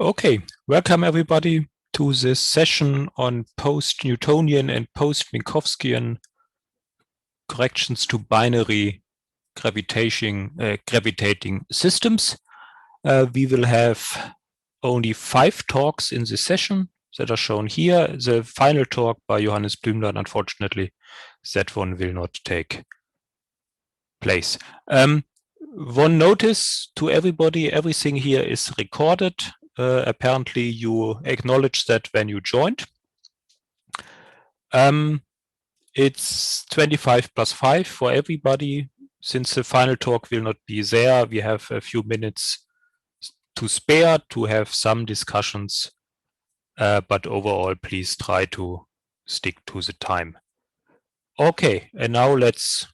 Okay, welcome everybody to this session on post-Newtonian and post-Minkowskian corrections to binary gravitating systems. We will have only 5 talks in this session that are shown here. The final talk by Johannes Blümler, unfortunately, that one will not take place. One notice to everybody, everything here is recorded. Apparently you acknowledge that when you joined. It's 25 plus 5 for everybody. Since the final talk will not be there, we have a few minutes to spare to have some discussions, but overall, please try to stick to the time. Okay, and now let's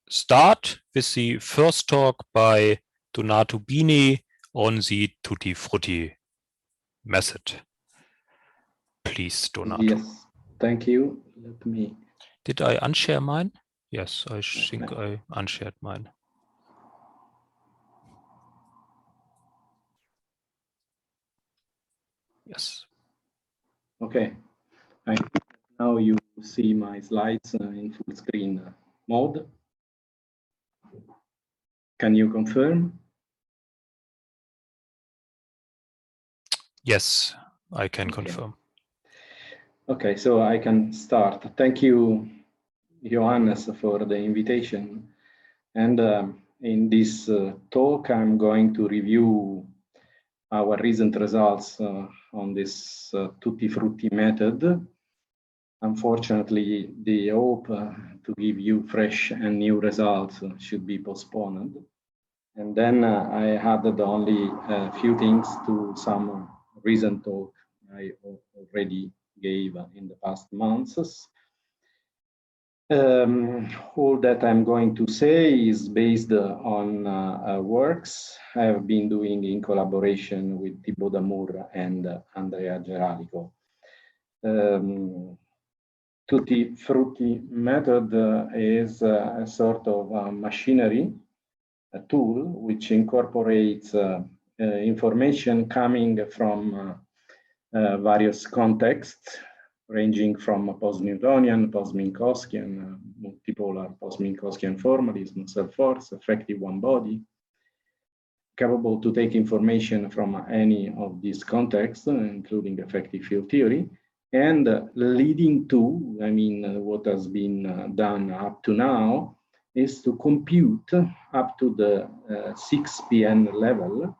start with the first talk by Donato Bini on the Tutti Frutti method. Please, Donato. Yes, thank you. Let me. Did I unshare mine? Yes, I think I unshared mine. Yes. Okay. Now you see my slides in full screen mode. Can you confirm? Yes, I can confirm. Okay, so I can start. Thank you, Johannes, for the invitation. And in this talk, I'm going to review our recent results on this Tutti Frutti method. Unfortunately, the hope to give you fresh and new results should be postponed. And then I added only a few things to some recent talk I already gave in the past months. All that I'm going to say is based on works I have been doing in collaboration with Thibaut Damour and Andrea Geralico. Tutti Frutti method is a sort of machinery, a tool which incorporates information coming from various contexts, ranging from post-Newtonian, post-Minkowskian, multipolar post-Minkowskian formalism, self-force, effective one-body, capable to take information from any of these contexts, including effective field theory, and leading to, what has been done up to now, is to compute up to the 6PN level,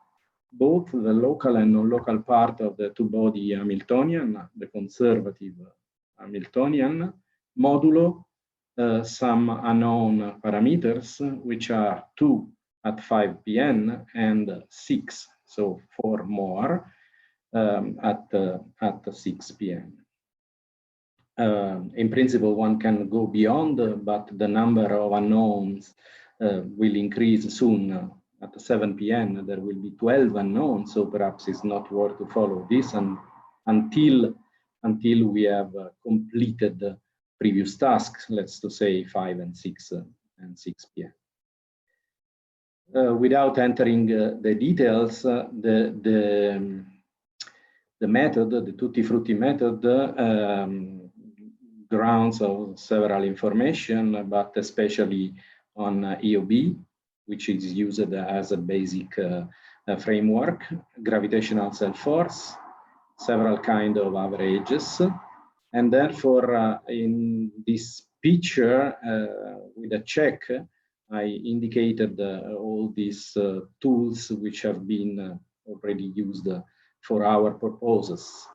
both the local and non-local part of the two-body Hamiltonian, the conservative Hamiltonian, modulo some unknown parameters, which are 2 at 5PN and 6, so 4 more at 6PN. In principle, one can go beyond, but the number of unknowns will increase soon. At 7PN, there will be 12 unknowns, so perhaps it's not worth to follow this until we have completed the previous tasks, let's to say 5 and 6PN. Without entering the details, the method, the Tutti Frutti method, grounds of several information, but especially on EOB, which is used as a basic framework, gravitational self-force, several kind of averages. And therefore, in this picture, with a check, I indicated all these tools which have been already used for our purposes.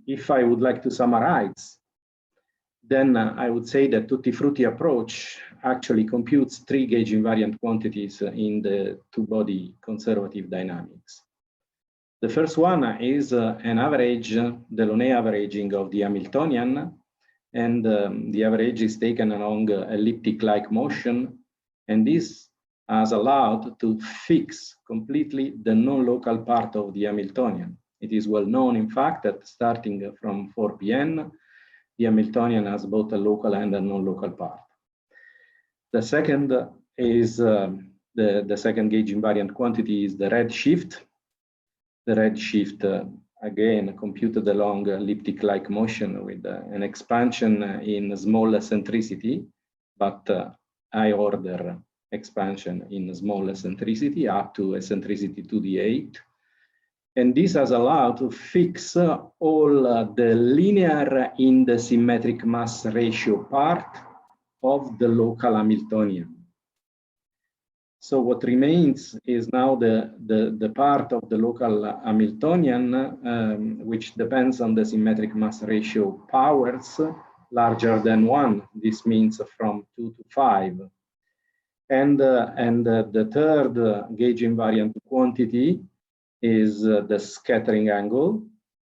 If I would like to summarize, then I would say that Tutti Frutti approach actually computes 3 gauge invariant quantities in the two-body conservative dynamics. The first one is an average, the Delaunay averaging of the Hamiltonian, and the average is taken along elliptic-like motion, and this has allowed to fix completely the non-local part of the Hamiltonian. It is well known, in fact, that starting from 4PN, the Hamiltonian has both a local and a non-local part. The second is the second gauge invariant quantity is the redshift, the redshift again computed along elliptic-like motion with an expansion in small eccentricity, but high order expansion in small eccentricity up to eccentricity 2d8. And this has allowed to fix all the linear in the symmetric mass ratio part of the local Hamiltonian. So what remains is now the part of the local Hamiltonian, which depends on the symmetric mass ratio powers larger than 1. This means from 2 to 5. And the third gauge invariant quantity is the scattering angle,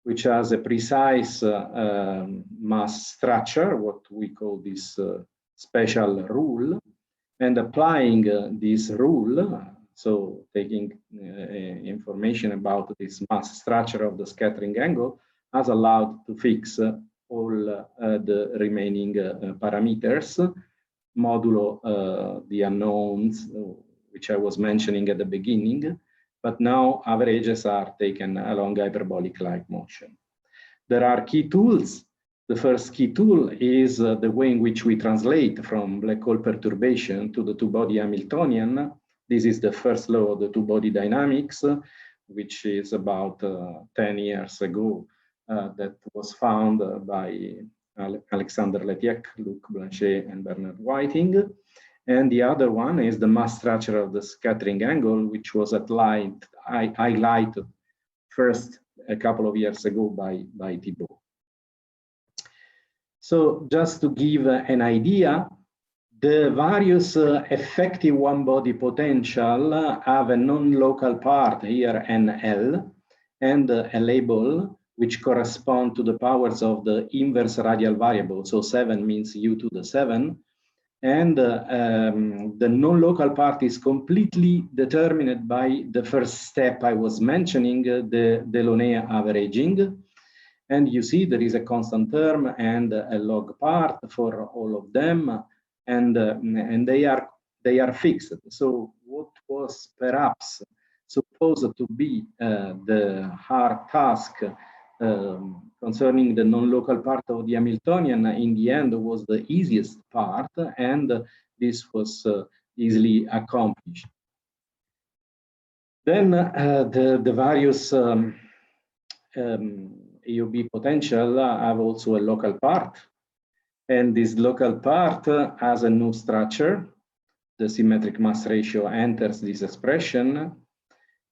which has a precise mass structure, what we call this special rule. And applying this rule, so taking information about this mass structure of the scattering angle, has allowed to fix all the remaining parameters, modulo the unknowns, which I was mentioning at the beginning, but now averages are taken along hyperbolic-like motion. There are key tools. The first key tool is the way in which we translate from black hole perturbation to the two-body Hamiltonian. This is the first law of the two-body dynamics, which is about 10 years ago, that was found by Alexander Letiec, Luc Blanchet, and Bernard Whiting. And the other one is the mass structure of the scattering angle, which was highlighted first a couple of years ago by Thibault. So just to give an idea, the various effective one-body potential have a non-local part here, NL, and a label which correspond to the powers of the inverse radial variable. So 7 means u to the 7. And the non-local part is completely determined by the first step I was mentioning, the Delaunay averaging. And you see there is a constant term and a log part for all of them, and they are fixed. So what was perhaps supposed to be the hard task concerning the non-local part of the Hamiltonian, in the end was the easiest part, and this was easily accomplished. Then the various EOB potential have also a local part, and this local part has a new structure. The symmetric mass ratio enters this expression,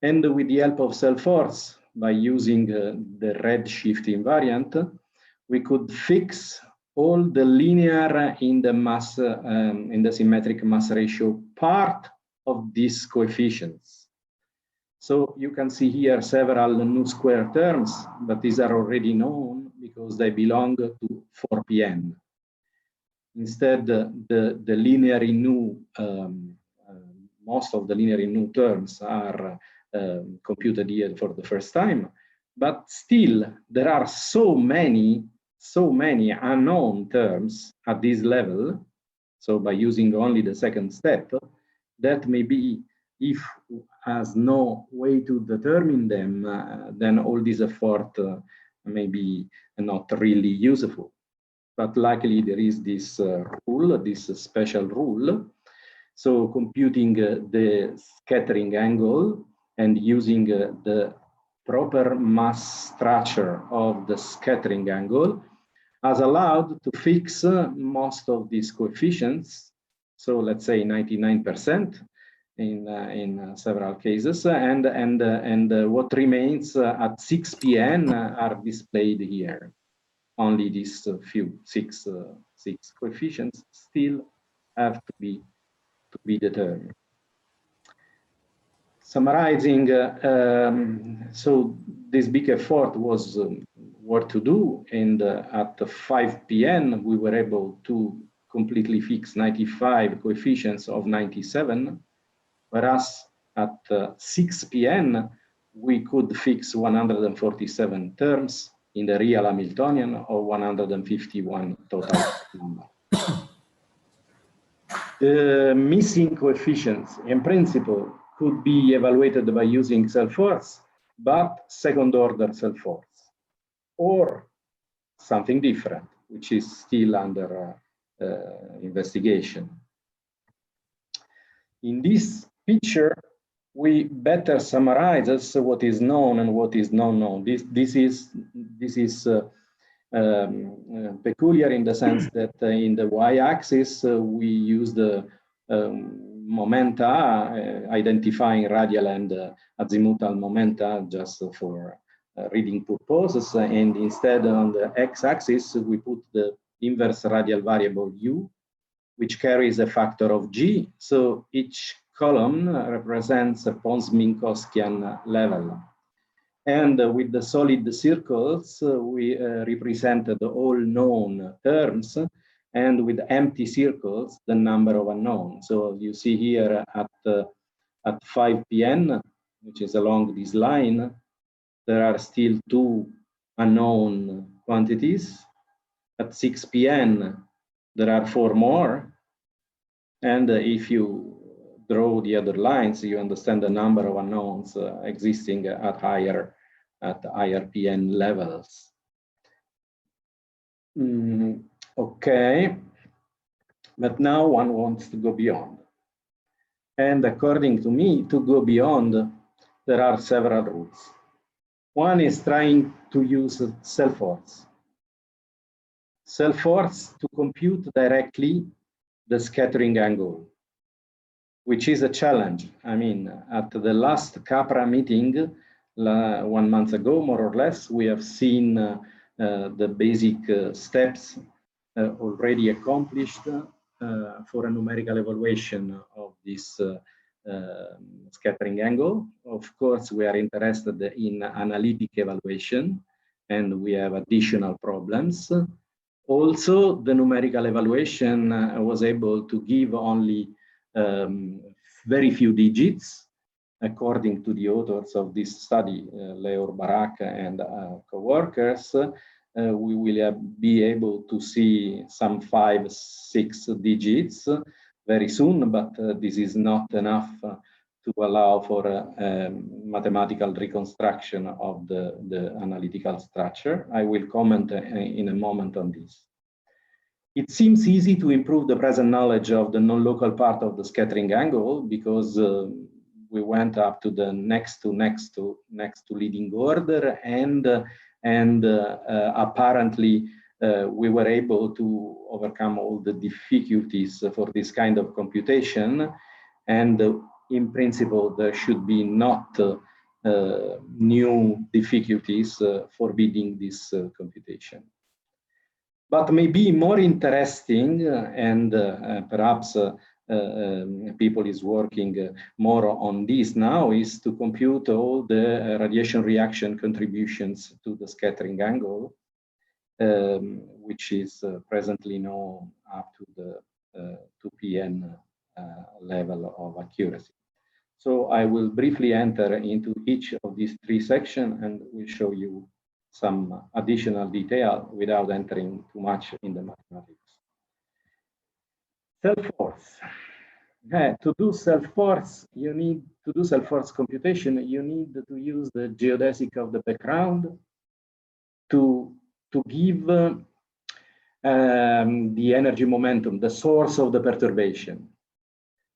and with the help of cell force, by using the redshift invariant, we could fix all the linear in the mass in the symmetric mass ratio part of these coefficients. So you can see here several new square terms, but these are already known because they belong to 4PN. Instead, the linear in nu, most of the linear in nu terms are computed here for the first time, but still there are so many unknown terms at this level. So by using only the second step, that maybe if has no way to determine them, then all this effort may be not really useful. But luckily there is this rule, this special rule. So computing the scattering angle and using the proper mass structure of the scattering angle has allowed to fix most of these coefficients. So let's say 99% in several cases, and what remains at 6PN are displayed here. Only these few six coefficients still have to be determined. Summarizing, so this big effort was what to do, and at 5PN we were able to completely fix 95 coefficients of 97, whereas at 6PN we could fix 147 terms in the real Hamiltonian, or 151 total number. The missing coefficients in principle could be evaluated by using cell force, but second-order self-force, or something different, which is still under investigation. In this picture, we better summarize what is known and what is not known. This is peculiar in the sense that in the y-axis we use the momenta, identifying radial and azimuthal momenta just for reading purposes, and instead on the x-axis we put the inverse radial variable u, which carries a factor of g. So each column represents a post-Minkowskian level. And with the solid circles, we represented all known terms, and with empty circles, the number of unknowns. So you see here at 5 pn, which is along this line, there are still 2 unknown quantities. At 6 pn, there are 4 more. And if you draw the other lines, you understand the number of unknowns existing at higher PN levels. Okay, but now one wants to go beyond. And according to me, to go beyond, there are several routes. One is trying to use self-force. Self-force to compute directly the scattering angle, which is a challenge. I mean, at the last CAPRA meeting, 1 month ago, more or less, we have seen the basic steps already accomplished for a numerical evaluation of this scattering angle. Of course, we are interested in analytic evaluation, and we have additional problems. Also, the numerical evaluation was able to give only very few digits, according to the authors of this study, Leo Barak and co-workers. We will be able to see some 5, 6 digits very soon, but this is not enough to allow for a mathematical reconstruction of the analytical structure. I will comment in a moment on this. It seems easy to improve the present knowledge of the non-local part of the scattering angle because we went up to the next to leading order, and apparently we were able to overcome all the difficulties for this kind of computation, and in principle there should be not new difficulties forbidding this computation. But maybe more interesting, and perhaps people is working more on this now, is to compute all the radiation reaction contributions to the scattering angle, which is presently known up to the 2 pn level of accuracy. So I will briefly enter into each of these 3 sections and will show you some additional detail without entering too much in the mathematics. Self-force. To do self-force, you need to do self-force computation. You need to use the geodesic of the background to give the energy momentum, the source of the perturbation.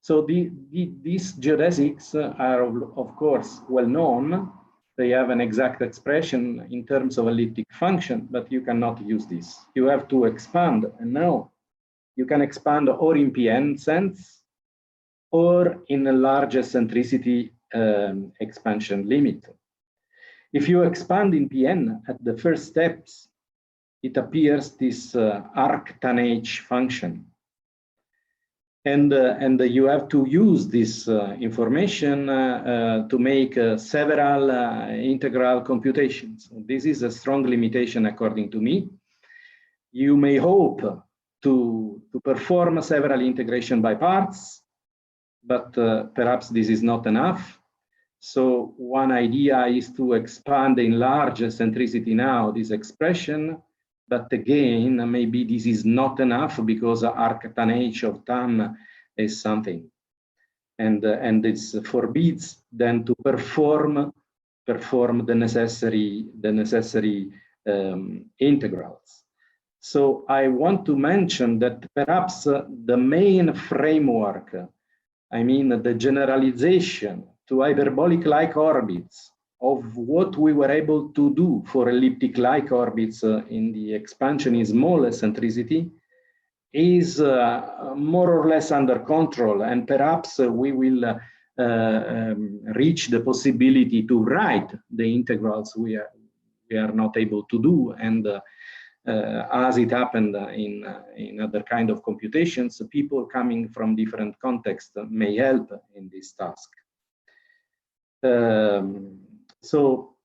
So these geodesics are, of course, well known. They have an exact expression in terms of elliptic function, but you cannot use this. You have to expand, and now you can expand or in PN sense, or in a large eccentricity expansion limit. If you expand in PN at the first steps, it appears this arc-tan-h function. And you have to use this information to make several integral computations. This is a strong limitation according to me. You may hope to perform several integration by parts, but perhaps this is not enough. So one idea is to expand in large eccentricity now this expression, but again, maybe this is not enough because arc-tan-h of tan is something. And this forbids then to perform perform the necessary integrals. So I want to mention that perhaps the main framework, I mean the generalization to hyperbolic-like orbits of what we were able to do for elliptic-like orbits in the expansion in small eccentricity is more or less under control, and perhaps we will reach the possibility to write the integrals we are not able to do, and as it happened in other kind of computations, people coming from different contexts may help in this task. So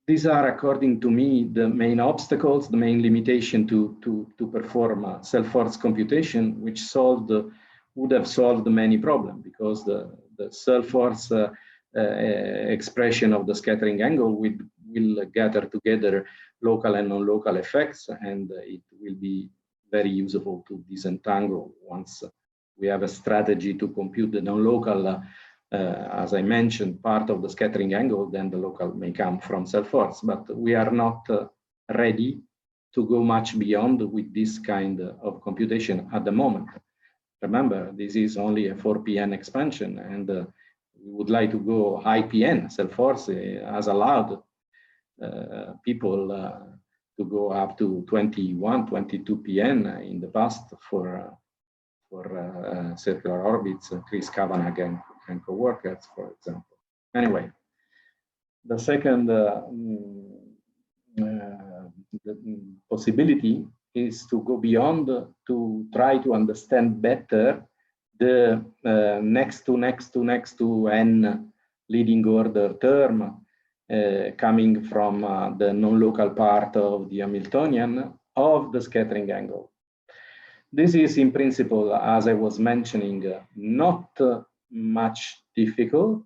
these are, according to me, the main obstacles, the main limitation to perform self-force computation, which would have solved many problems, because the self-force expression of the scattering angle will gather together local and non-local effects, and it will be very useful to disentangle once we have a strategy to compute the non-local, as I mentioned, part of the scattering angle. Then the local may come from self-force, but we are not ready to go much beyond with this kind of computation at the moment. Remember, this is only a 4PN expansion, and we would like to go high PN. Self-force has allowed people to go up to 21, 22 PN in the past for circular orbits, Chris Kavanagh and co-workers, for example. Anyway, the second possibility is to go beyond, to try to understand better the next to n leading order term coming from the non-local part of the Hamiltonian of the scattering angle. This is in principle, as I was mentioning, not much difficult,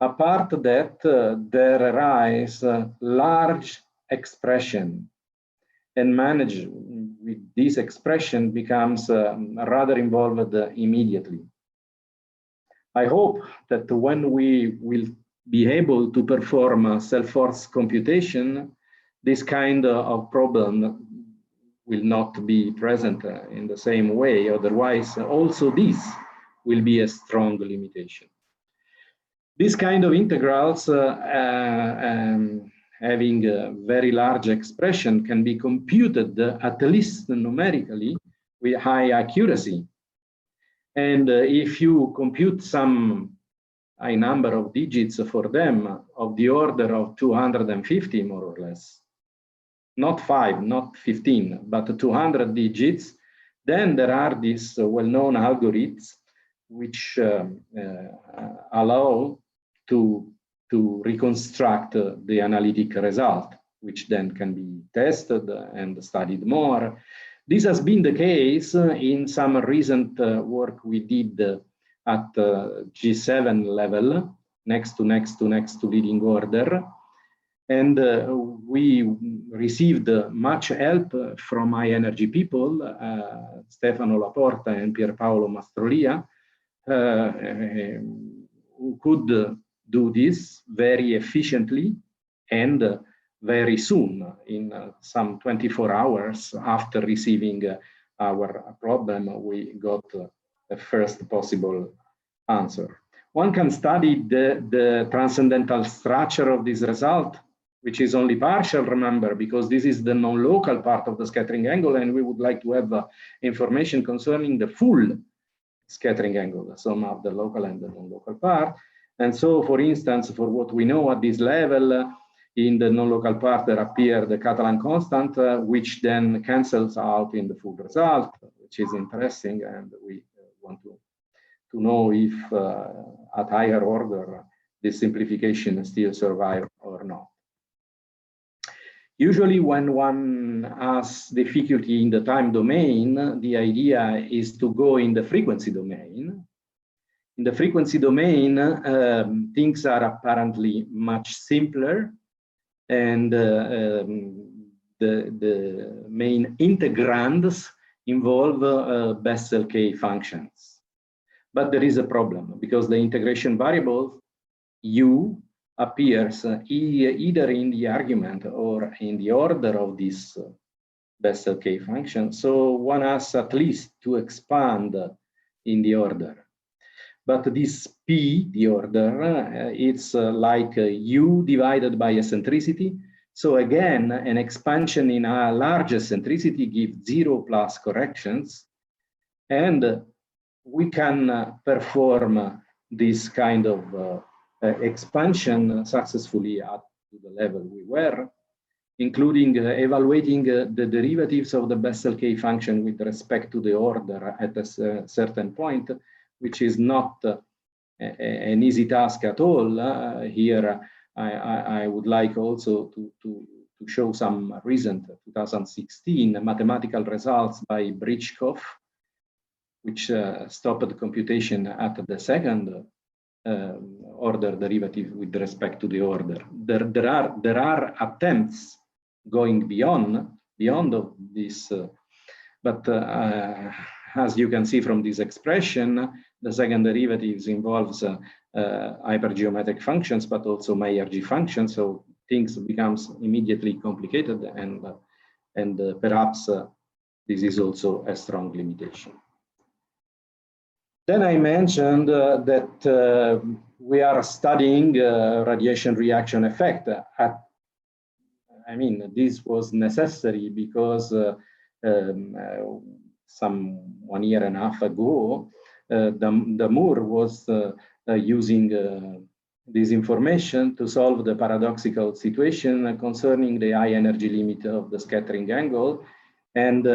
apart that there arise large expression, and manage with this expression becomes rather involved immediately. I hope that when we will be able to perform self-force computation, this kind of problem will not be present in the same way. Otherwise, also this will be a strong limitation. This kind of integrals having a very large expression can be computed at least numerically with high accuracy. And if you compute some high number of digits for them of the order of 250, more or less, not 5, not 15, but 200 digits, then there are these well-known algorithms which allow to reconstruct the analytic result, which then can be tested and studied more. This has been the case in some recent work we did at G7 level, next to leading order. And we received much help from high energy people, Stefano Laporta and Pierpaolo Mastrolia, who could do this very efficiently and very soon, in some 24 hours after receiving our problem, we got the first possible answer. One can study the transcendental structure of this result, which is only partial, remember, because this is the non-local part of the scattering angle, and we would like to have information concerning the full scattering angle, the sum of the local and the non-local part. And so, for instance, for what we know at this level, in the non-local part, there appear the Catalan constant, which then cancels out in the full result, which is interesting, and we want to know if at higher order this simplification still survives or not. Usually when one has difficulty in the time domain, the idea is to go in the frequency domain. In the frequency domain, things are apparently much simpler, and the main integrands involve Bessel K functions. But there is a problem, because the integration variable u appears either in the argument or in the order of this Bessel K function. So one has at least to expand in the order. But this P, the order, it's like U divided by eccentricity. So again, an expansion in a large eccentricity gives 0 plus corrections. And we can perform this kind of expansion successfully up to the level we were, including evaluating the derivatives of the Bessel K function with respect to the order at a certain point, which is not an easy task at all. Here, I would like also to show some recent 2016 mathematical results by Britchkov, which stopped the computation at the second order derivative with respect to the order. There are attempts going beyond of this, but as you can see from this expression, the second derivatives involves hypergeometric functions, but also Mayer-G functions. So things becomes immediately complicated, and perhaps this is also a strong limitation. Then I mentioned that we are studying radiation reaction effect. I mean, this was necessary because some 1.5 years ago, the Moore was using this information to solve the paradoxical situation concerning the high energy limit of the scattering angle. And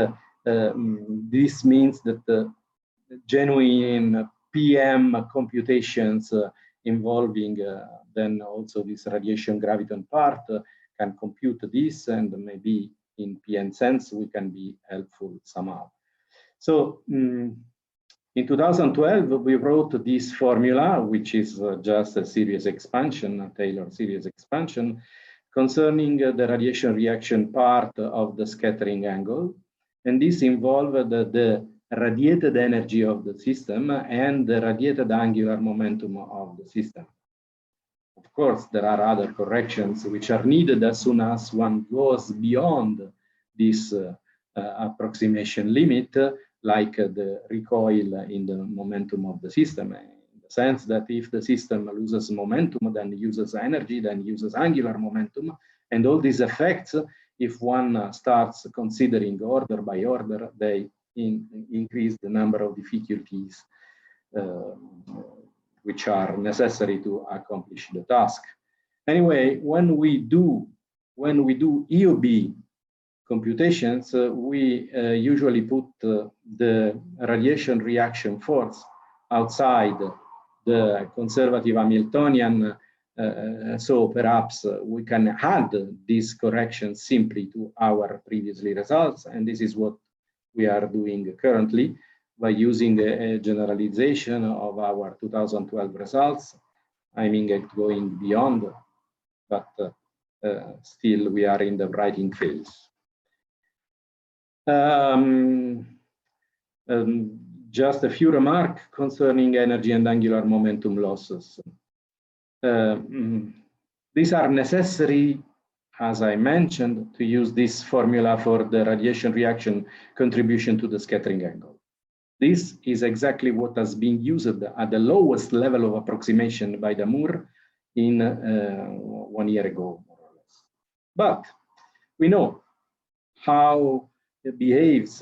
this means that the genuine PM computations involving then also this radiation graviton part can compute this, and maybe in PN sense we can be helpful somehow. So in 2012 we wrote this formula, which is just a series expansion, a Taylor series expansion, concerning the radiation reaction part of the scattering angle, and this involved the radiated energy of the system and the radiated angular momentum of the system. Of course, there are other corrections which are needed as soon as one goes beyond this approximation limit, like the recoil in the momentum of the system, in the sense that if the system loses momentum, then uses energy, then uses angular momentum, and all these effects, if one starts considering order by order, they increase the number of difficulties which are necessary to accomplish the task. Anyway, when we do EOB computations, we usually put the radiation reaction force outside the conservative Hamiltonian, so perhaps we can add these corrections simply to our previously results, and this is what we are doing currently by using a generalization of our 2012 results. I mean, going beyond, but still we are in the writing phase. Just a few remarks concerning energy and angular momentum losses. These are necessary, as I mentioned, to use this formula for the radiation reaction contribution to the scattering angle. This is exactly what has been used at the lowest level of approximation by the Moore in 1 year ago, more or less. But we know how it behaves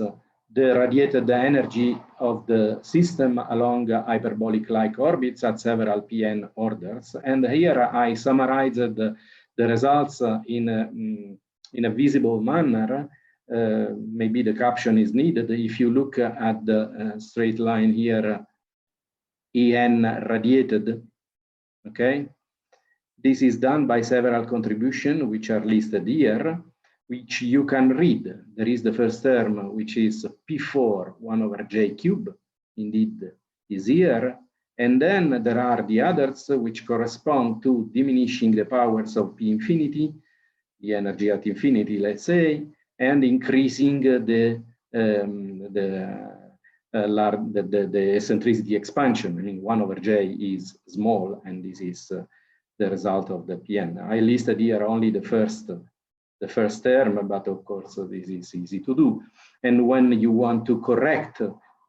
the radiated energy of the system along hyperbolic-like orbits at several PN orders. And here I summarized the results in a visible manner. Maybe the caption is needed. If you look at the straight line here, EN radiated, okay? This is done by several contributions, which are listed here, which you can read. There is the first term, which is P4, 1 over J cube, indeed is here. And then there are the others, which correspond to diminishing the powers of P infinity, the energy at infinity, let's say, and increasing the eccentricity expansion. I mean, 1 over J is small, and this is the result of the PN. I listed here only the first term, but of course this is easy to do. And when you want to correct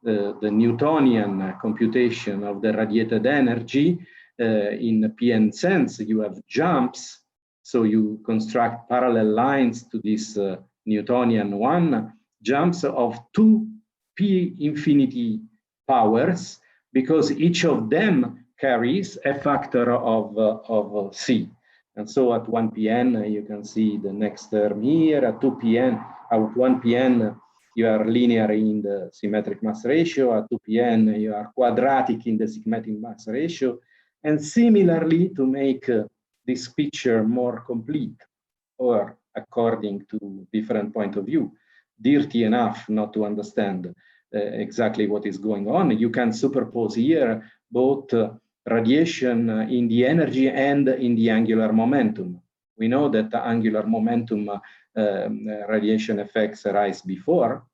the Newtonian computation of the radiated energy in PN sense, you have jumps. So you construct parallel lines to this Newtonian one, jumps of 2 P infinity powers, because each of them carries a factor of C. And so at 1 PN, you can see the next term here. At 2 PN, at 1 PN, you are linear in the symmetric mass ratio. At 2 PN, you are quadratic in the symmetric mass ratio. And similarly, to make this picture more complete, or according to different point of view, dirty enough not to understand exactly what is going on, you can superpose here both radiation in the energy and in the angular momentum. We know that the angular momentum radiation effects arise before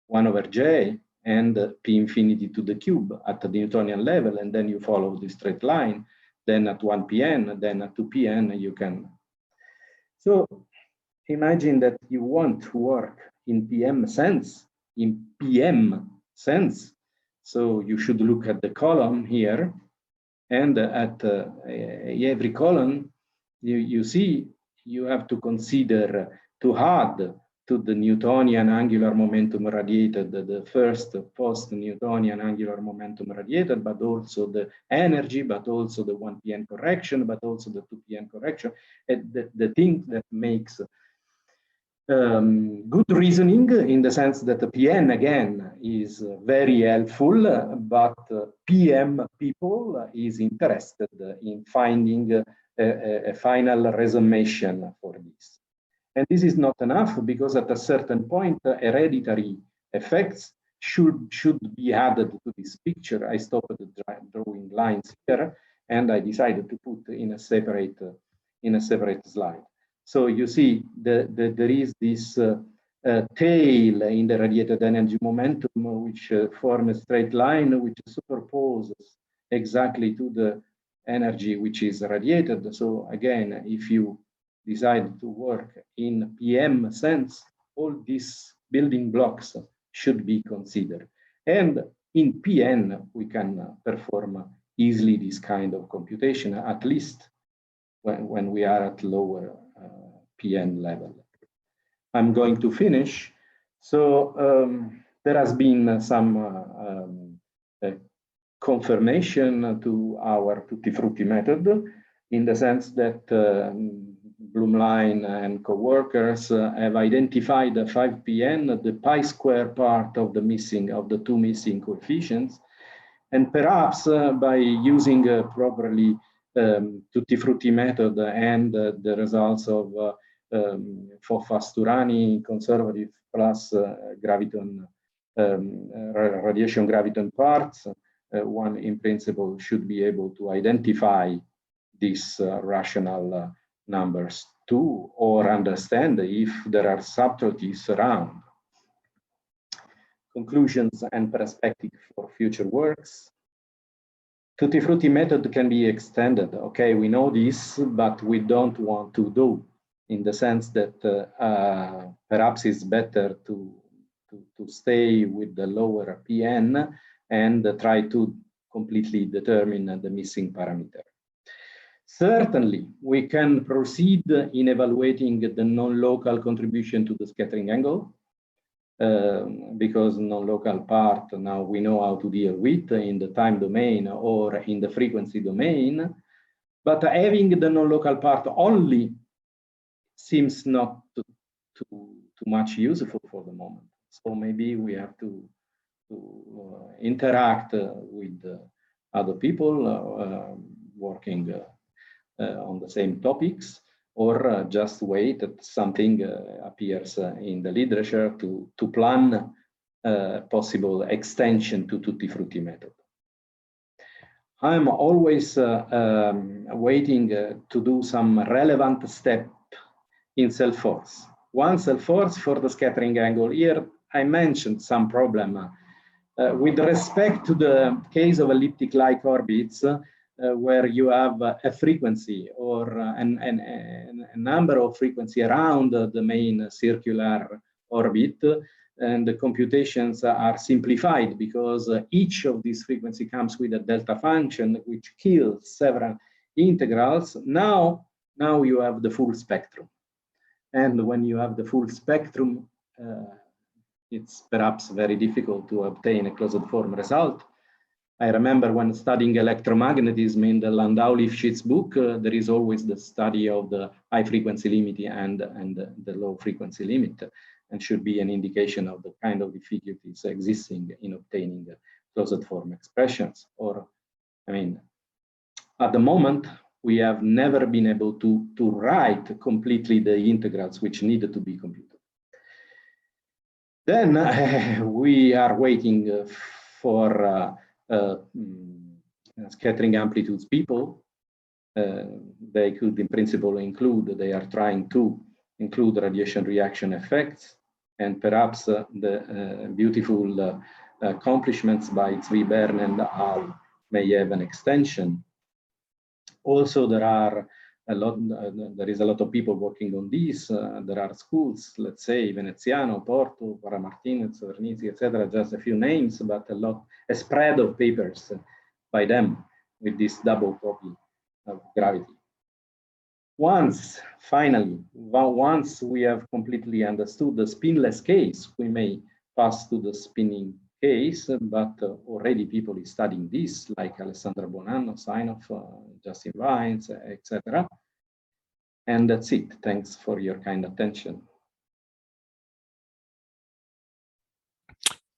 1 over j and p infinity to the cube at the Newtonian level, and then you follow the straight line. Then at 1 PN, then at 2 PN, you can. So imagine that you want to work in PM sense, So you should look at the column here, and at every column, you see you have to consider to add to the Newtonian angular momentum radiated, the first post-Newtonian angular momentum radiated, but also the energy, but also the 1 PN correction, but also the 2 PN correction. And the thing that makes good reasoning, in the sense that the PN, again, is very helpful, but PM people is interested in finding a final resummation for this. And this is not enough, because at a certain point, hereditary effects should be added to this picture. I stopped drawing lines here, and I decided to put in a separate slide. So you see, there is this tail in the radiated energy momentum, which forms a straight line, which superposes exactly to the energy which is radiated. So again, if you decide to work in PM sense, all these building blocks should be considered. And in PN, we can perform easily this kind of computation, at least when we are at lower PN level. I'm going to finish. So there has been some confirmation to our tutti frutti method, in the sense that Blumlein and co-workers have identified the 5 PN, the pi square part of the two missing coefficients, and perhaps by using properly tutti frutti method and the results of Foffa-Sturani conservative plus graviton radiation graviton parts, one in principle should be able to identify these rational numbers too, or understand if there are subtleties around. Conclusions and perspective for future works. Tutti frutti method can be extended. Okay, we know this, but we don't want to do, in the sense that perhaps it's better to stay with the lower PN and try to completely determine the missing parameter. Certainly, we can proceed in evaluating the non-local contribution to the scattering angle, because non-local part now we know how to deal with in the time domain or in the frequency domain, but having the non-local part only seems not too much useful for the moment. So maybe we have to interact with other people working on the same topics, or just wait that something appears in the literature to plan possible extension to tutti frutti method. I'm always waiting to do some relevant step in self-force. One self-force for the scattering angle. Here I mentioned some problem with respect to the case of elliptic-like orbits. where you have a frequency or a number of frequency around the main circular orbit, and the computations are simplified because each of these frequency comes with a delta function which kills several integrals. Now you have the full spectrum. And when you have the full spectrum, it's perhaps very difficult to obtain a closed form result. I remember when studying electromagnetism in the Landau-Lifshitz book, there is always the study of the high frequency limit and the low frequency limit, and should be an indication of the kind of difficulties existing in obtaining closed form expressions. Or, I mean, at the moment, we have never been able to write completely the integrals which needed to be computed. Then we are waiting for scattering amplitudes people. They could in principle include, they are trying to include radiation reaction effects, and perhaps the beautiful accomplishments by Zvi Bern and al. May have an extension. Also, there is a lot of people working on this. There are schools, let's say Veneziano, Porto, Para Martinez, Vernizzi, etc. Just a few names, but a spread of papers by them with this double copy of gravity. Finally, once we have completely understood the spinless case, we may pass to the spinning case, but already people is studying this, like Alessandra Bonanno, Sainoff, Justin Vines, etc. And that's it. Thanks for your kind attention.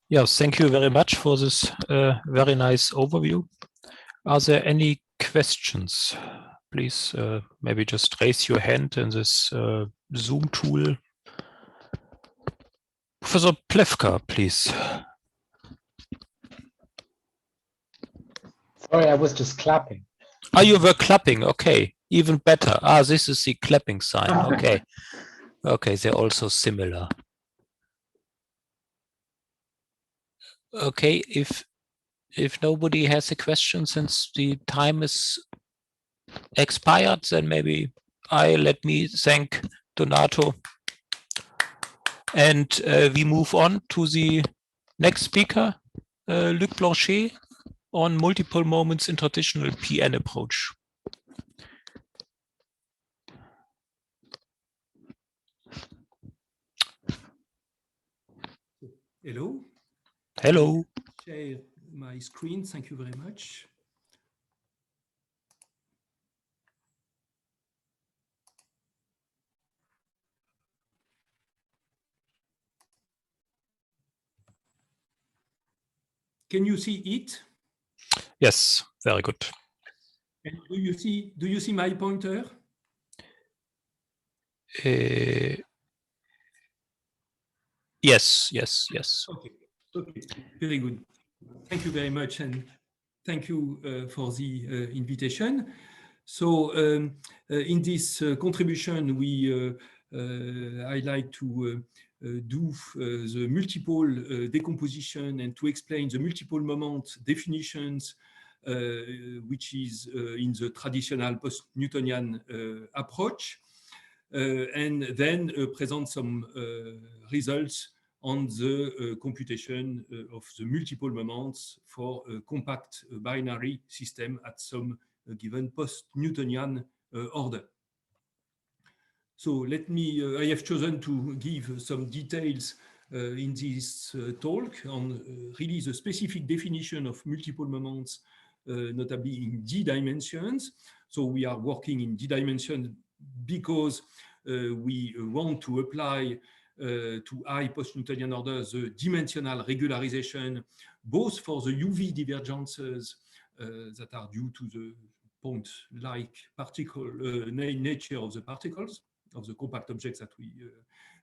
Yes, thank you very much for this very nice overview. Are there any questions? Please maybe just raise your hand in this Zoom tool. Professor Plewka, please. Sorry, I was just clapping. Ah, you were clapping. Okay, even better. Ah, this is the clapping sign. Okay. Okay, they're also similar. Okay, if nobody has a question, since the time is expired, then maybe let me thank Donato. And we move on to the next speaker, Luc Blanchet, on multiple moments in traditional PN approach. Hello. Hello. Share my screen. Thank you very much. Can you see it? Yes, very good. And do you see my pointer? Yes. Okay, very good. Thank you very much, and thank you for the invitation. So in this contribution, I like to do the multiple decomposition and to explain the multiple moment definitions, which is in the traditional post-Newtonian approach, and then present some results on the computation of the multiple moments for a compact binary system at some given post-Newtonian order. So let me, I have chosen to give some details in this talk on really the specific definition of multiple moments, notably in d dimensions. So we are working in d dimensions because we want to apply to high post-Newtonian orders the dimensional regularization, both for the UV divergences that are due to the point-like particle nature of the particles, of the compact objects that we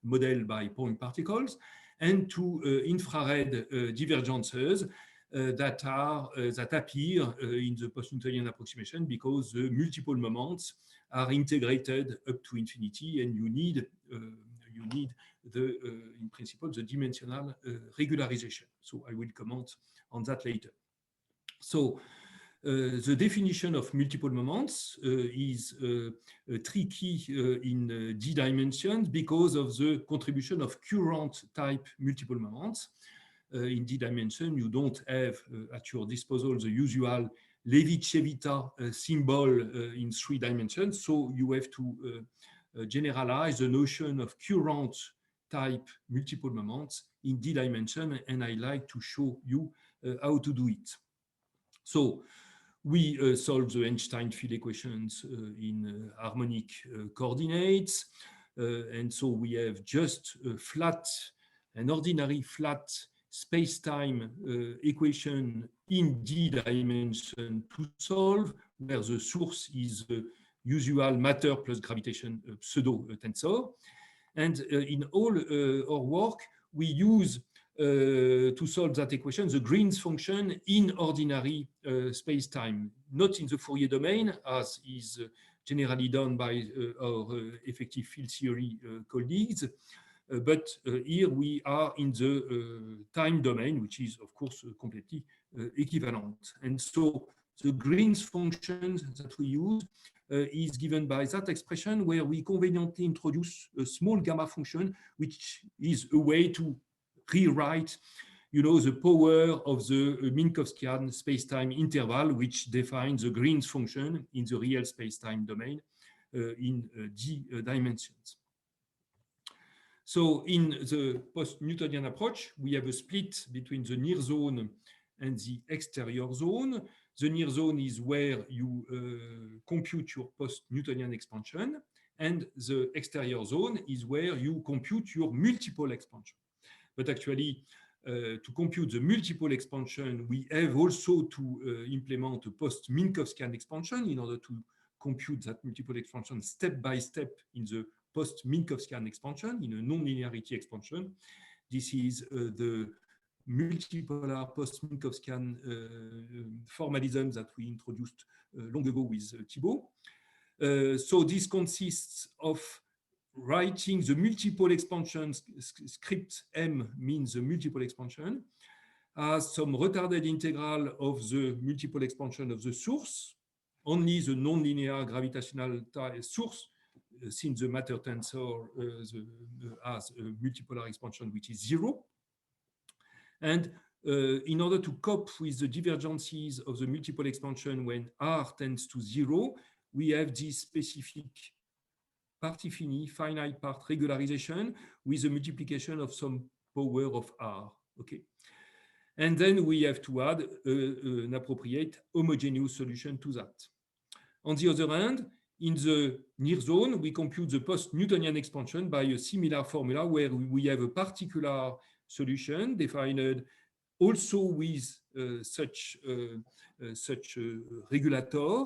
model by point particles, and to infrared divergences that appear in the post-Newtonian approximation because the multiple moments are integrated up to infinity, and you need the in principle the dimensional regularization. So I will comment on that later. So the definition of multiple moments is tricky in d dimensions because of the contribution of current type multiple moments. In d dimension, you don't have at your disposal the usual Levi-Civita symbol in 3 dimensions, so you have to generalize the notion of current type multiple moments in d dimension, and I like to show you how to do it. So we solve the Einstein field equations in harmonic coordinates, and so we have just an ordinary flat space-time equation in d dimension to solve, where the source is the usual matter plus gravitation pseudo tensor. And in all our work, we use to solve that equation the Green's function in ordinary space-time, not in the Fourier domain, as is generally done by our effective field theory colleagues. But here we are in the time domain, which is, of course, completely equivalent. And so the Green's function that we use is given by that expression where we conveniently introduce a small gamma function, which is a way to rewrite, the power of the Minkowskian space-time interval, which defines the Green's function in the real space-time domain in d dimensions. So in the post-Newtonian approach, we have a split between the near zone and the exterior zone. The near zone is where you compute your post-Newtonian expansion, and the exterior zone is where you compute your multiple expansion. But actually, to compute the multiple expansion, we have also to implement a post-Minkowskian expansion in order to compute that multiple expansion step by step in the post-Minkowskian expansion, in a non-linearity expansion. This is the multipolar post-Minkowskian formalism that we introduced long ago with Thibault. So this consists of writing the multiple expansions, script M means the multiple expansion, as some retarded integral of the multiple expansion of the source, only the non-linear gravitational source, since the matter tensor has a multipolar expansion which is 0. And in order to cope with the divergences of the multiple expansion when R tends to 0, we have this specific parti fini, finite part regularization with the multiplication of some power of R. Okay. And then we have to add an appropriate homogeneous solution to that. On the other hand, in the near zone, we compute the post-Newtonian expansion by a similar formula where we have a particular solution defined also with such regulator,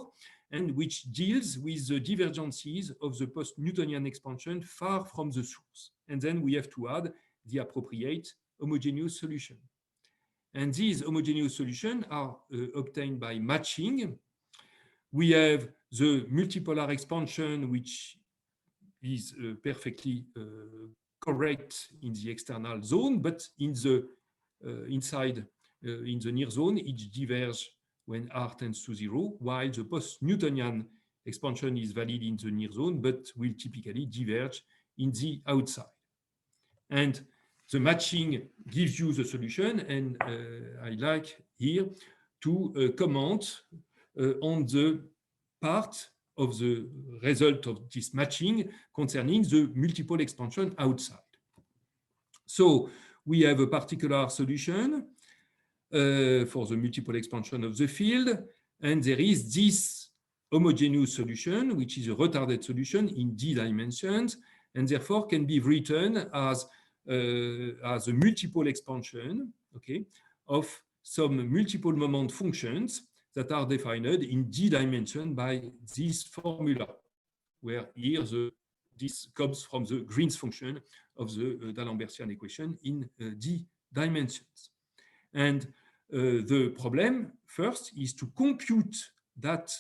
and which deals with the divergences of the post-Newtonian expansion far from the source. And then we have to add the appropriate homogeneous solution. And these homogeneous solutions are obtained by matching. We have the multipolar expansion, which is perfectly correct in the external zone, but in the inside, in the near zone, it diverges when R tends to 0, while the post-Newtonian expansion is valid in the near zone, but will typically diverge in the outside. And the matching gives you the solution, and I like here to comment on the part of the result of this matching concerning the multiple expansion outside. So we have a particular solution for the multiple expansion of the field, and there is this homogeneous solution, which is a retarded solution in d dimensions, and therefore can be written as a multiple expansion, okay, of some multiple moment functions that are defined in d dimension by this formula, where here this comes from the Green's function of the D'Alembertian equation in d dimensions. And the problem first is to compute that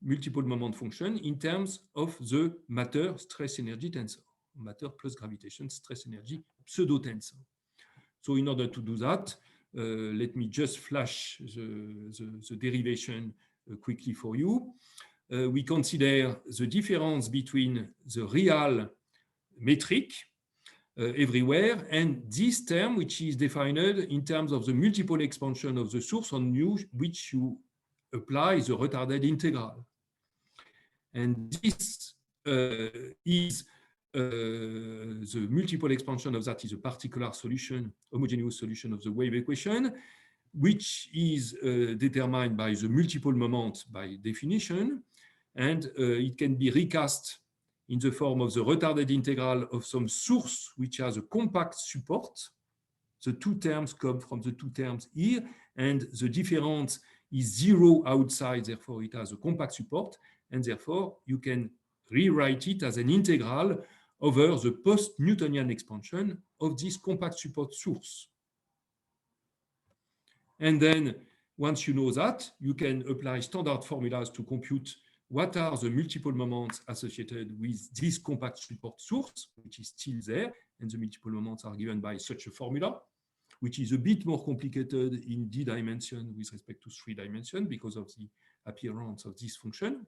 multiple moment function in terms of the matter stress energy tensor, matter plus gravitation stress energy pseudo tensor. So in order to do that, let me just flash the derivation quickly for you. We consider the difference between the real metric everywhere and this term, which is defined in terms of the multiple expansion of the source on which you apply the retarded integral. And this is the multiple expansion of that is a particular solution, homogeneous solution of the wave equation, which is determined by the multiple moment by definition, and it can be recast in the form of the retarded integral of some source which has a compact support. The two terms come from the two terms here, and the difference is zero outside, therefore it has a compact support, and therefore you can rewrite it as an integral over the post-Newtonian expansion of this compact support source. And then once you know that, you can apply standard formulas to compute what are the multiple moments associated with this compact support source, which is still there, and the multiple moments are given by such a formula, which is a bit more complicated in d dimension with respect to 3 dimensions because of the appearance of this function.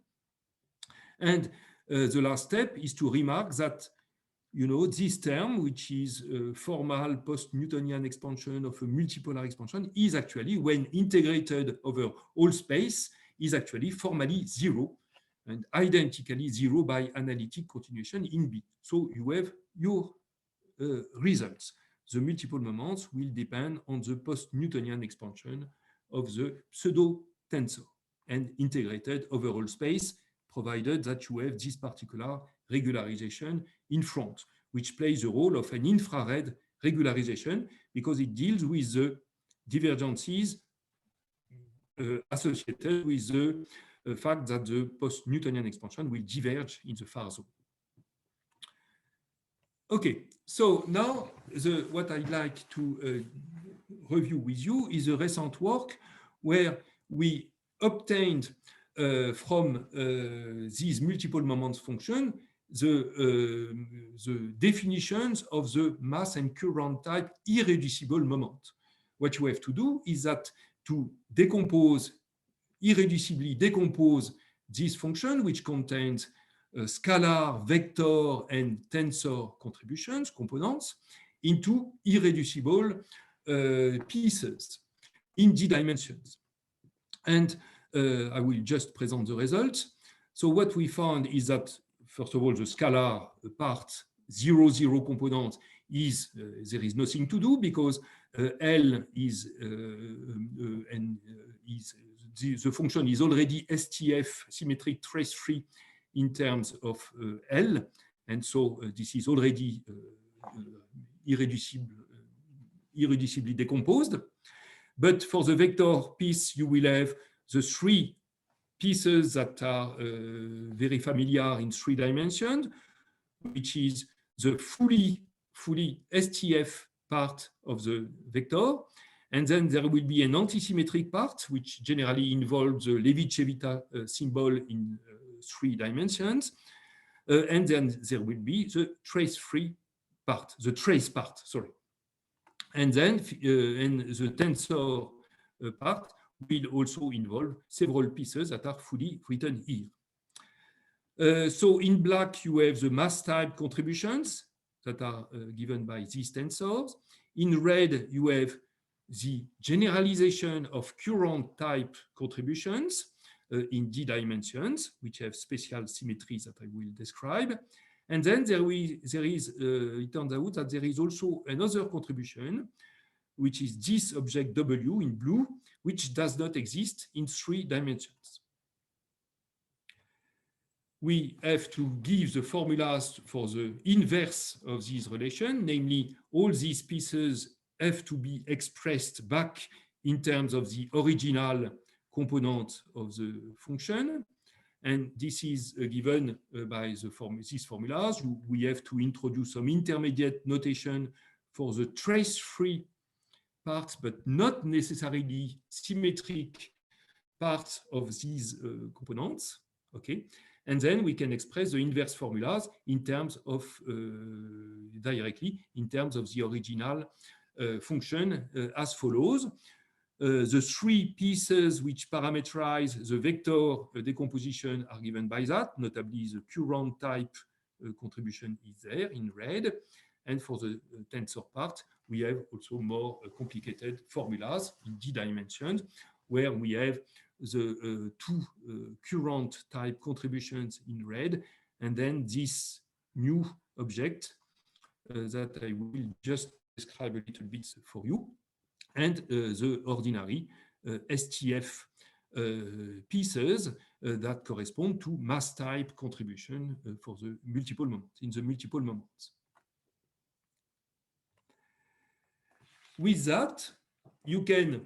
And the last step is to remark that, you know, this term, which is a formal post-Newtonian expansion of a multipolar expansion, is actually, when integrated over all space, is actually formally zero and identically zero by analytic continuation in B. So you have your results. The multiple moments will depend on the post-Newtonian expansion of the pseudo-tensor and integrated over all space, provided that you have this particular regularization in front, which plays the role of an infrared regularization because it deals with the divergences associated with the fact that the post-Newtonian expansion will diverge in the far zone. Okay, so now what I'd like to review with you is a recent work where we obtained from these multiple moments function the definitions of the mass and current type irreducible moment. What you have to do is that to irreducibly decompose this function, which contains scalar, vector, and tensor contributions, components, into irreducible pieces in d dimensions. And I will just present the results. So what we found is that, first of all, the scalar part, 0, 0 component, is there is nothing to do because L is the function is already STF, symmetric trace-free, in terms of L, and so this is already irreducibly decomposed. But for the vector piece, you will have the 3 pieces that are very familiar in 3 dimensions, which is the fully STF part of the vector, and then there will be an antisymmetric part, which generally involves the Levi-Civita symbol in 3 dimensions, and then there will be the trace-free part, the trace part, sorry. And then and the tensor part will also involve several pieces that are fully written here. So in black, you have the mass type contributions that are given by these tensors. In red, you have the generalization of current type contributions in d dimensions, which have special symmetries that I will describe. And then it turns out that there is also another contribution, which is this object W in blue, which does not exist in 3 dimensions. We have to give the formulas for the inverse of this relation, namely all these pieces have to be expressed back in terms of the original component of the function. And this is given by these formulas. We have to introduce some intermediate notation for the trace-free parts, but not necessarily symmetric parts of these components. Okay, and then we can express the inverse formulas in terms of directly in terms of the original function as follows. The three pieces which parameterize the vector decomposition are given by that, notably the current type contribution is there in red. And for the tensor part, we have also more complicated formulas in d dimensions, where we have the two current type contributions in red, and then this new object that I will just describe a little bit for you, and the ordinary STF pieces that correspond to mass type contribution for the multiple moments, in the multiple moments. With that, you can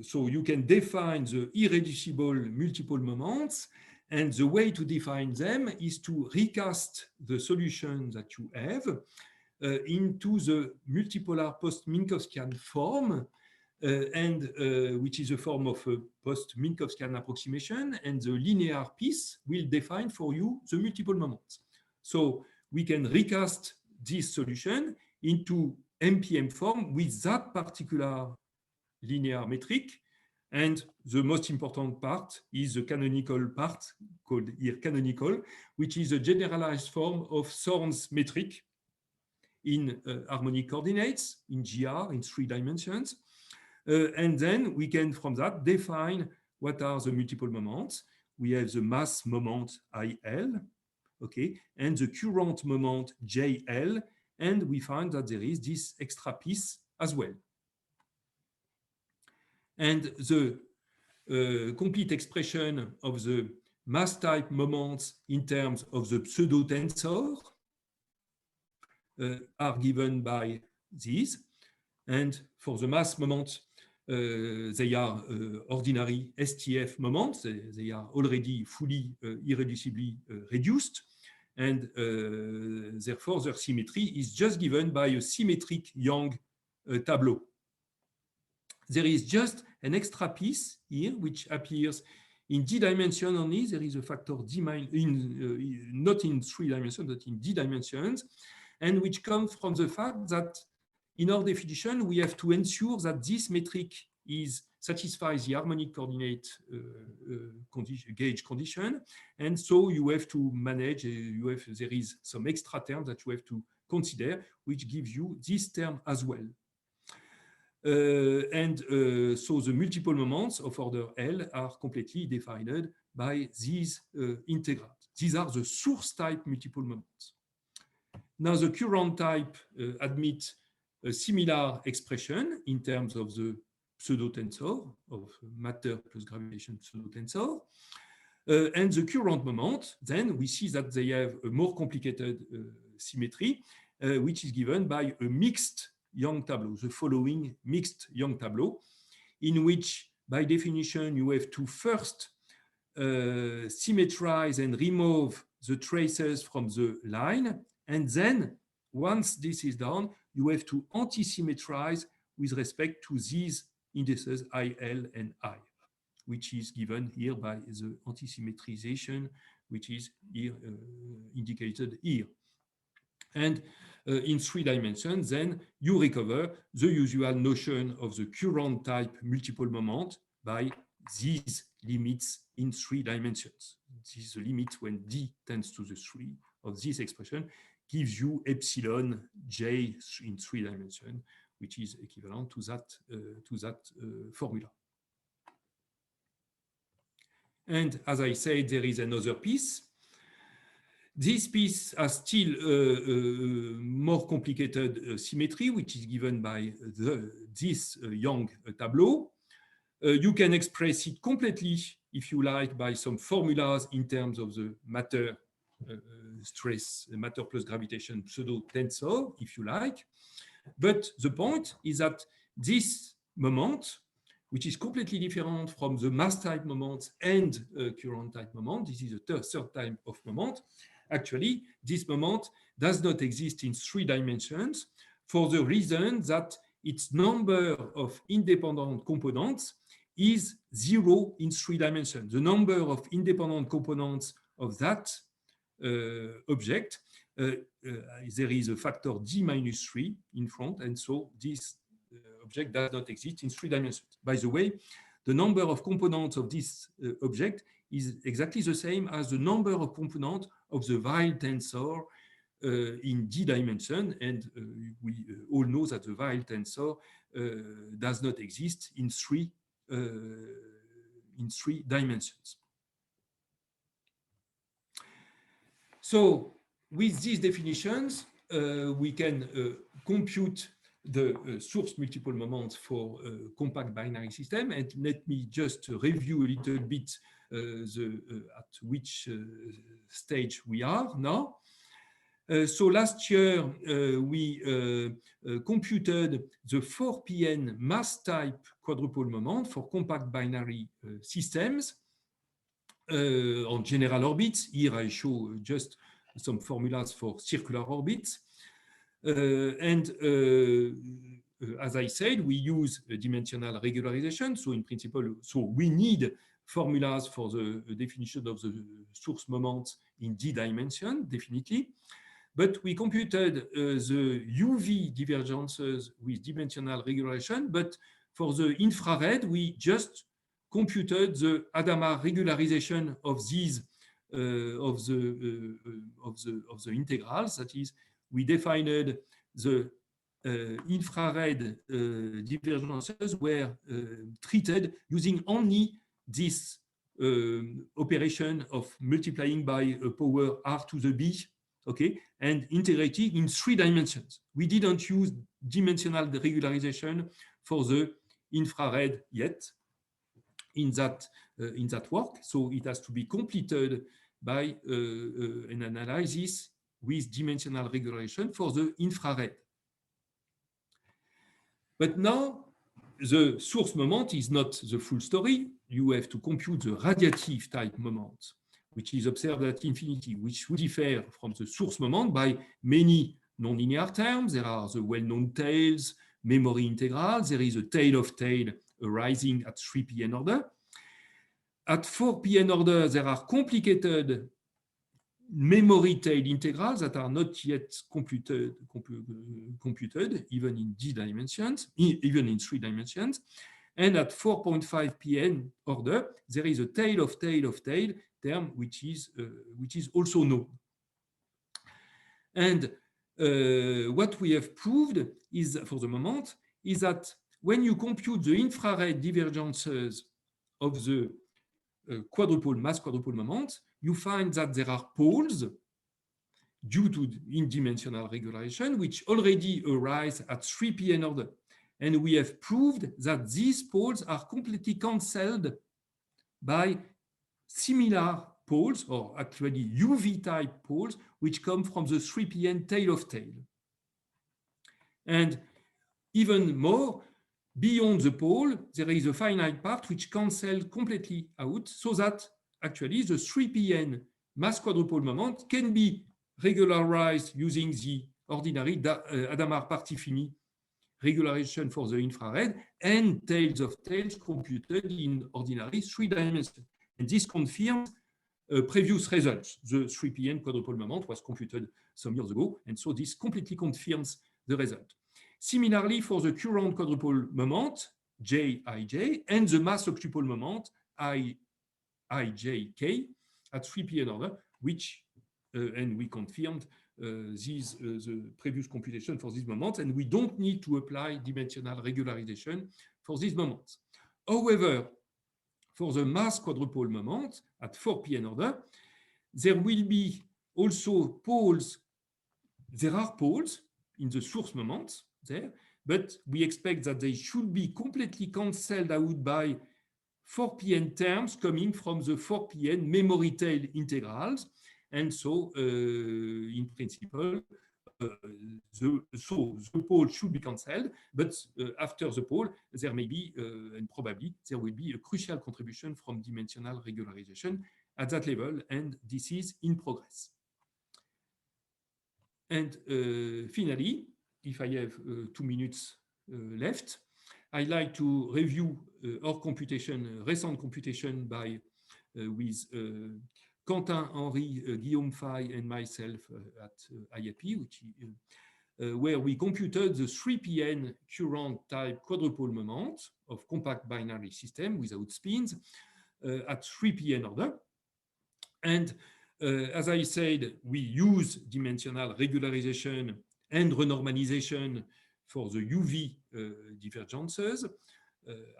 so you can define the irreducible multiple moments, and the way to define them is to recast the solution that you have into the multipolar post-Minkowskian form, which is a form of a post-Minkowskian approximation, and the linear piece will define for you the multiple moments. So we can recast this solution into MPM form with that particular linear metric, and the most important part is the canonical part, called here canonical, which is a generalized form of Thorne's metric in harmonic coordinates, in GR, in 3 dimensions. And then we can, from that, define what are the multiple moments. We have the mass moment IL, okay, and the current moment JL, and we find that there is this extra piece as well. And the complete expression of the mass type moments in terms of the pseudo tensor are given by these. And for the mass moments, they are ordinary STF moments. They are already fully irreducibly reduced. And therefore, their symmetry is just given by a symmetric Young tableau. There is just an extra piece here, which appears in d dimension only. There is a factor d not in 3 dimensions, but in d dimensions, and which comes from the fact that in our definition, we have to ensure that this metric satisfies the harmonic coordinate gauge condition. And so you have to manage, there is some extra term that you have to consider, which gives you this term as well. So the multiple moments of order L are completely defined by these integrals. These are the source type multiple moments. Now the current type admits a similar expression in terms of the pseudo tensor of matter plus gravitation pseudo tensor. And the current moment, then we see that they have a more complicated symmetry, which is given by a mixed Young tableau, the following mixed Young tableau, in which, by definition, you have to first symmetrize and remove the traces from the line. And then, once this is done, you have to anti-symmetrize with respect to these indices IL and I, which is given here by the anti-symmetrization, which is here indicated here. And in 3 dimensions, then you recover the usual notion of the current type multiple moment by these limits in 3 dimensions. This is the limit when d tends to the 3 of this expression gives you epsilon j in 3 dimensions, which is equivalent to that formula. And as I said, there is another piece. This piece has still more complicated symmetry, which is given by this Young tableau. You can express it completely, if you like, by some formulas in terms of the matter stress, matter plus gravitation pseudo tensor, if you like. But the point is that this moment, which is completely different from the mass type moment and current type moment, this is the third type of moment. Actually, this moment does not exist in 3 dimensions for the reason that its number of independent components is 0 in 3 dimensions. The number of independent components of that object there is a factor d minus 3 in front, and so this object does not exist in 3 dimensions. By the way, the number of components of this object is exactly the same as the number of components of the Weyl tensor in d dimension, and we all know that the Weyl tensor does not exist in 3 dimensions. So with these definitions, we can compute the source multiple moments for compact binary system. And let me just review a little bit at which stage we are now. So last year, we computed the 4pn mass type quadrupole moment for compact binary systems on general orbits. Here I show just some formulas for circular orbits. As I said, we use a dimensional regularization. So in principle, so we need formulas for the definition of the source moments in d dimension, definitely. But we computed the UV divergences with dimensional regularization. But for the infrared, we just computed the Hadamard regularization of these of the integrals. That is, we defined the infrared divergences were treated using only this operation of multiplying by a power r to the b, okay, and integrating in 3 dimensions. We didn't use dimensional regularization for the infrared yet in that work, so it has to be completed by an analysis with dimensional regularization for the infrared. But now the source moment is not the full story. You have to compute the radiative type moment, which is observed at infinity, which would differ from the source moment by many nonlinear terms. There are the well-known tails, memory integrals. There is a tail of tail arising at 3pn order. At 4pn order, there are complicated memory tail integrals that are not yet computed even in d dimensions, even in 3 dimensions. And at 4.5pn order, there is a tail of tail term which is also known. And what we have proved is, for the moment, is that when you compute the infrared divergences of the mass quadrupole moment, you find that there are poles due to in-dimensional regularization which already arise at 3pn order. And we have proved that these poles are completely cancelled by similar poles, or actually UV-type poles, which come from the 3pn tail of tail. And even more, beyond the pole, there is a finite part which cancels completely out, so that actually the 3pn mass quadrupole moment can be regularized using the ordinary Hadamard parti-fini regularization for the infrared and tails of tails computed in ordinary 3 dimensions. And this confirms previous results. The 3pn quadrupole moment was computed some years ago, and so this completely confirms the result. Similarly, for the current quadrupole moment, Jij, and the mass octupole moment, Ijk, at 3pn order, which, and we confirmed the previous computation for this moment, and we don't need to apply dimensional regularization for this moment. However, for the mass quadrupole moment at 4pn order, there will be also poles. There are poles in the source moment there, but we expect that they should be completely cancelled out by 4pn terms coming from the 4pn memory tail integrals. And so, in principle, the pole should be cancelled, but after the pole, there may be, and probably, there will be a crucial contribution from dimensional regularization at that level, and this is in progress. And finally, if I have 2 minutes left, I'd like to review our computation, recent computation by with Quentin, Henri, Guillaume Fay, and myself at IAP, which where we computed the 3PN current type quadrupole moment of compact binary system without spins at 3PN order. And as I said, we use dimensional regularization and renormalization for the UV divergences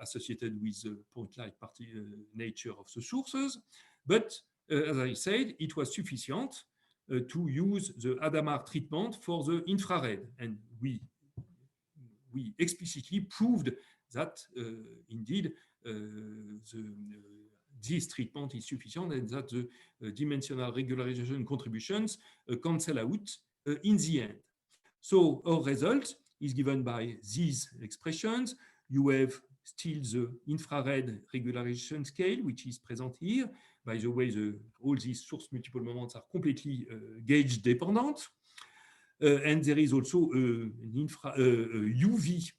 associated with the point-like nature of the sources. But as I said, it was sufficient to use the Hadamard treatment for the infrared. And we explicitly proved that indeed this treatment is sufficient and that the dimensional regularization contributions cancel out in the end. So our result is given by these expressions. You have still the infrared regularization scale, which is present here. By the way, all these source multiple moments are completely gauge dependent. And there is also an UV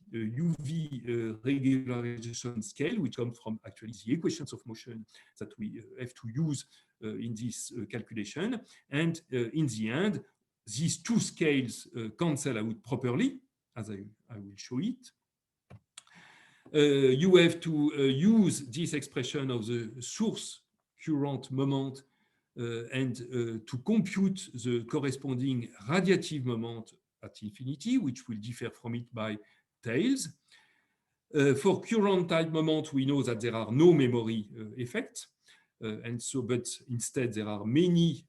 regularization scale, which comes from actually the equations of motion that we have to use in this calculation. And in the end, these two scales cancel out properly, as I will show it. You have to use this expression of the source current moment and to compute the corresponding radiative moment at infinity, which will differ from it by tails. For current type moment, we know that there are no memory effects, and so, but instead there are many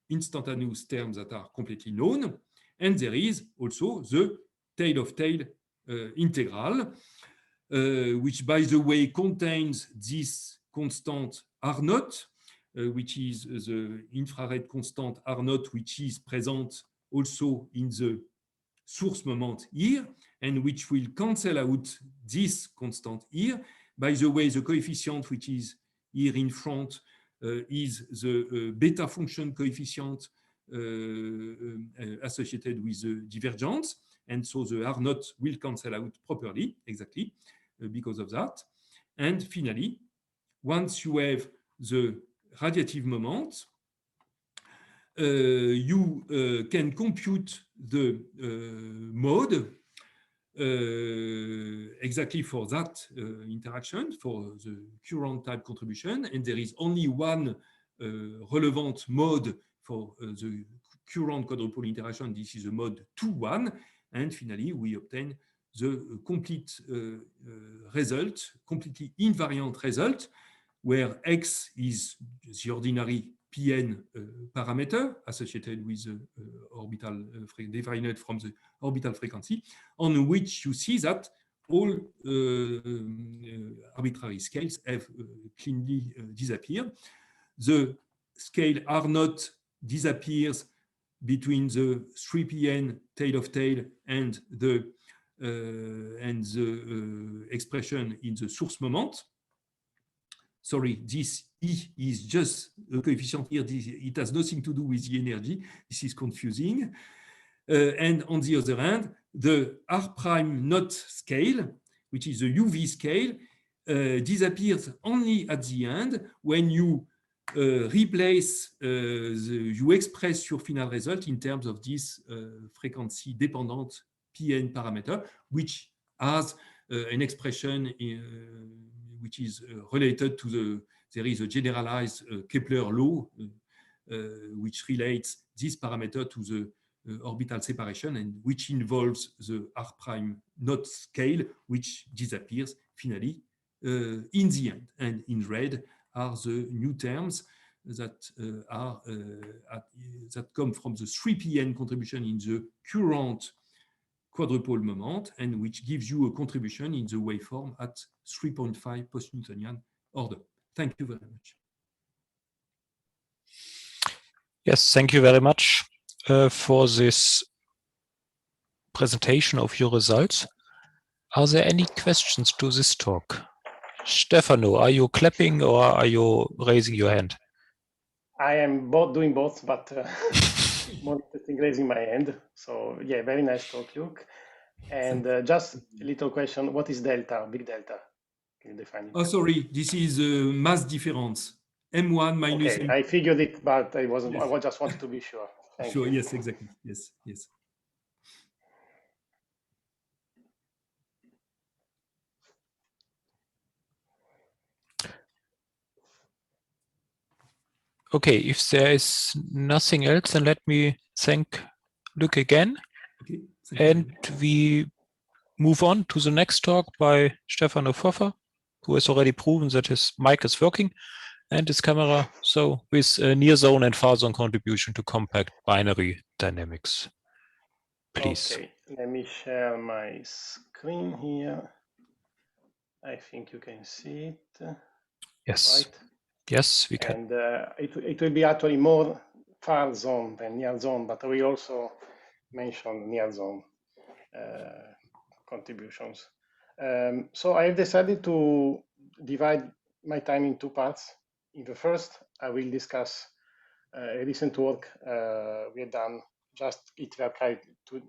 instantaneous terms that are completely known, and there is also the tail of tail integral, which, by the way, contains this constant R0, which is the infrared constant R0, which is present also in the source moment here, and which will cancel out this constant here. By the way, the coefficient which is here in front is the beta function coefficient associated with the divergence, and so the R0 will cancel out properly, exactly, because of that. And finally, once you have the radiative moment, you can compute the mode exactly for that interaction, for the current type contribution. And there is only one relevant mode for the current quadrupole interaction. This is the mode 2-1. And finally, we obtain the complete result, completely invariant result, where X is the ordinary PN parameter associated with the orbital defined from the orbital frequency, on which you see that all arbitrary scales have cleanly disappeared. The scale R0 disappears between the 3PN tail of tail and the expression in the source moment. Sorry, this E is just a coefficient here. It has nothing to do with the energy. This is confusing. And on the other hand, the R'0 scale, which is the UV scale, disappears only at the end when you replace, you express your final result in terms of this frequency dependent PN parameter, which has an expression which is related to there is a generalized Kepler law which relates this parameter to the orbital separation and which involves the R'0 scale, which disappears finally in the end. And in red are the new terms that that come from the 3PN contribution in the current quadrupole moment, and which gives you a contribution in the waveform at 3.5 post-Newtonian order. Thank you very much. Yes, thank you very much for this presentation of your results. Are there any questions to this talk? Stefano, are you clapping or are you raising your hand? I am doing both, but more interesting raising my hand. So yeah, very nice talk, Luke. And just a little question: what is delta? Big delta? Can you define it? Oh, sorry. This is mass difference. M1 minus Okay, M2. I figured it, but I wasn't. Yes. I just wanted to be sure. Thank Sure, you. yes, exactly. Yes, yes. Okay, if there is nothing else, then let me thank Luc again. Okay, thank you very And much. we move on to the next talk by Stefano Foffer, who has already proven that his mic is working and his camera. So with near zone and far zone contribution to compact binary dynamics. Please. Okay, let me share my screen here. I think you can see it. Yes. Right. Yes, we can. And it will be actually more far zone than near zone, but we also mention near zone contributions. So I have decided to divide my time in two parts. In the first, I will discuss a recent work we have done, just it archived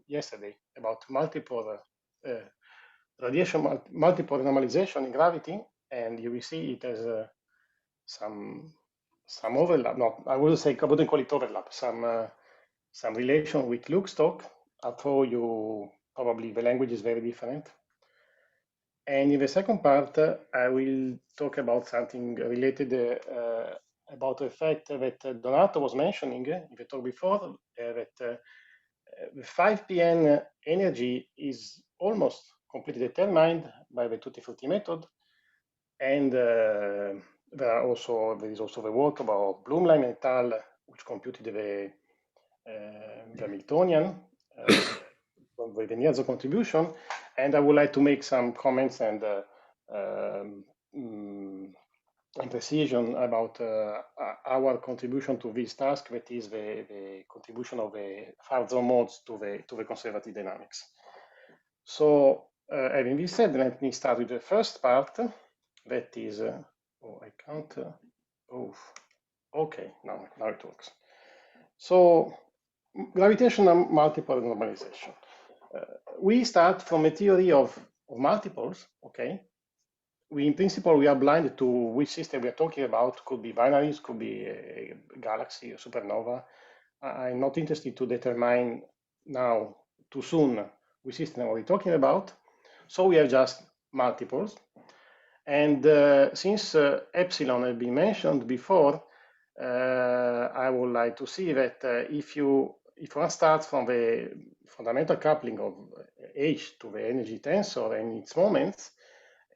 yesterday, about multiple radiation, multiple normalization in gravity, and you will see it has some overlap. No, I wouldn't call it overlap. Some relation with Luke's talk, although you probably the language is very different. And in the second part, I will talk about something related about the fact that Donato was mentioning in the talk before, that the 5PN energy is almost completely determined by the Tutti Frutti method. And there is also the work about Blumlein et al., which computed the Hamiltonian with the near-zone contribution. And I would like to make some comments and precision about our contribution to this task, that is the contribution of the far zone modes to the conservative dynamics. So having this said, let me start with the first part. That is, oh, I can't, oh, okay, now it works. So gravitational multiple normalization. We start from a theory of multiples, okay? In principle, we are blind to which system we are talking about. Could be binaries, could be a galaxy, a supernova. I'm not interested to determine now too soon which system are we talking about. So we have just multiples. And since epsilon has been mentioned before, I would like to see that if one starts from the fundamental coupling of H to the energy tensor and its moments,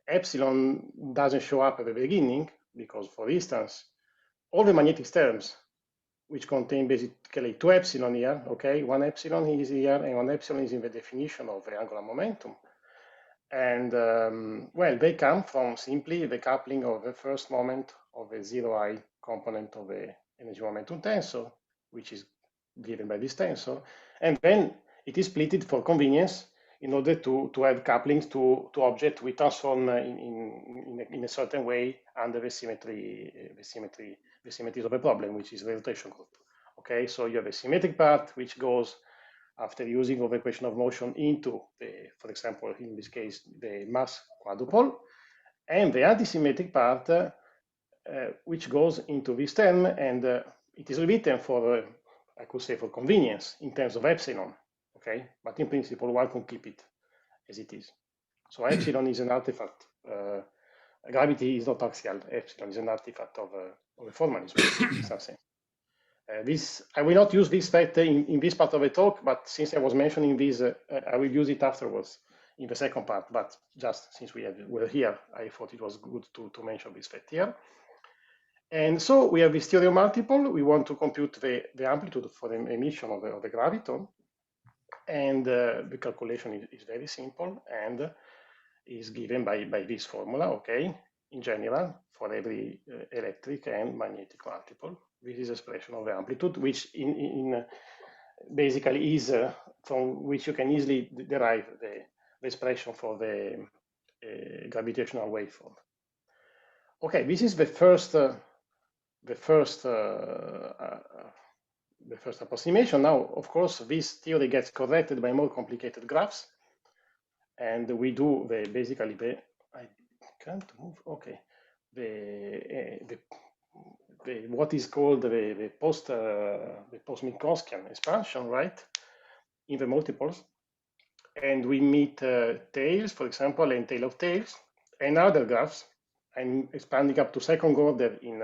epsilon doesn't show up at the beginning because, for instance, all the magnetic terms, which contain basically two epsilon here, okay, one epsilon is here and one epsilon is in the definition of the angular momentum. And well, they come from simply the coupling of the first moment of the 0i component of the energy momentum tensor, which is given by this tensor. And then it is splitted for convenience in order to have couplings to objects we transform in a certain way under the symmetries of the problem, which is the rotation group. Okay, so you have a symmetric part which goes after using of equation of motion into the, for example, in this case, the mass quadrupole, and the antisymmetric part which goes into this term, and it is written for, I could say, for convenience in terms of epsilon, okay? But in principle, one can keep it as it is. So epsilon is an artifact. Gravity is not axial. Epsilon is an artifact of a formalism in some sense. I will not use this fact in this part of the talk, but since I was mentioning this, I will use it afterwards in the second part. But just since we're here, I thought it was good to mention this fact here. And so we have this theory of multiple. We want to compute the amplitude for the emission of the graviton. And the calculation is very simple and is given by this formula, okay, in general, for every electric and magnetic multiple. This is expression of the amplitude, which basically is from which you can easily derive the expression for the gravitational waveform. Okay, this is the first approximation. Now, of course, this theory gets corrected by more complicated graphs, and we do basically I can't move. Okay, what is called the post-Minkowskian expansion, right, in the multiples. And we meet tails, for example, and tail of tails, and other graphs. I'm expanding up to second order in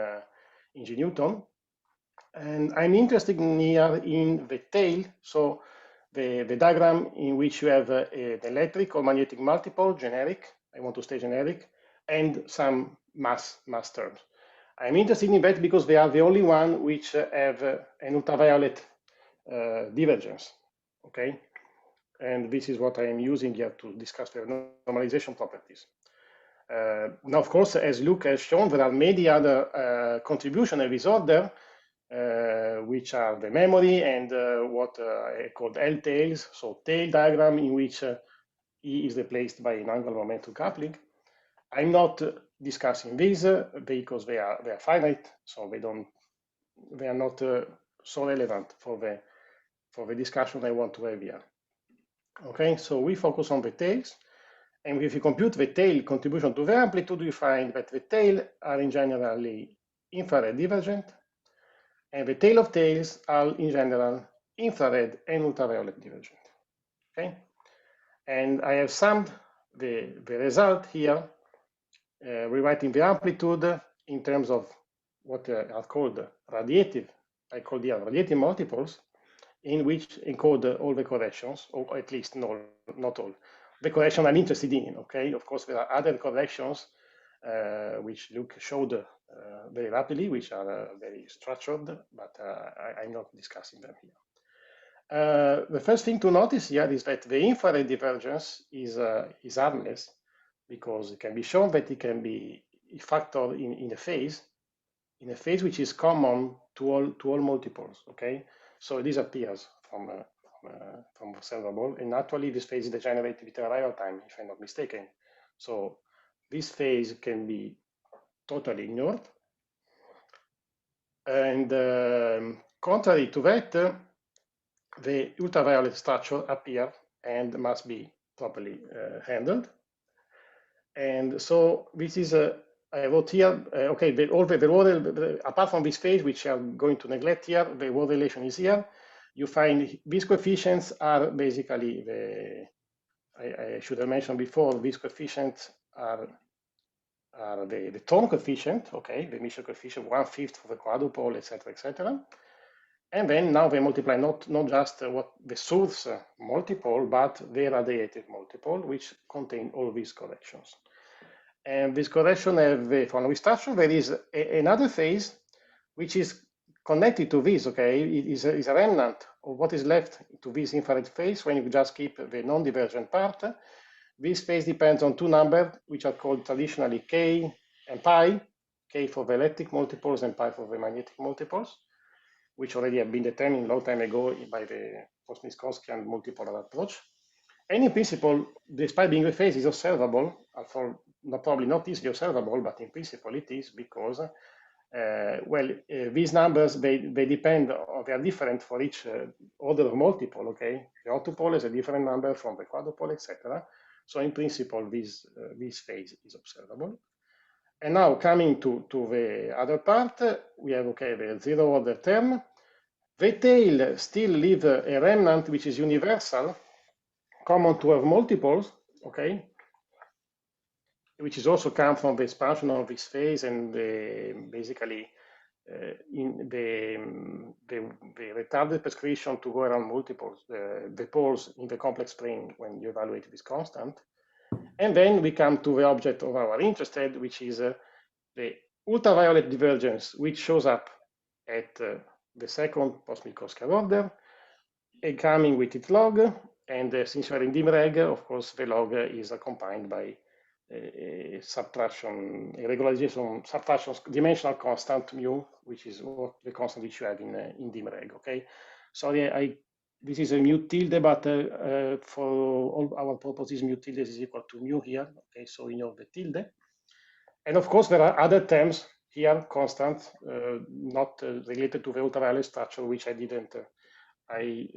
G Newton. And I'm interested here in the tail, so the diagram in which you have an electric or magnetic multiple, generic, I want to stay generic, and some mass terms. I'm interested in that because they are the only one which have an ultraviolet divergence, okay? And this is what I am using here to discuss the normalization properties. Now, of course, as Luke has shown, there are many other contributions of this order, which are the memory and what I called L-tails, so tail diagram in which E is replaced by an angular momentum coupling. I'm not discussing these because they are finite, so they are not so relevant for the discussion I want to have here. Okay, so we focus on the tails, and if you compute the tail contribution to the amplitude, you find that the tail are in generally infrared divergent, and the tail of tails are in general infrared and ultraviolet divergent. Okay, and I have summed the result here, rewriting the amplitude in terms of what are called radiated, I call here radiated multiples, in which encode all the corrections, or at least not all. The correction I'm interested in, okay? Of course, there are other corrections which Luke showed very rapidly, which are very structured, but I'm not discussing them here. The first thing to notice here is that the infrared divergence is harmless, because it can be shown that it can be factored in a phase which is common to all multiples, okay? So it disappears from observable, and actually this phase is degenerated with arrival time, if I'm not mistaken. So this phase can be totally ignored. And contrary to that, the ultraviolet structure appear and must be properly handled. And so this is I wrote here, okay, apart from this phase, which I'm going to neglect here, the word relation is here. You find these coefficients are basically I should have mentioned before, these coefficients are the tone coefficient, okay, the emission coefficient, 1/5 for the quadrupole, etc., etc. And then now they multiply not just what the source multiple, but the radiated multiple, which contain all these corrections. And this correction have the following structure. There is another phase which is connected to this, okay? It is a remnant of what is left to this infrared phase when you just keep the non-divergent part. This phase depends on two numbers, which are called traditionally K and pi, K for the electric multiples and pi for the magnetic multiples, which already have been determined a long time ago by the post-Minkowskian multipolar approach. And in principle, despite being a phase, is observable, probably not easily observable, but in principle it is, because these numbers, they depend, they are different for each order of multiple, okay? The octupole is a different number from the quadrupole, etc. So in principle, this phase is observable. And now coming to the other part, we have, okay, the zero order term. The tail still leaves a remnant which is universal, common to have multiples, okay, which is also come from the expansion of this phase and basically in the retarded prescription to go around multiples, the poles in the complex spring when you evaluate this constant. And then we come to the object of our interest, which is the ultraviolet divergence, which shows up at the second post-Minkowskian order, and coming with its log. And since we are in dim reg, of course, the log is accompanied by a subtraction, a regularization subtraction dimensional constant mu, which is what the constant which you have in dim reg. Okay, sorry, this is a mu tilde, but for all our purposes, mu tilde is equal to mu here. Okay, so we know the tilde, and of course there are other terms here, constant, not related to the ultraviolet structure, which I didn't. I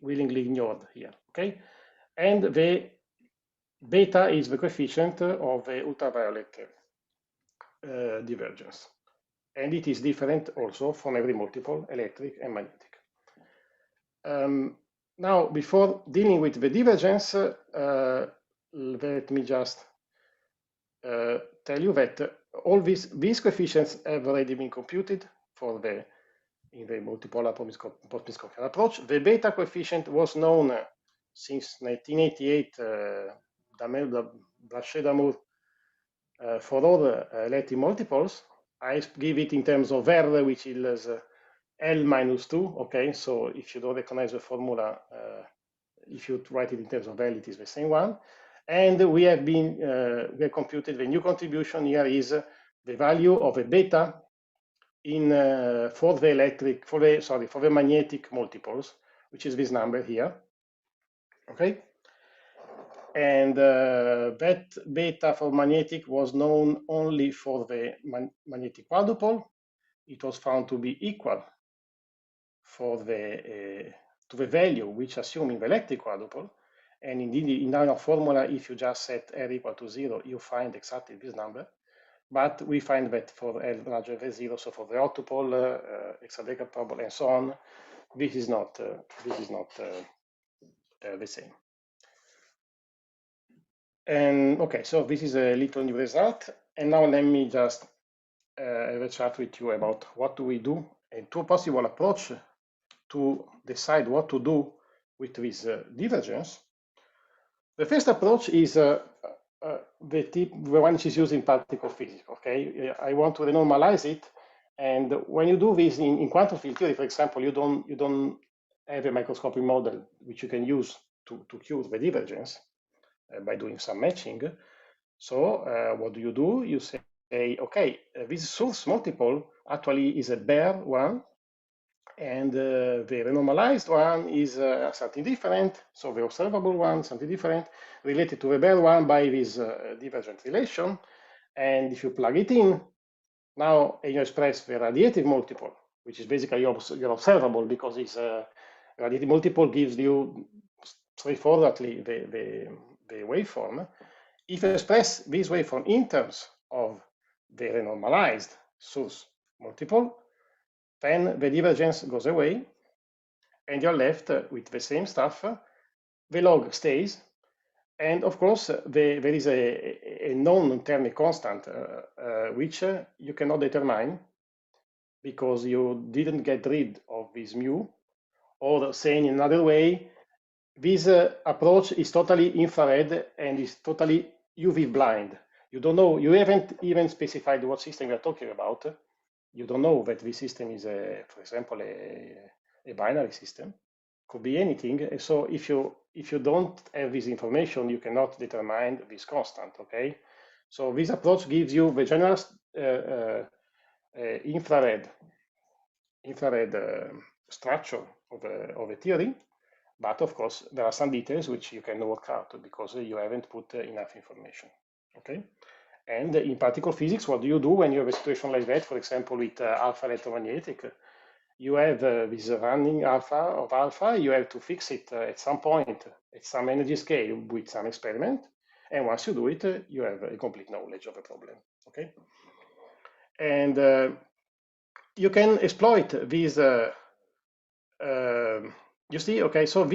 willingly ignored here, okay? And the beta is the coefficient of the ultraviolet divergence. and it is different also from every multiple, electric and magnetic. Now, before dealing with the divergence, let me just tell you that all these coefficients have already been computed for in the multipolar post-Minkowskian approach. The beta coefficient was known since 1988, Blanchet-Damour, for all electric multiples. I give it in terms of R, which is L minus 2. Okay, so if you don't recognize the formula, if you write it in terms of L, it is the same one. And we have computed the new contribution here is the value of a beta for the magnetic multiples, which is this number here. Okay, and that beta for magnetic was known only for the magnetic quadrupole. It was found to be equal for to the value which assuming the electric quadrupole. And indeed, in our formula, if you just set R equal to 0, you find exactly this number. But we find that for L larger than 0, so for the octupole, hexadecapole, and so on, this is not the same. And okay, so this is a little new result. And now let me just have a chat with you about what do we do and two possible approaches to decide what to do with this divergence. The first approach is the one which is used in particle physics. Okay, I want to renormalize it, and when you do this in quantum field theory, for example, you don't have a microscopic model which you can use to cure the divergence by doing some matching. So what do? You say, okay, this source multiple actually is a bare one, and the renormalized one is something different. So the observable one, something different, related to the bare one by this divergent relation. And if you plug it in, now you express the radiated multiple, which is basically your observable, because it's radiated multiple gives you straightforwardly the waveform. If you express this waveform in terms of the renormalized source multiple, then the divergence goes away, and you're left with the same stuff. The log stays, and of course, there is a non-thermic constant, which you cannot determine because you didn't get rid of this mu, or saying in another way, this approach is totally infrared and is totally UV blind. You don't know, you haven't even specified what system we are talking about. You don't know that this system is, for example, a binary system. Could be anything. And so if you don't have this information, you cannot determine this constant. Okay. So this approach gives you the general infrared structure of a theory, but of course there are some details which you can work out because you haven't put enough information. Okay. And in particle physics, what do you do when you have a situation like that? For example, with alpha electromagnetic, you have this running alpha of alpha, you have to fix it at some point, at some energy scale with some experiment. And once you do it, you have a complete knowledge of the problem, okay? And you can exploit these, you see, okay, so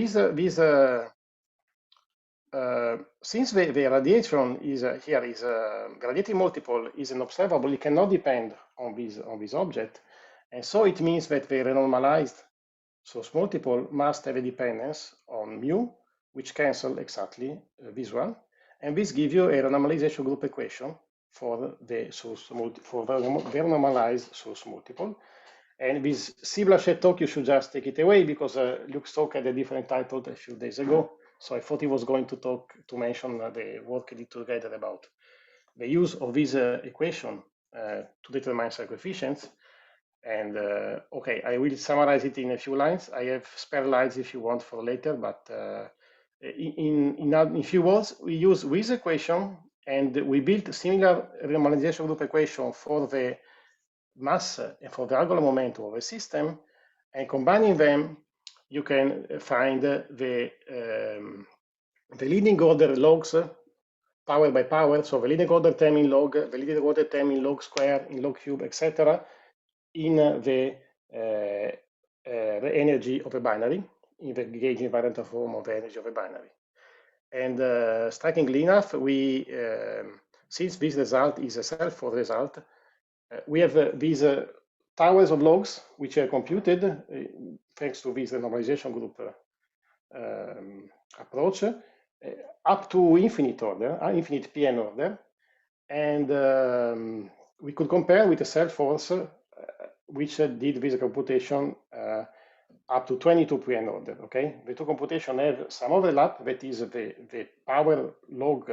since the radiation is here is the radiating multiple is an observable, it cannot depend on this object, and so it means that the renormalized source multiple must have a dependence on mu, which cancel exactly this one, and this gives you a renormalization group equation for the source for the renormalized source multiple. And this C-Blanchet talk, you should just take it away because Luke's talk had a different title a few days ago. So I thought he was going to mention the work he did together about the use of this equation to determine some coefficients. And okay, I will summarize it in a few lines. I have spare lines if you want for later, but in few words, we use this equation and we built a similar renormalization group equation for the mass and for the angular momentum of a system, and combining them, you can find the leading order logs power by power. So the leading order term in log, the leading order term in log square, in log cube, etc. in the energy of a binary, in the gauge invariant form of the energy of a binary. And strikingly enough, we since this result is a self-force result, we have these towers of logs which are computed thanks to this normalization group approach up to infinite order, infinite Pn order, and we could compare with a self-force which did this computation up to 22 Pn order. Okay, the two computations have some overlap. That is the power log,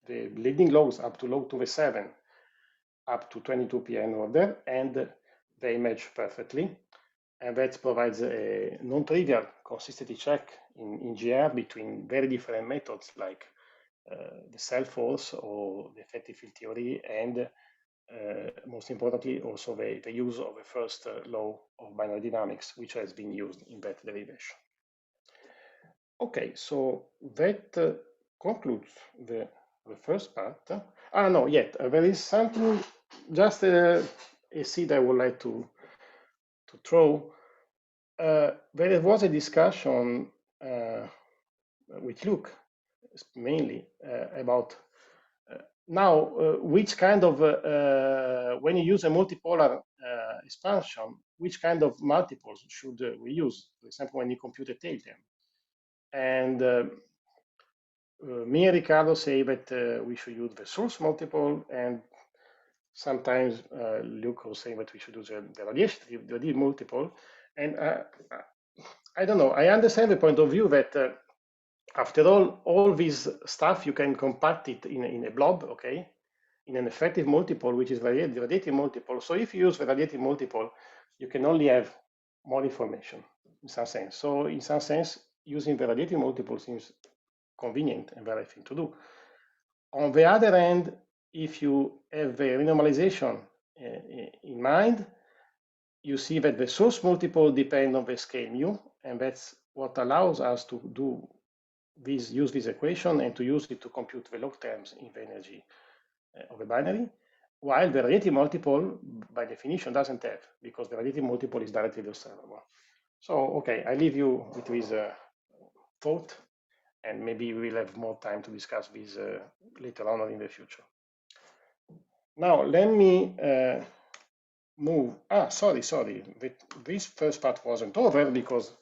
the leading logs up to log to the 7, up to 22 Pn order, and they match perfectly. And that provides a non-trivial consistency check in GR between very different methods like the self-force or the effective field theory, and most importantly also the use of the first law of binary dynamics, which has been used in that derivation. Okay, so that concludes the first part. No, yet there is something, just a seed I would like to throw. There was a discussion with Luke mainly about now which kind of when you use a multipolar expansion, which kind of multiples should we use? For example, when you compute a tail term. And me and Ricardo say that we should use the source multiple, and sometimes Luke was saying that we should use the radiated multiple. And I don't know, I understand the point of view that after all this stuff, you can compact it in a blob, okay, in an effective multiple, which is the radiated multiple. So if you use the radiated multiple, you can only have more information in some sense. So in some sense, using the radiated multiple seems convenient and the right thing to do. On the other hand, if you have the renormalization in mind, you see that the source multiple depends on the scale mu, and that's what allows us to do this, use this equation and to use it to compute the log terms in the energy of a binary, while the radiated multiple, by definition, doesn't have, because the radiated multiple is directly observable. So, okay, I leave you with this thought, and maybe we'll have more time to discuss this later on or in the future. Now, let me move. Sorry. This first part wasn't over because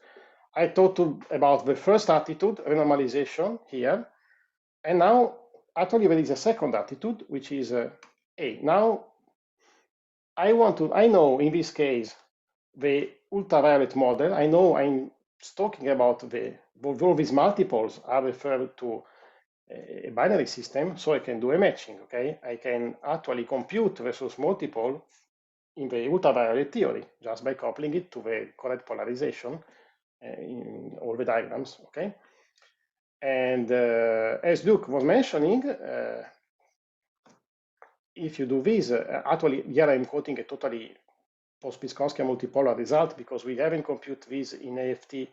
I talked about the first attitude, renormalization here, and now actually there is a second attitude, which is now I know in this case the ultraviolet model. I know I'm talking about all these multiples are referred to a binary system, so I can do a matching. Okay, I can actually compute the source multiple in the ultraviolet theory just by coupling it to the correct polarization in all the diagrams. Okay, and as Luke was mentioning, if you do this, actually here I'm quoting a totally post-Minkowskian multipolar result because we haven't computed this in AFT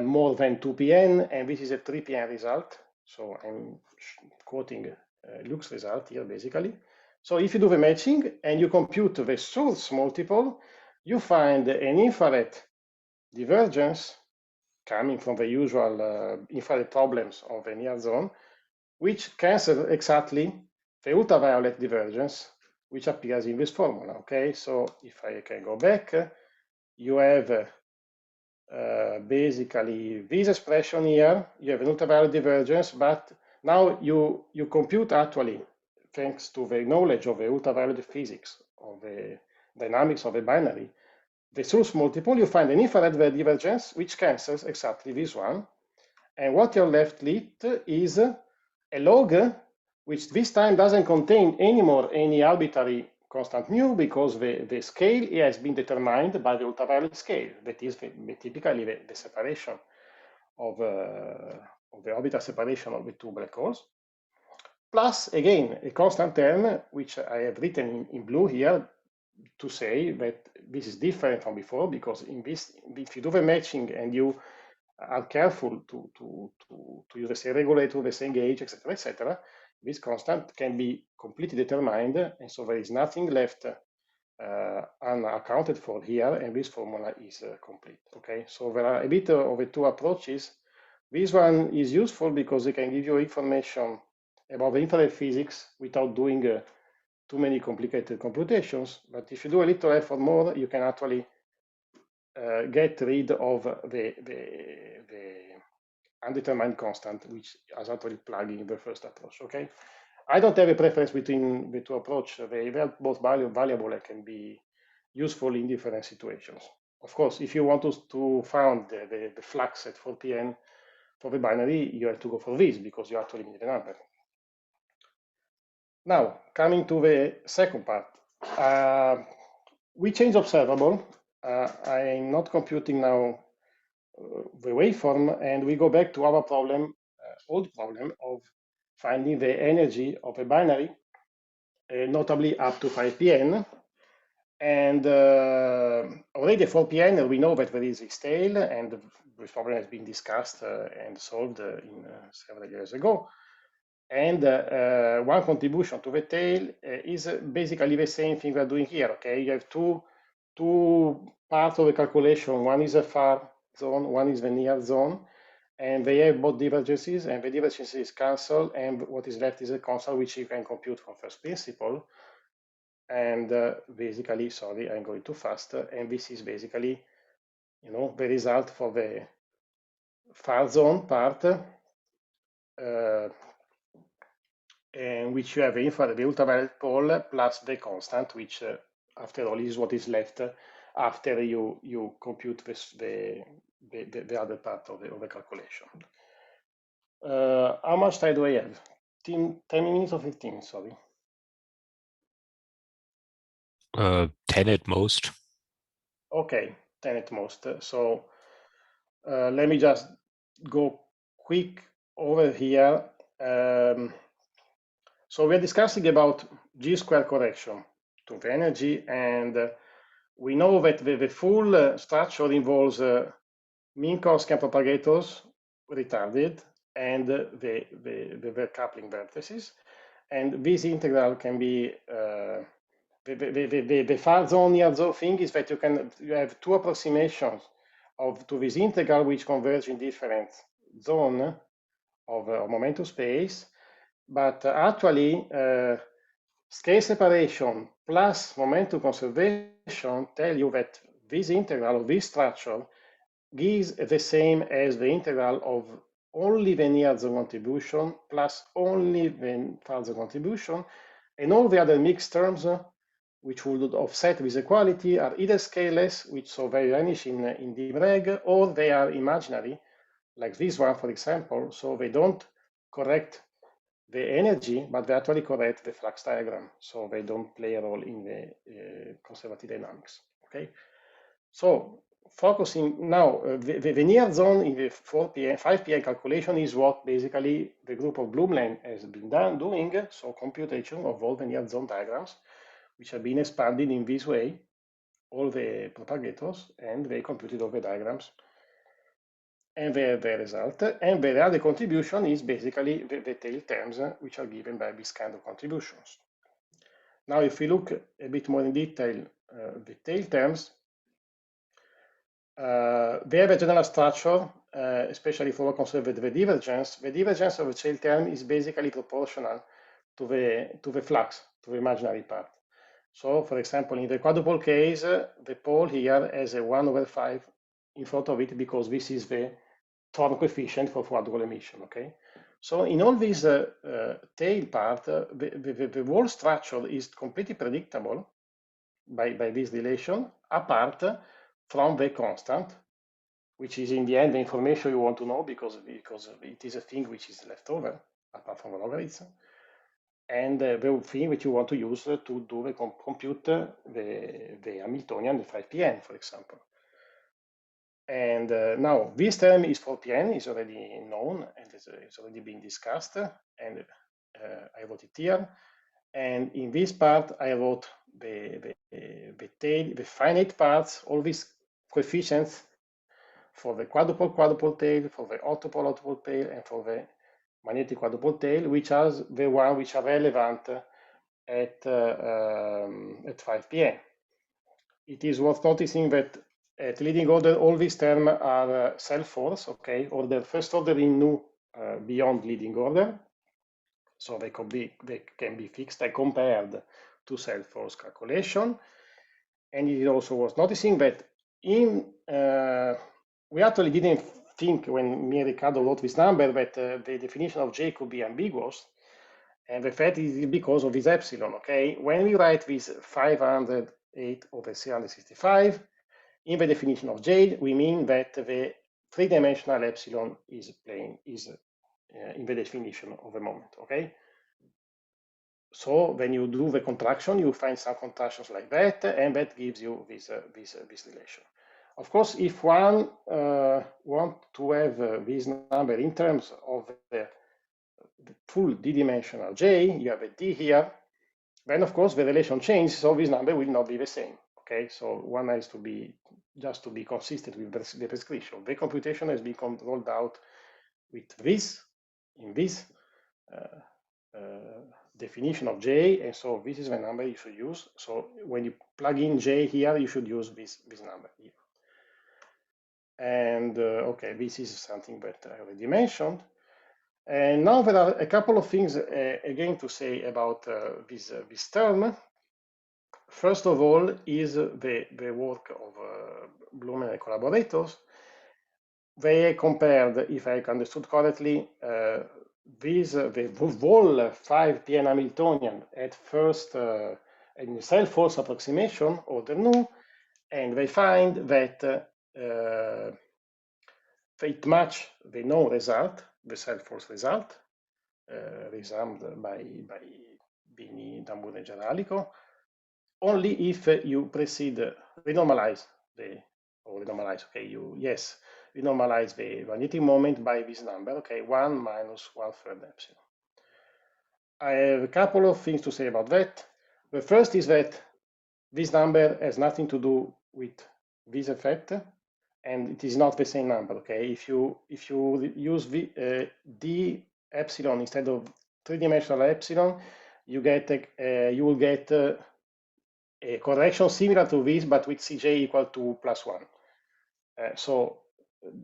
more than 2 PN, and this is a 3 PN result. So I'm quoting Luke's result here basically. So if you do the matching and you compute the source multiple, you find an infrared divergence coming from the usual infrared problems of the near zone, which cancels exactly the ultraviolet divergence, which appears in this formula. Okay, so if I can go back, you have basically this expression here. You have an ultraviolet divergence, but now you compute actually, thanks to the knowledge of the ultraviolet physics, of the dynamics of a binary, the source multiple, you find an infrared divergence which cancels exactly this one. And what you're left with is a log, which this time doesn't contain anymore any arbitrary constant mu, because the scale has been determined by the ultraviolet scale. That is typically the separation of the orbital separation of the two black holes. Plus, again, a constant term, which I have written in blue here to say that this is different from before, because in this, if you do the matching and you are careful to use the same regulator, the same gauge, etc., this constant can be completely determined, and so there is nothing left unaccounted for here, and this formula is complete. Okay, so there are a bit of the two approaches. This one is useful because it can give you information about the infrared physics without doing too many complicated computations. But if you do a little effort more, you can actually get rid of the undetermined constant, which is actually plugging in the first approach. Okay, I don't have a preference between the two approaches. They are both valuable and can be useful in different situations. Of course, if you want to find the flux at 4pn for the binary, you have to go for this because you actually need the number. Now, coming to the second part, we change observable. I'm not computing now the waveform, and we go back to our problem, old problem of finding the energy of a binary, notably up to 5pn. And already at 4pn, we know that there is this tail, and this problem has been discussed and solved several years ago. And one contribution to the tail is basically the same thing we're doing here. Okay, you have two parts of the calculation. One is a far zone, one is the near zone, and they have both divergences, and the divergences cancel, and what is left is a constant which you can compute from first principle. And basically, sorry, I'm going too fast, and this is basically, you know, the result for the far zone part, in which you have the infrared, the ultraviolet pole plus the constant, which after all is what is left after you compute the other part of the calculation. How much time do I have? 10 minutes or 15, sorry. 10 at most. Okay, 10 at most. So let me just go quick over here. So we're discussing about G-square correction to the energy, and we know that the full structure involves Minkowskian propagators, retarded, and the coupling vertices. And this integral can be the far zone near zone thing is that you have two approximations to this integral which converge in different zone of momentum space, but actually scale separation plus momentum conservation tell you that this integral of this structure gives the same as the integral of only the near zone contribution plus only the far zone contribution, and all the other mixed terms which would offset this equality are either scaleless, which so they vanish in dim reg, or they are imaginary, like this one, for example, so they don't correct the energy, but they actually correct the flux diagram, so they don't play a role in the conservative dynamics. Okay, so focusing now, the near zone in the 5pn calculation is what basically the group of Bloomland has been doing, so computation of all the near zone diagrams, which have been expanded in this way, all the propagators, and they computed all the diagrams and the result. And the other contribution is basically the tail terms, which are given by this kind of contributions. Now, if we look a bit more in detail, the tail terms, they have a general structure, especially for what concerns the divergence. The divergence of the tail term is basically proportional to the flux, to the imaginary part. So, for example, in the quadrupole case, the pole here has a 1/5 in front of it because this is the Thorne coefficient for quadrupole emission. Okay, so in all this tail part, the whole structure is completely predictable by this relation, apart from the constant, which is in the end the information you want to know because it is a thing which is left over, apart from the logarithm. And the thing which you want to use to do the compute the Hamiltonian, the 5pn, for example. And now this term is 4pn, is already known and it's already been discussed, and I wrote it here. And in this part, I wrote the tail, the finite parts, all these coefficients for the quadrupole tail, for the octupole tail, and for the magnetic quadrupole tail, which are the ones which are relevant at 5pn. it is worth noticing that at leading order, all these terms are self-force, okay, or the first order in nu beyond leading order. So they can be fixed and compared to self-force calculation. And it is also worth noticing that we actually didn't think when me and Ricardo wrote this number that the definition of J could be ambiguous. And the fact is because of this epsilon, okay? When we write this 508 over 365, in the definition of J, we mean that the three-dimensional epsilon is in the definition of the moment, okay? So when you do the contraction, you find some contractions like that, and that gives you this relation. Of course, if one wants to have this number in terms of the full d-dimensional J, you have a D here, then of course the relation changes, so this number will not be the same. Okay, so one has to be, just to be consistent with the prescription. The computation has been rolled out with this, in this definition of J, and so this is the number you should use. So when you plug in J here, you should use this number here. And okay, this is something that I already mentioned. And now there are a couple of things again to say about this term. First of all is the work of Bloom and collaborators. They compared, if I understood correctly, the whole 5 PN Hamiltonian at first in self-force approximation order nu, and they find that it match the known result, the self-force result, resumed by Bini, Dambun, and Geralico, only if you proceed, renormalize renormalize the magnetic moment by this number, okay, 1 minus 1/3 epsilon. I have a couple of things to say about that. The first is that this number has nothing to do with this effect, and it is not the same number, okay? If you use d epsilon instead of three-dimensional epsilon, you will get a correction similar to this, but with Cj equal to +1. So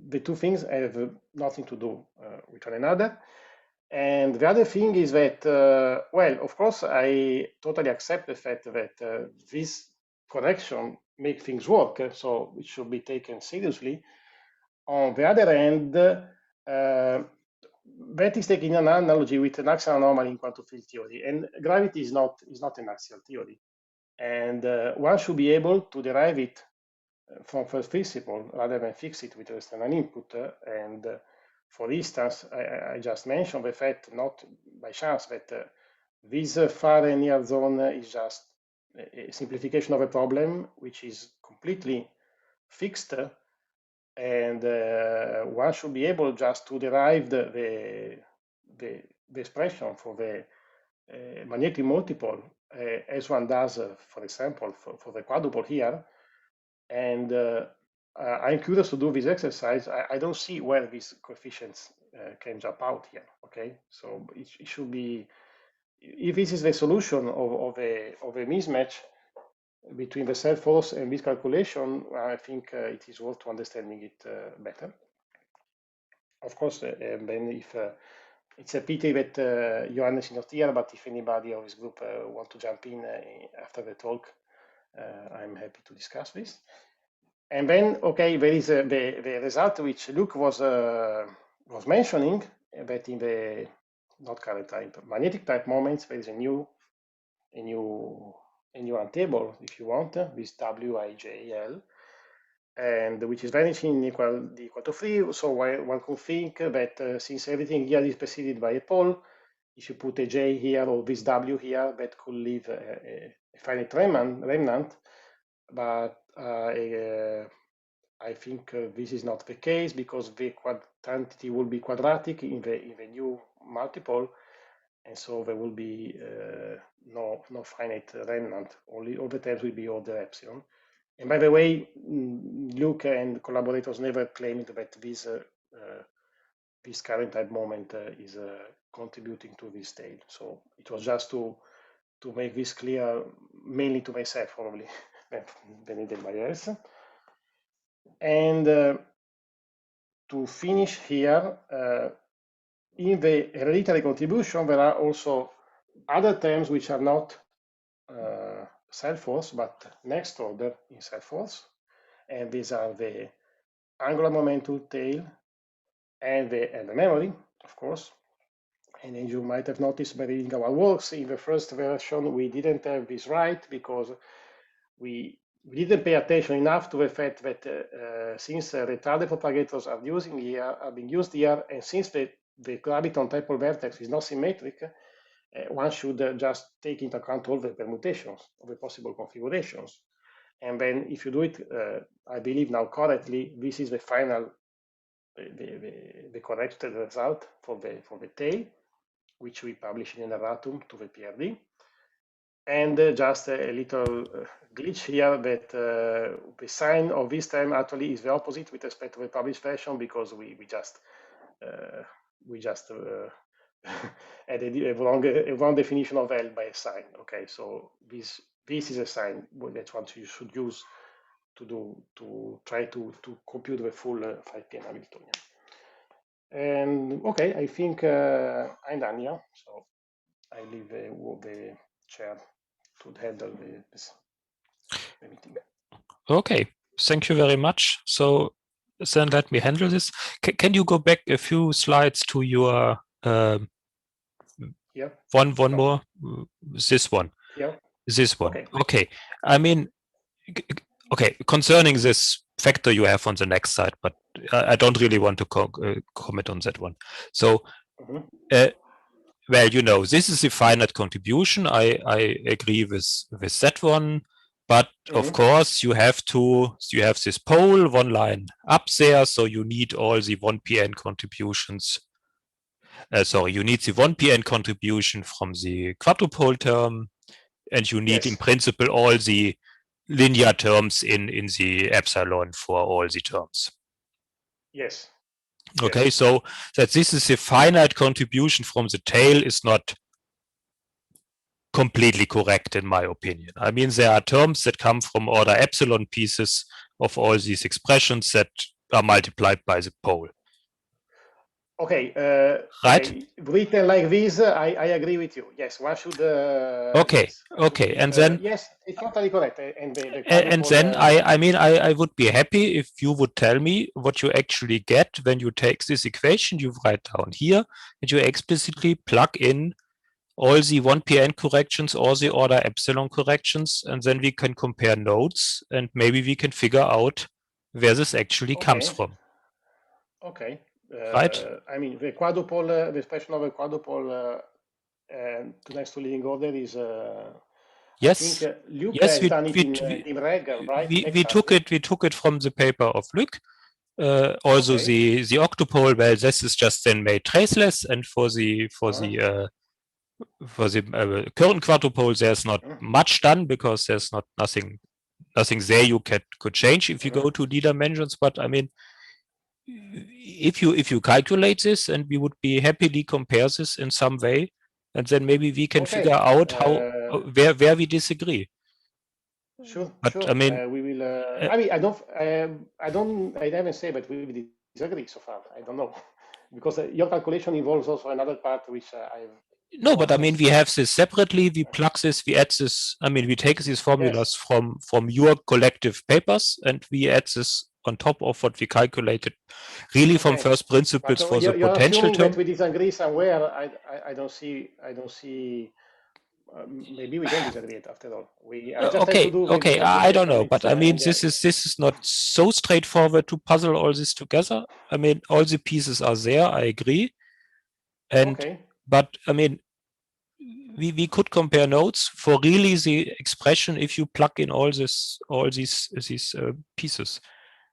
the two things have nothing to do with one another. And the other thing is that, well, of course, I totally accept the fact that this correction makes things work, so it should be taken seriously. On the other hand, that is taking an analogy with an axial anomaly in quantum field theory, and gravity is not an axial theory. And one should be able to derive it from first principle rather than fix it with external input. And for instance, I just mentioned the fact, not by chance, that this far and near zone is just a simplification of a problem which is completely fixed, and one should be able just to derive the expression for the magnetic multiple as one does, for example, for the quadruple here. And I'm curious to do this exercise. I don't see where these coefficients can jump out here, okay? So it should be, if this is the solution of a mismatch between the self-force and this calculation, I think it is worth understanding it better. Of course, then if it's a pity that Johannes is not here, but if anybody of his group want to jump in after the talk, I'm happy to discuss this. And then, okay, there is the result which Luke was mentioning, that in the not current type magnetic type moments there is a new table, if you want, with Wij, and which is vanishing equal to 3. So one could think that since everything here is preceded by a pole, if you put a J here or this W here, that could leave a finite remnant. But I think this is not the case, because the quantity will be quadratic in the new multiple, and so there will be no finite remnant. Only all the terms will be order epsilon. And by the way, Luke and collaborators never claimed that this current type moment is contributing to this tail. So it was just to make this clear, mainly to myself probably, than anybody else. And to finish here, in the hereditary contribution, there are also other terms which are not self-force, but next order in self-force. And these are the angular momentum tail and the memory, of course. And as you might have noticed by reading our works, in the first version, we didn't have this right because we didn't pay attention enough to the fact that since retarded propagators are being used here, and since the graviton dipole vertex is not symmetric, one should just take into account all the permutations of the possible configurations. And then if you do it, I believe now correctly, this is the final, the corrected result for the tail, which we publish in an erratum to the PRD. And just a little glitch here that the sign of this term actually is the opposite with respect to the published version, because we just added a wrong definition of L by a sign. Okay, so this is a sign that one should use to try to compute the full 5P Hamiltonian. And okay, I think I'm done here, so I leave the chair to handle the meeting. Okay, thank you very much. So then let me handle this. Can you go back a few slides to your Yeah. one more? This one. Yeah. This one. Okay. Okay. I mean, okay, concerning this factor you have on the next slide, but I don't really want to comment on that one. So, well, you know, this is a finite contribution. I agree with that one. But of course, you have this pole, one line up there, so you need all the 1pn contributions. You need the 1pn contribution from the quadrupole term, and you need in principle all the linear terms in the epsilon for all the terms. Yes. Okay, so that this is a finite contribution from the tail is not completely correct in my opinion. I mean, there are terms that come from order epsilon pieces of all these expressions that are multiplied by the pole. Okay. Right? Okay. Written like this, I agree with you. Yes, one should. Okay. Yes, okay, and then yes, it's totally correct. And then I mean I would be happy if you would tell me what you actually get when you take this equation you write down here and you explicitly plug in all the 1pn corrections or the order epsilon corrections, and then we can compare nodes and maybe we can figure out where this actually comes from. Okay. Right? I mean, the quadrupole, the expression of a quadrupole to next to leading order is. Yes. I think Luke yes, has done it in Reg, right? We took it from the paper of Luc. Also the octopole, well, this is just then made traceless, and for the current quadrupole, there's not much done because there's nothing there you could change if you go to D dimensions. But I mean, if you calculate this, and we would be happily compare this in some way, and then maybe we can figure out how where we disagree. Sure, but sure. I mean, we will. I mean, I haven't said that we will disagree so far. I don't know, because your calculation involves also another part which I. No, but I mean, we have this separately. We plug this. We add this. I mean, we take these formulas from your collective papers, and we add this on top of what we calculated, really from first principles for the potential term. That we disagree somewhere. I don't see. Maybe we don't disagree after all. Okay. I don't know, but I mean, this is not so straightforward to puzzle all this together. I mean, all the pieces are there. I agree, but I mean, we could compare nodes for really the expression if you plug in all these pieces.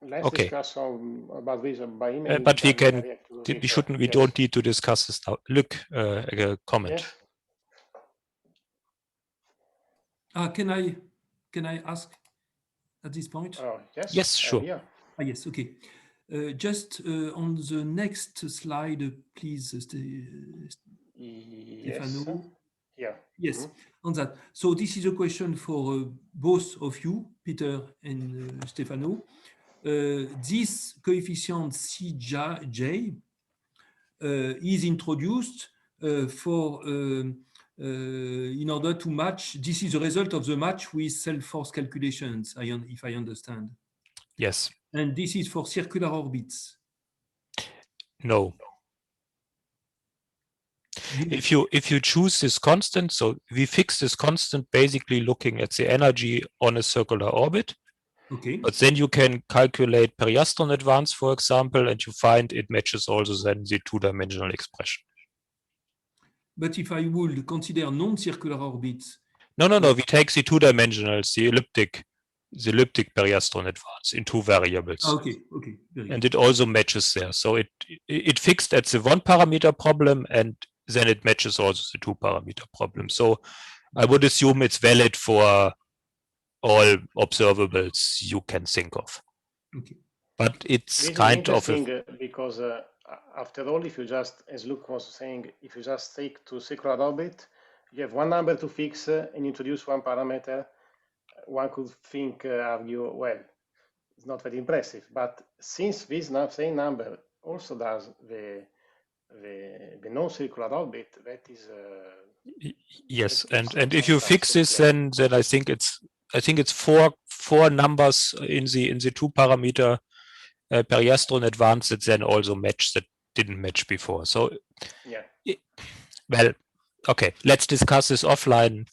Let's discuss about this by email. But we don't need to discuss this now. Look, a comment. Yes. Can I ask at this point? Yes. Yes, sure. Yes. Okay. Just on the next slide, please, Stefano. Yeah. Yes. on that. So this is a question for both of you, Peter and Stefano. This coefficient Cj is introduced in order to match. This is the result of the match with self-force calculations, if I understand. Yes. And this is for circular orbits. No. If you choose this constant, so we fix this constant basically looking at the energy on a circular orbit. Okay. But then you can calculate periastron advance, for example, and you find it matches also then the two-dimensional expression. But if I would consider non-circular orbits. No. We take the two-dimensional, the elliptic periastron advance in two variables. Okay. Very and good. it also matches there. So it fixed at the one parameter problem, and then it matches also the two parameter problem. So I would assume it's valid for all observables you can think of. Okay. But it's This kind is of interesting because after all, if you just, as Luke was saying, if you just stick to circular orbit, you have one number to fix and introduce one parameter. One could think, argue, well, it's not very impressive. But since this same number also does the non-circular orbit, that is yes. that And if you fix this, then I think it's four numbers in the two parameter periastron advance that then also match that didn't match before. So yeah. Well, okay, let's discuss this offline.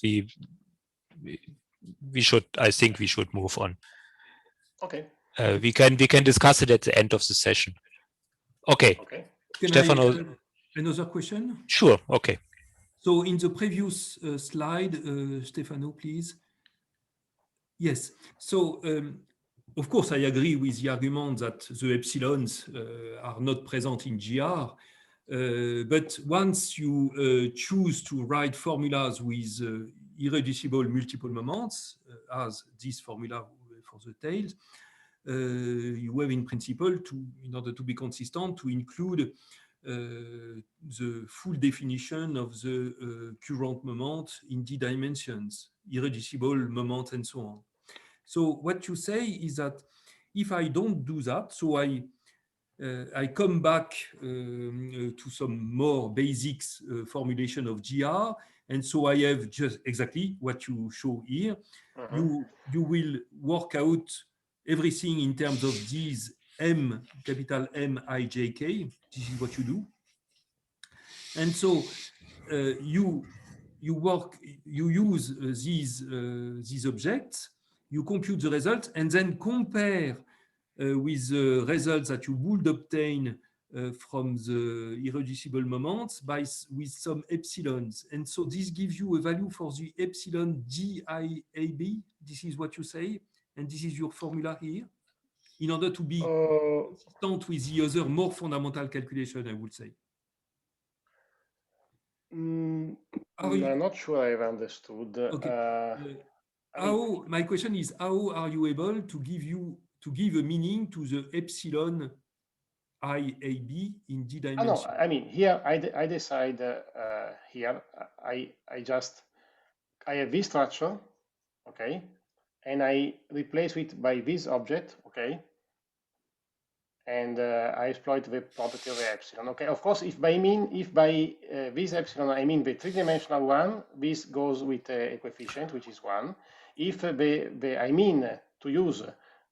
We should, I think we should move on. Okay. We can discuss it at the end of the session. Okay. Okay. Can Stefano, another question? Sure. Okay. So in the previous slide, Stefano, please. Yes. So of course, I agree with the argument that the epsilons are not present in GR. But once you choose to write formulas with irreducible multiple moments, as this formula for the tails, you have in principle in order to be consistent, to include the full definition of the current moment in d dimensions, irreducible moment, and so on. So what you say is that if I don't do that, so I come back to some more basics formulation of GR, and so I have just exactly what you show here. You will work out everything in terms of these capital M, I, J, K. This is what you do, and so you use these objects, you compute the results, and then compare with the results that you would obtain from the irreducible moments with some epsilons. And so this gives you a value for the epsilon DIAB. This is what you say. And this is your formula here. In order to be consistent with the other more fundamental calculation, I would say. I'm not sure I've understood. Okay. My question is, how are you able to give a meaning to the epsilon IAB in d dimensions? No, I mean, here I decide here I have this structure, okay, and I replace it by this object, okay, and I exploit the property of the epsilon. Okay, of course, if by this epsilon I mean the three-dimensional one, this goes with a coefficient which is 1. If I mean to use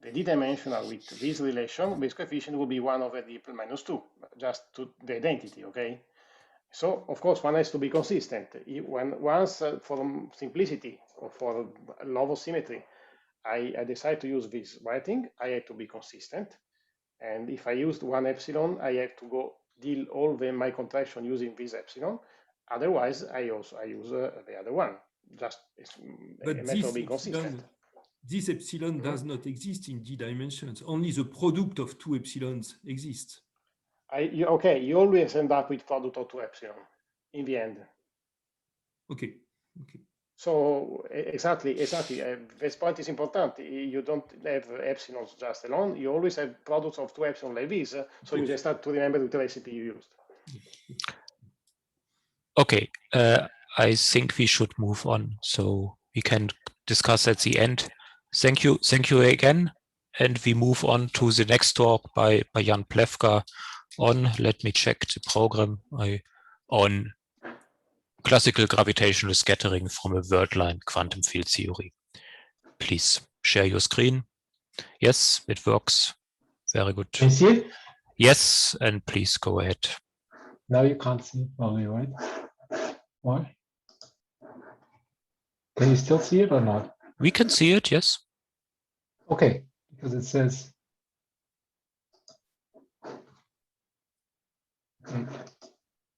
the d-dimensional with this relation, this coefficient will be 1 over d minus 2, just to the identity. Okay. So of course one has to be consistent. Once for simplicity or for love of symmetry, I decide to use this writing, I have to be consistent. And if I used one epsilon, I have to go deal all my contraction using this epsilon. Otherwise, I use the other one. Just a matter of being consistent. This epsilon does not exist in d dimensions. Only the product of two epsilons exists. Okay, you always end up with product of two epsilon in the end. Okay. So exactly. This point is important. You don't have epsilons just alone. You always have products of two epsilon like this. So you just start to remember the recipe you used. Okay. I think we should move on, so we can discuss at the end. Thank you again, and we move on to the next talk by Jan Plewka on, let me check the program, on classical gravitational scattering from a word-line quantum field theory. Please share your screen. Yes, it works. Very good. Can you see it? Yes, and please go ahead. Now you can't see it probably, right? Why? Can you still see it or not? We can see it, yes. Okay, because it says.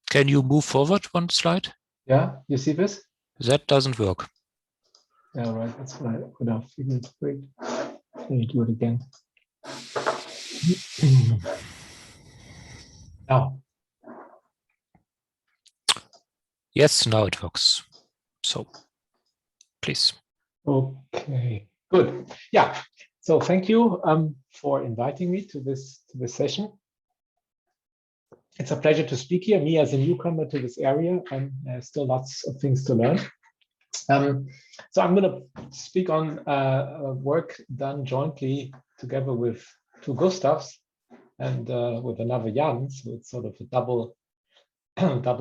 Can you move forward one slide? Yeah, you see this? That doesn't work. Yeah, right. That's what I could have figured. Great. Let me do it again. Now. Yes, now it works. So, please. Okay, good. Yeah. So thank you for inviting me to this session. It's a pleasure to speak here. Me as a newcomer to this area, and still lots of things to learn. So I'm going to speak on work done jointly together with two Gustavs and with another Jan. So it's sort of a double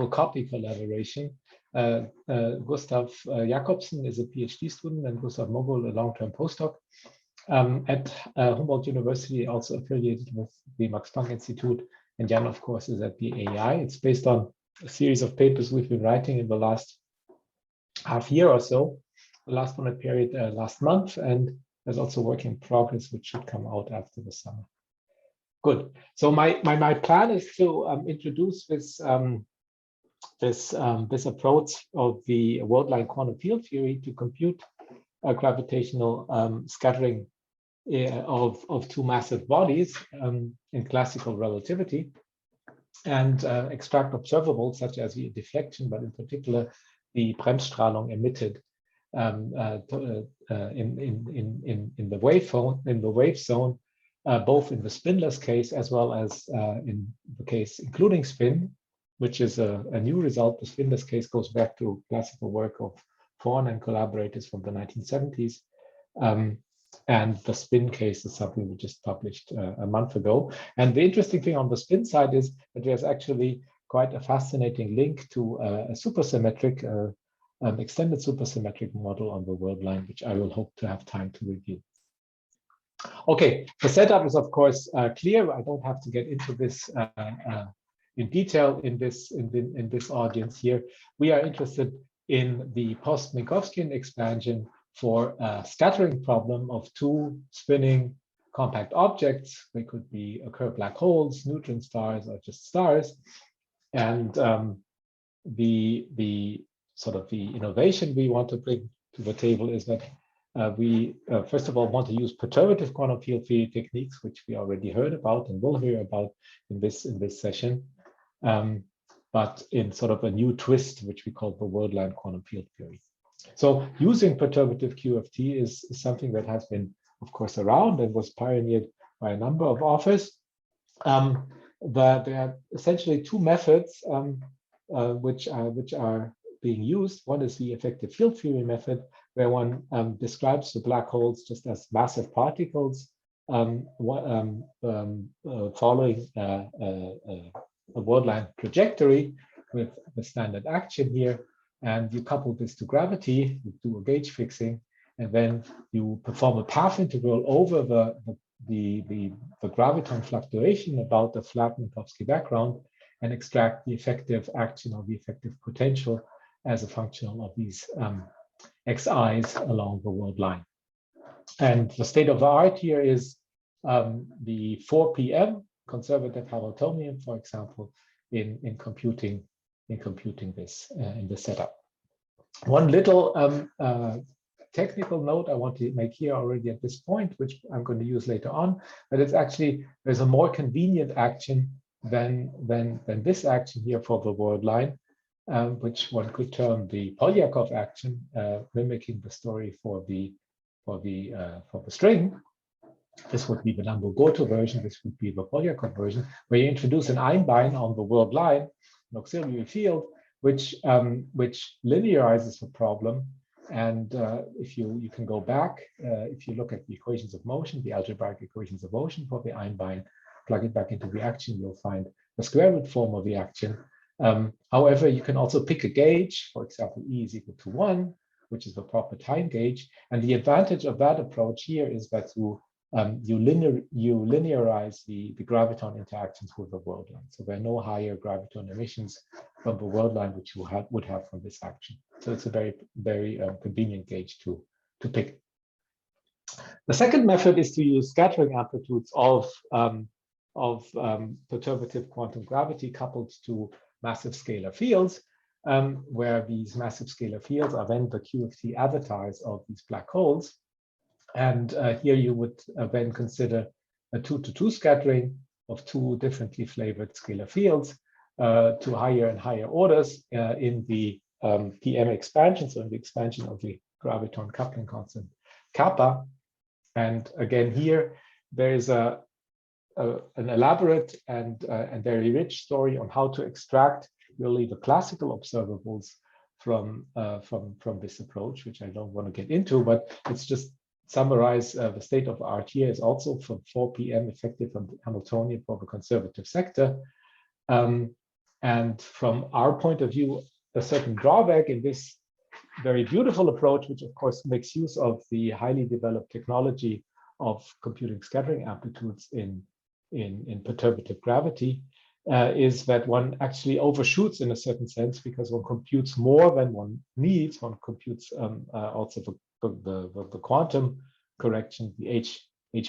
copy collaboration. Gustav Jacobson is a PhD student, and Gustav Mogul a long-term postdoc at Humboldt University, also affiliated with the Max Planck Institute. And Jan, of course, is at the AI. It's based on a series of papers we've been writing in the last half year or so. The last one appeared last month, and there's also work in progress, which should come out after the summer. Good. So my plan is to introduce this this approach of the world-line quantum field theory to compute a gravitational scattering of two massive bodies in classical relativity, and extract observables such as the deflection, but in particular the Bremsstrahlung emitted in the wave zone, both in the spinless case as well as in the case including spin, which is a new result. The spinless case goes back to classical work of Thorne and collaborators from the 1970s. And the spin case is something we just published a month ago. And the interesting thing on the spin side is that there's actually quite a fascinating link to a supersymmetric, extended supersymmetric model on the world line, which I will hope to have time to review. Okay, the setup is of course clear. I don't have to get into this in detail in this audience here. We are interested in the post-Minkowskian expansion for a scattering problem of two spinning compact objects. They could be occur black holes, neutron stars, or just stars. And the sort of the innovation we want to bring to the table is that we first of all want to use perturbative quantum field theory techniques, which we already heard about and will hear about in this session, but in sort of a new twist, which we call the world-line quantum field theory. So using perturbative QFT is something that has been, of course, around and was pioneered by a number of authors. There are essentially two methods which are being used. One is the effective field theory method, where one describes the black holes just as massive particles following a world-line trajectory with the standard action here. And you couple this to gravity, you do a gauge fixing, and then you perform a path integral over the graviton fluctuation about the flat Minkowski background and extract the effective action or the effective potential as a function of these xi's along the world line. And the state of the art here is the 4 p.m. conservative Hamiltonian, for example, in computing this in the setup. One little technical note I want to make here already at this point, which I'm going to use later on, but it's actually there's a more convenient action than this action here for the world line, which one could term the Polyakov action, mimicking the story for the string. This would be the Lambo-Goto version. This would be the Polyakov version, where you introduce an Einbein on the world line, an auxiliary field, which linearizes the problem. And if you can go back, if you look at the equations of motion, the algebraic equations of motion for the Einbein, plug it back into the action, you'll find the square root form of the action. However, you can also pick a gauge, for example, E is equal to 1, which is the proper time gauge. And the advantage of that approach here is that you linearize the graviton interactions with the world line. So there are no higher graviton emissions from the world line which you would have from this action. So it's a very, very convenient gauge to pick. The second method is to use scattering amplitudes of perturbative quantum gravity coupled to massive scalar fields, where these massive scalar fields are then the QFT avatars of these black holes. And here you would then consider a 2-to-2 scattering of two differently flavored scalar fields to higher and higher orders in the PM expansion, so in the expansion of the graviton coupling constant kappa. And again, here there is an elaborate and very rich story on how to extract really the classical observables from this approach, which I don't want to get into, but it's just summarize the state of art here is also from 4 PM effective Hamiltonian for the conservative sector. And from our point of view, a certain drawback in this very beautiful approach, which of course makes use of the highly developed technology of computing scattering amplitudes in perturbative gravity, is that one actually overshoots in a certain sense, because one computes more than one needs. One computes also the quantum correction, the H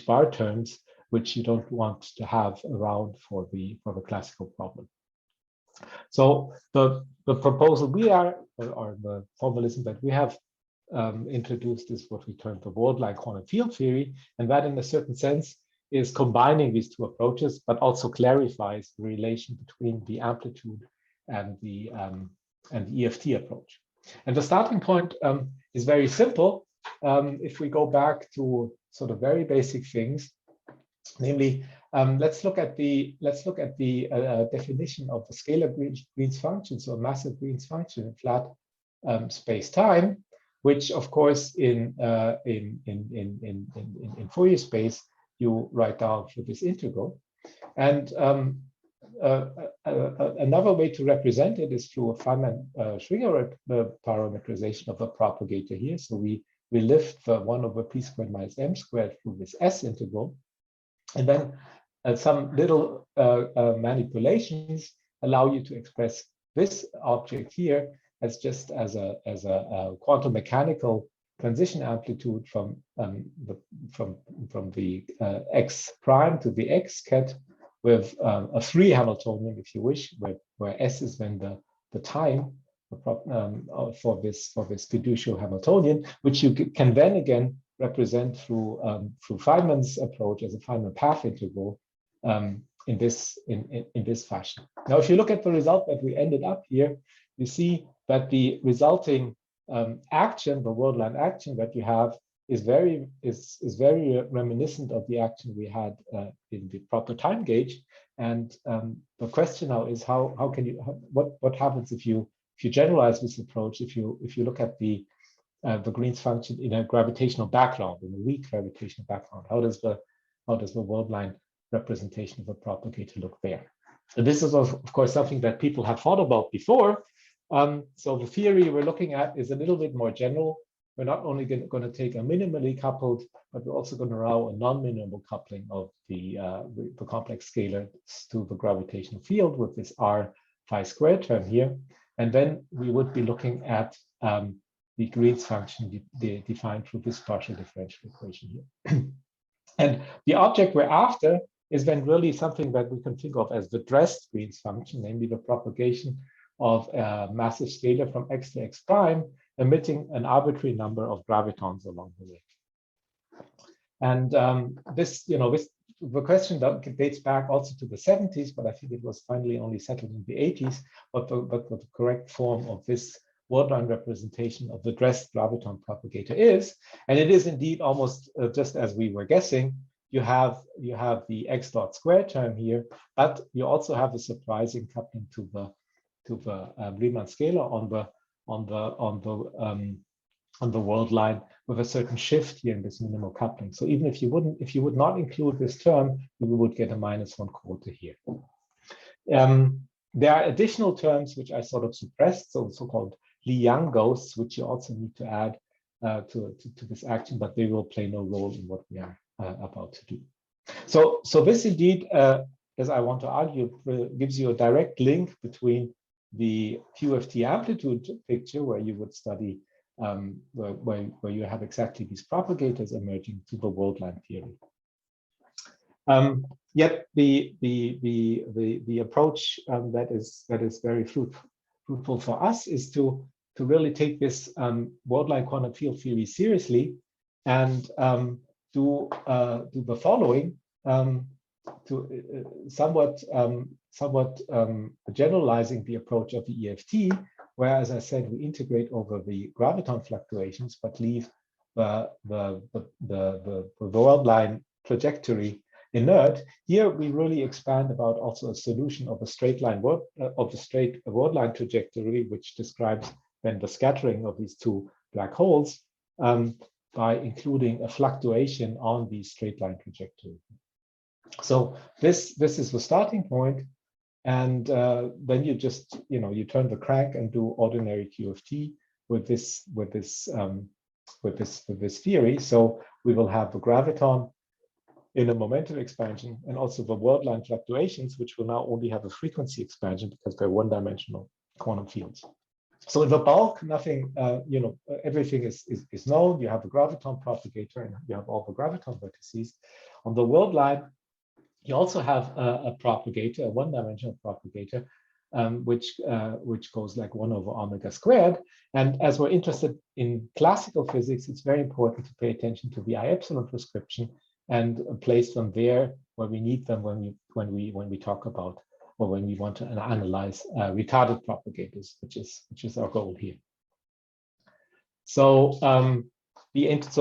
bar terms, which you don't want to have around for the classical problem. So the proposal we are, or the formalism that we have introduced, is what we term the world-line quantum field theory, and that in a certain sense is combining these two approaches, but also clarifies the relation between the amplitude and the EFT approach. And the starting point is very simple. If we go back to sort of very basic things, namely, let's look at the definition of the scalar Green's function, so a massive Green's function in flat space-time, which of course in Fourier space you write down for this integral. And another way to represent it is through a Feynman-Schwinger parametrization of a propagator here. So we lift the 1 over p squared minus m squared through this S integral. And then some little manipulations allow you to express this object here as just as a quantum mechanical transition amplitude from the x prime to the x ket with a free Hamiltonian, if you wish, where S is then the time for this fiducial Hamiltonian, which you can then again represent through Feynman's approach as a Feynman path integral in this fashion. Now, if you look at the result that we ended up here, you see that the resulting action, the world line action that you have, is very reminiscent of the action we had in the proper time gauge. And the question now is how can you, what happens if you generalize this approach, if you look at the Green's function in a gravitational background, in a weak gravitational background? How does the world line representation of a propagator look there? So this is of course something that people have thought about before. So the theory we're looking at is a little bit more general. We're not only going to take a minimally coupled, but we're also going to allow a non-minimal coupling of the complex scalars to the gravitational field with this R phi squared term here. And then we would be looking at the Green's function defined through this partial differential equation here. And the object we're after is then really something that we can think of as the dressed Green's function, namely the propagation of a massive scalar from x to x prime, emitting an arbitrary number of gravitons along the way. And the question that dates back also to the 70s, but I think it was finally only settled in the 80s, what the correct form of this world line representation of the dressed graviton propagator is. And it is indeed almost just as we were guessing. You have the x dot squared term here, but you also have a surprising coupling to Riemann scalar on the world line with a certain shift here in this minimal coupling. So even if you would not include this term, we would get a -1/4 here. There are additional terms which I sort of suppressed, so-called Li-Yang ghosts, which you also need to add to this action, but they will play no role in what we are about to do. So this indeed, as I want to argue, gives you a direct link between the QFT amplitude picture, where you would study where you have exactly these propagators emerging, to the world line theory. Yet the approach that is very fruitful for us is to really take this world line quantum field theory seriously and do the following, somewhat generalizing the approach of the EFT, where, as I said, we integrate over the graviton fluctuations, but leave the world line trajectory inert. Here we really expand about also a solution of a straight line world line trajectory, which describes then the scattering of these two black holes by including a fluctuation on the straight line trajectory. So this is the starting point, and then you just you turn the crank and do ordinary QFT with this theory. So we will have the graviton in a momentum expansion, and also the world line fluctuations, which will now only have a frequency expansion because they're one-dimensional quantum fields. So in the bulk, nothing, everything is known. You have a graviton propagator, and you have all the graviton vertices. On the world line, you also have a propagator, a one-dimensional propagator, which goes like 1/omega². And as we're interested in classical physics, it's very important to pay attention to the I epsilon prescription and place them there where we need them when we talk about, or when we want to analyze retarded propagators, which is our goal here. So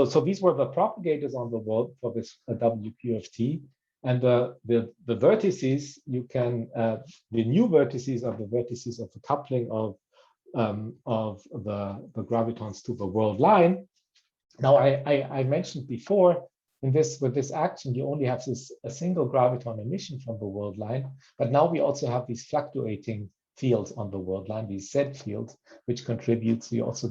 so these were the propagators on the world for this WQFT. And the vertices, you can the new vertices are the vertices of the coupling of the gravitons to the world line. Now I mentioned before, with this action, you only have a single graviton emission from the world line, but now we also have these fluctuating fields on the world line, these Z fields, which contributes. You also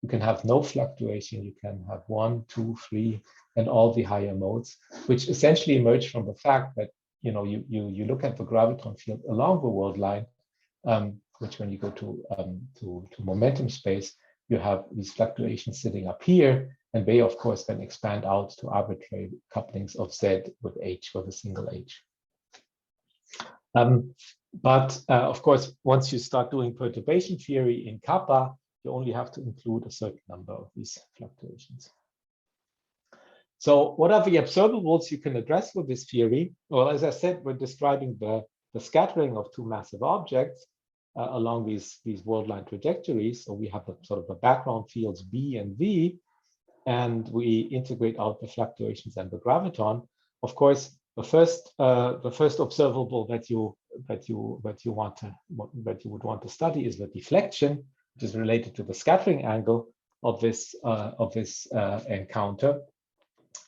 you can have no fluctuation. You can have 1, 2, 3, and all the higher modes, which essentially emerge from the fact that you look at the graviton field along the world line, which when you go to momentum space, you have these fluctuations sitting up here, and they of course then expand out to arbitrary couplings of Z with H, with a single H. But of course, once you start doing perturbation theory in kappa, you only have to include a certain number of these fluctuations. So what are the observables you can address with this theory? Well, as I said, we're describing the scattering of two massive objects along these world line trajectories. So we have the background fields B and V, and we integrate out the fluctuations and the graviton. Of course, the first observable that you would want to study is the deflection, which is related to the scattering angle of this encounter.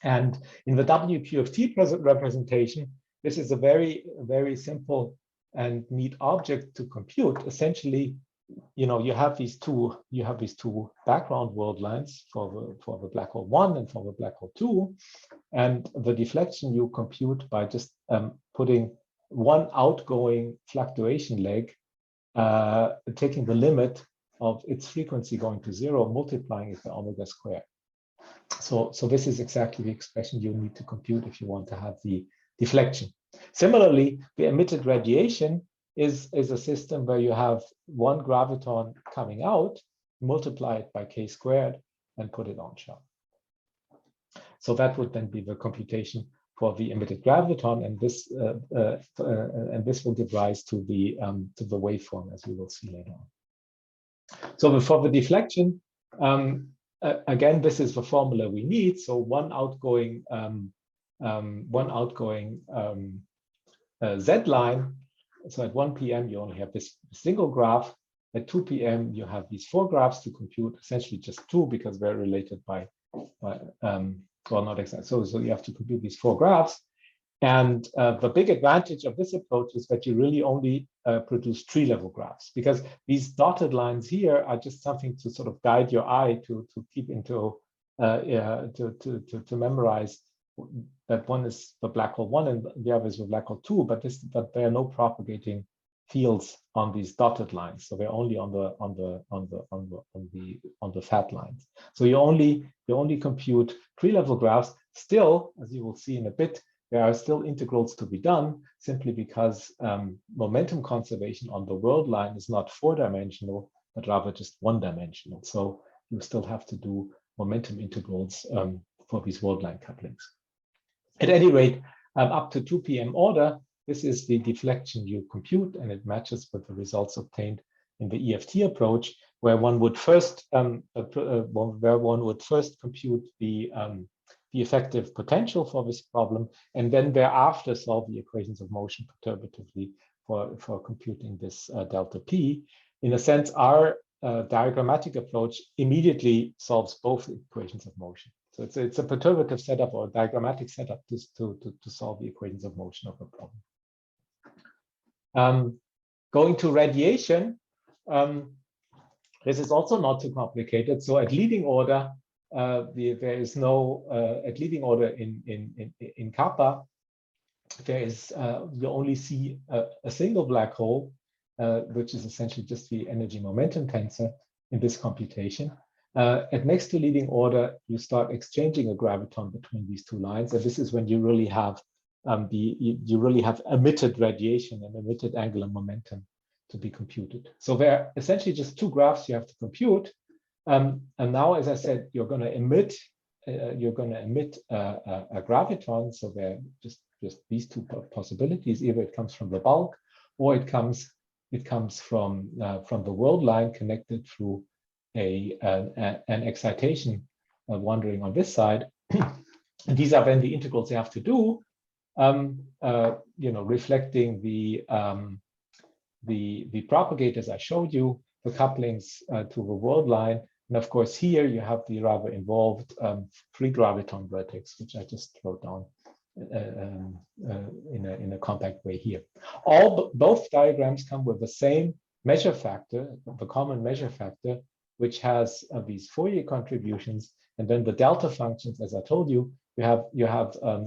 And in the WQFT representation, this is a very, very simple and neat object to compute. Essentially, you have these two background world lines for the black hole 1 and for the black hole 2, and the deflection you compute by just putting one outgoing fluctuation leg, taking the limit of its frequency going to 0, multiplying it by omega². So this is exactly the expression you need to compute if you want to have the deflection. Similarly, the emitted radiation is a system where you have one graviton coming out, multiply it by k², and put it on sharp. So that would then be the computation for the emitted graviton, and this will give rise to the waveform, as we will see later on. So for the deflection, again, this is the formula we need. So one outgoing Z line So at 1 p.m. you only have this single graph. At 2 p.m. you have these 4 graphs to compute, essentially just 2 because they're related by well, not exactly. So you have to compute these 4 graphs. And the big advantage of this approach is that you really only produce tree-level graphs, because these dotted lines here are just something to sort of guide your eye to keep into to memorize that one is the black hole 1 and the other is the black hole 2. But there are no propagating fields on these dotted lines, so they're only on the fat lines. So you only compute tree-level graphs. Still, as you will see in a bit, there are still integrals to be done, simply because momentum conservation on the world line is not 4-dimensional, but rather just 1-dimensional. So you still have to do momentum integrals for these world line couplings. At any rate, up to 2 p.m. order, this is the deflection you compute, and it matches with the results obtained in the EFT approach, where one would first compute the effective potential for this problem, and then thereafter solve the equations of motion perturbatively for computing this delta P. In a sense, our diagrammatic approach immediately solves both equations of motion. So it's a perturbative setup or a diagrammatic setup to solve the equations of motion of a problem. Going to radiation, this is also not too complicated. So at leading order, there is no at leading order in kappa. There is you only see a single black hole, which is essentially just the energy momentum tensor in this computation. At next to leading order, you start exchanging a graviton between these 2 lines, and this is when you really have emitted radiation and emitted angular momentum to be computed. So there are essentially just 2 graphs you have to compute. And now, as I said, you're going to emit a graviton. So there are just these 2 possibilities. Either it comes from the bulk, or it comes from the world line connected through an excitation wandering on this side. And these are then the integrals you have to do, reflecting the propagators I showed you, the couplings to the world line. And of course, here you have the rather involved free graviton vertex, which I just wrote down in a compact way here. Both diagrams come with the same measure factor, the common measure factor, which has these Fourier contributions, and then the delta functions. As I told you, you have a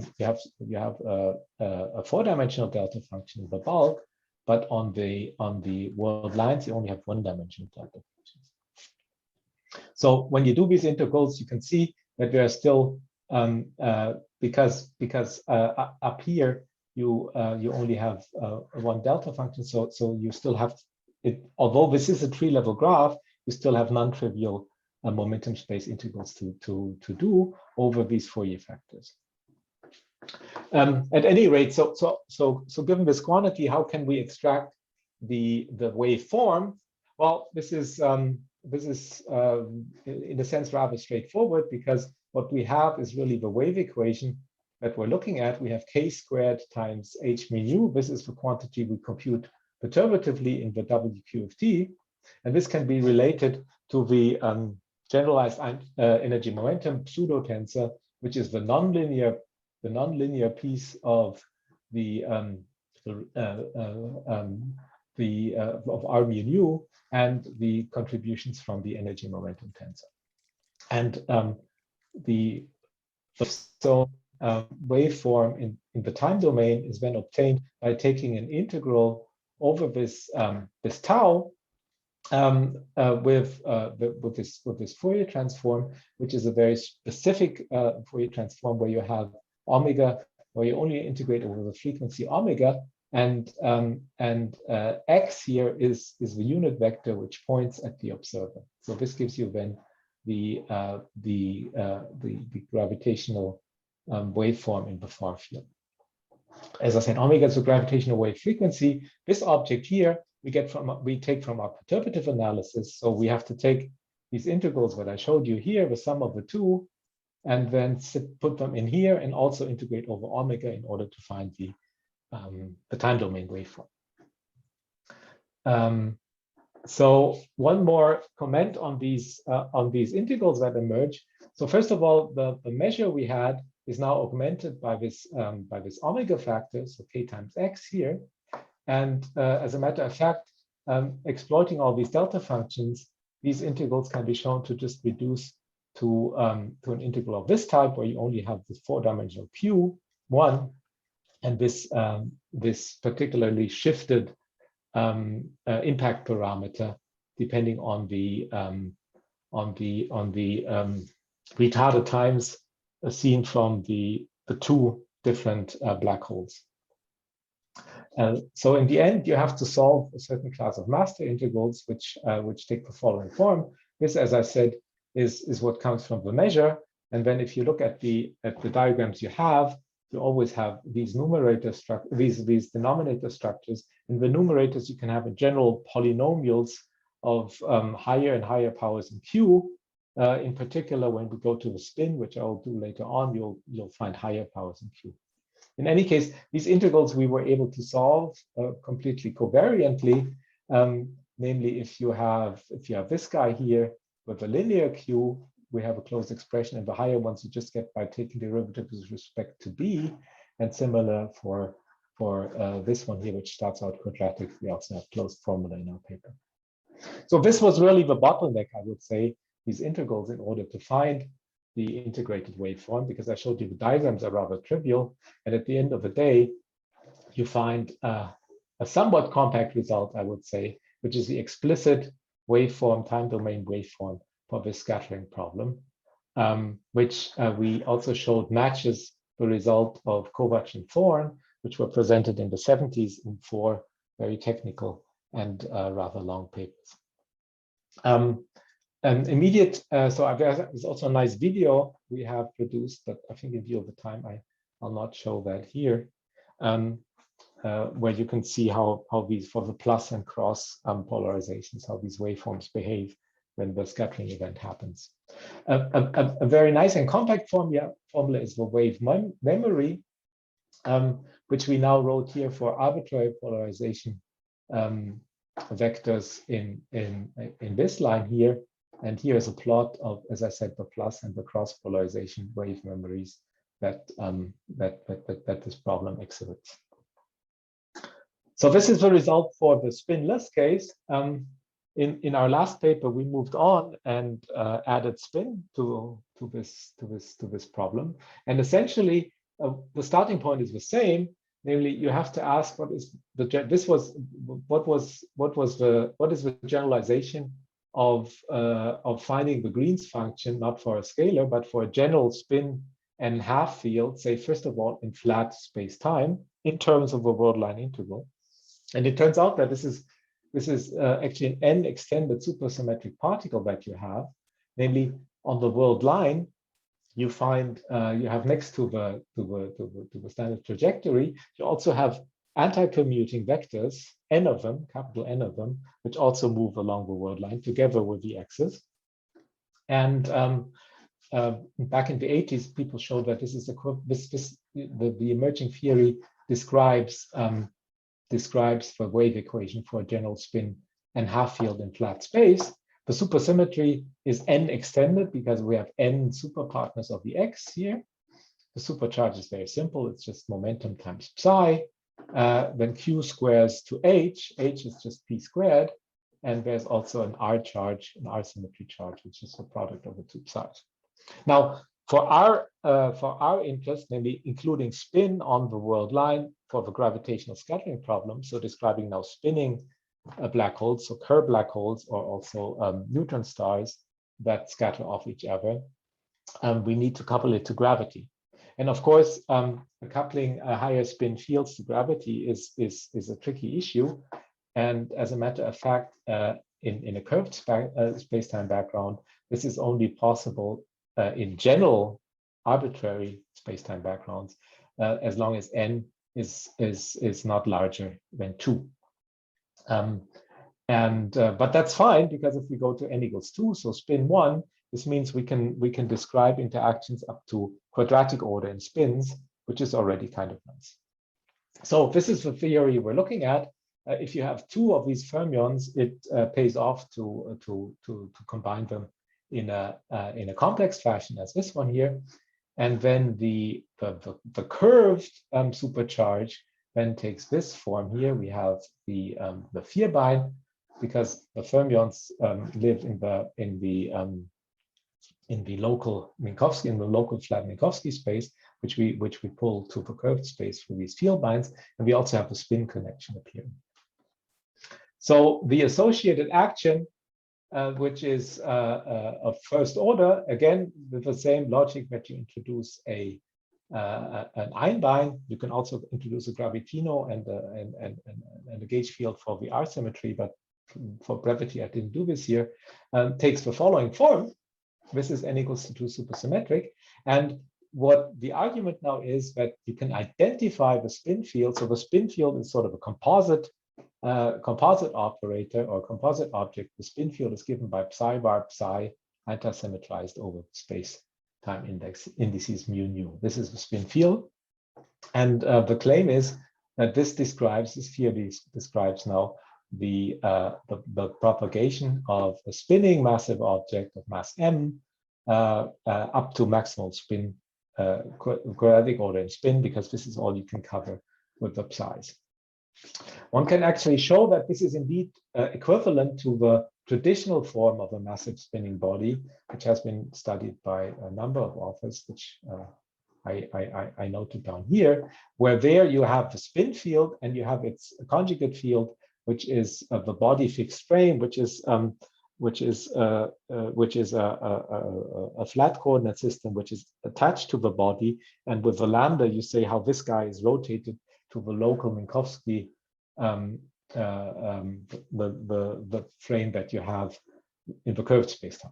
4-dimensional delta function in the bulk, but on the world lines you only have 1-dimensional delta functions. So when you do these integrals, you can see that there are still because up here you only have 1 delta function. So you still have it. Although this is a tree-level graph, you still have non-trivial momentum space integrals to do over these Fourier factors. At any rate, so given this quantity, how can we extract the waveform? Well, this is in a sense rather straightforward, because what we have is really the wave equation that we're looking at. We have k squared times h mu nu. This is the quantity we compute perturbatively in the WQFT, and this can be related to the generalized energy momentum pseudo tensor, which is the nonlinear piece of of R mu nu and the contributions from the energy momentum tensor. And waveform in the time domain is then obtained by taking an integral over this tau with this Fourier transform, which is a very specific Fourier transform where you have omega, where you only integrate over the frequency omega, and x here is the unit vector which points at the observer. So this gives you then the gravitational waveform in the far field. As I said, omega is the gravitational wave frequency. This object here we take from our perturbative analysis. So we have to take these integrals that I showed you here, the sum of the 2, and then put them in here and also integrate over omega in order to find the time domain waveform. So one more comment on these integrals that emerge. So first of all, the measure we had is now augmented by this omega factor, so k times x here. And as a matter of fact, exploiting all these delta functions, these integrals can be shown to just reduce to an integral of this type, where you only have this 4-dimensional q1, and this particularly shifted impact parameter depending on the retarded times seen from the two different black holes. So in the end, you have to solve a certain class of master integrals, which take the following form. This, as I said, is what comes from the measure. And then if you look at the diagrams you always have these these denominator structures. In the numerators, you can have in general polynomials of higher and higher powers in Q. In particular, when we go to the spin, which I'll do later on, you'll find higher powers in Q. In any case, these integrals we were able to solve completely covariantly. Namely, if you have this guy here with a linear Q, we have a closed expression, and the higher ones you just get by taking derivatives with respect to B, and similar for this one here, which starts out quadratic. We also have closed formula in our paper. So this was really the bottleneck, I would say, these integrals, in order to find the integrated waveform, because I showed you the diagrams are rather trivial, and at the end of the day, you find a somewhat compact result, I would say, which is the explicit waveform, time domain waveform for this scattering problem, which we also showed matches the result of Kovacs and Thorne, which were presented in the 70s in 4 very technical and rather long papers. So there's also a nice video we have produced, but I think in view of the time, I'll not show that here, where you can see how these, for the plus and cross polarizations, how these waveforms behave when the scattering event happens. A very nice and compact formula is the wave memory, which we now wrote here for arbitrary polarization vectors in this line here. And here is a plot of, as I said, the plus and the cross polarization wave memories that this problem exhibits. So this is the result for the spinless case. In our last paper, we moved on and added spin to this problem. And essentially, the starting point is the same. Namely, you have to ask what is the generalization of finding the Green's function, not for a scalar, but for a general spin and half field, say, first of all, in flat space-time in terms of a world line integral. And it turns out that this is actually an n extended supersymmetric particle that you have. Namely, on the world line, you find you have next to the standard trajectory, you also have anti-commuting vectors, n of them, capital N of them, which also move along the world line together with the axis. And back in the 80s, people showed that this is the emerging theory describes the wave equation for a general spin and half field in flat space. The supersymmetry is n extended because we have n superpartners of the x here. The supercharge is very simple. It's just momentum times psi. Then q squares to h is just p squared. And there's also an r charge, an r symmetry charge, which is the product of the two psi's. Now, for our interest, namely including spin on the world line for the gravitational scattering problem, so describing now spinning black holes, so Kerr black holes, or also neutron stars that scatter off each other, we need to couple it to gravity. And of course, coupling higher spin fields to gravity is a tricky issue. And as a matter of fact, in a curved space-time background, this is only possible in general arbitrary space-time backgrounds, as long as n is not larger than 2. But that's fine, because if we go to n equals 2, so spin 1, this means we can describe interactions up to quadratic order in spins, which is already kind of nice. So this is the theory we're looking at. if you have two of these fermions, it pays off to combine them in a complex fashion as this one here. And then the curved supercharge then takes this form here. We have the vierbein, because the fermions live in the local Minkowski, in the local flat Minkowski space, which we pull to the curved space for these vierbeins, and we also have the spin connection appearing. So the associated action, which is of first order, again with the same logic that you introduce an Einbein, you can also introduce a Gravitino and a gauge field for the R symmetry, but for brevity I didn't do this here. Takes the following form. This is n equals to 2 supersymmetric, and what the argument now is that you can identify the spin field. So the spin field is sort of a composite operator or composite object. The spin field is given by psi bar psi antisymmetrized over space-time indices mu nu. This is the spin field, and the claim is that this theory describes now the propagation of a spinning massive object of mass m up to maximal spin, quadratic order in spin, because this is all you can cover with the psi's. One can actually show that this is indeed equivalent to the traditional form of a massive spinning body, which has been studied by a number of authors, which I noted down here, where there you have the spin field and you have its conjugate field, which is the body fixed frame, which is a flat coordinate system which is attached to the body, and with the lambda you say how this guy is rotated to the local Minkowski, the frame that you have in the curved spacetime.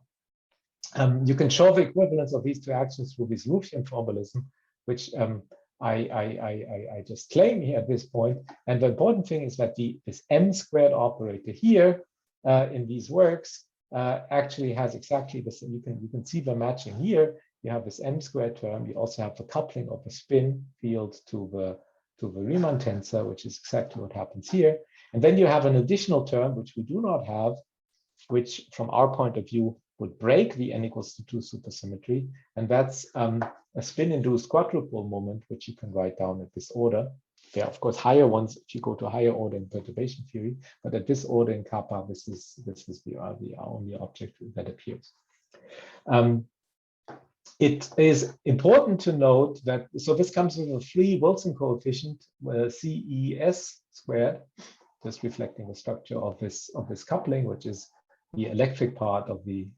You can show the equivalence of these two actions through this Luftian formalism, which I just claim here at this point. And the important thing is that this m squared operator here in these works actually has exactly the same. You can see the matching here. You have this m squared term. You also have the coupling of the spin field to the Riemann tensor, which is exactly what happens here. And then you have an additional term, which we do not have, which from our point of view would break the n equals to 2 supersymmetry. And that's a spin-induced quadrupole moment, which you can write down at this order. There are, of course, higher ones if you go to higher order in perturbation theory, but at this order in kappa, this is the only object that appears. It is important to note that, so this comes with a free Wilson coefficient, CES squared, just reflecting the structure of this coupling, which is the electric part of the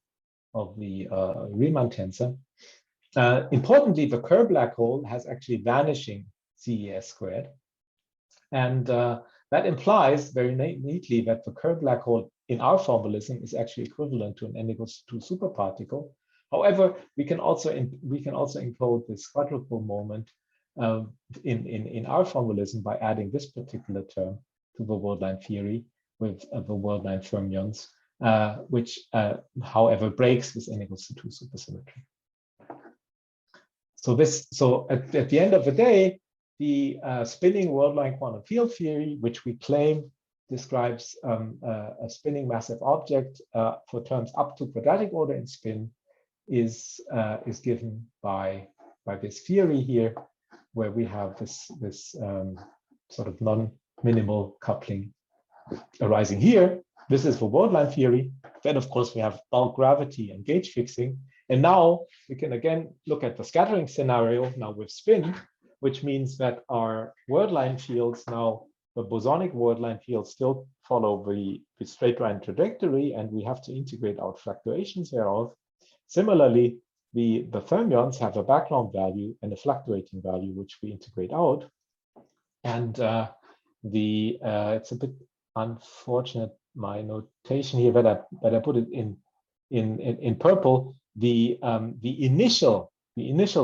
Riemann tensor. Importantly, the Kerr black hole has actually vanishing CES squared. And that implies very neatly that the Kerr black hole in our formalism is actually equivalent to an n equals to 2 superparticle. However, we can also encode this quadrupole moment in our formalism by adding this particular term to the worldline theory with the worldline fermions, which, however, breaks this n equals to 2 supersymmetry. So at the end of the day, the spinning worldline quantum field theory, which we claim describes a spinning massive object for terms up to quadratic order in spin, is given by this theory here, where we have this sort of non-minimal coupling arising here. This is the worldline theory. Then, of course, we have bulk gravity and gauge fixing. And now we can again look at the scattering scenario now with spin, which means that our worldline fields now, the bosonic worldline fields still follow the straight line trajectory, and we have to integrate out fluctuations thereof. Similarly, the fermions have a background value and a fluctuating value, which we integrate out. And it's a bit unfortunate, my notation here, that I put it in purple. The initial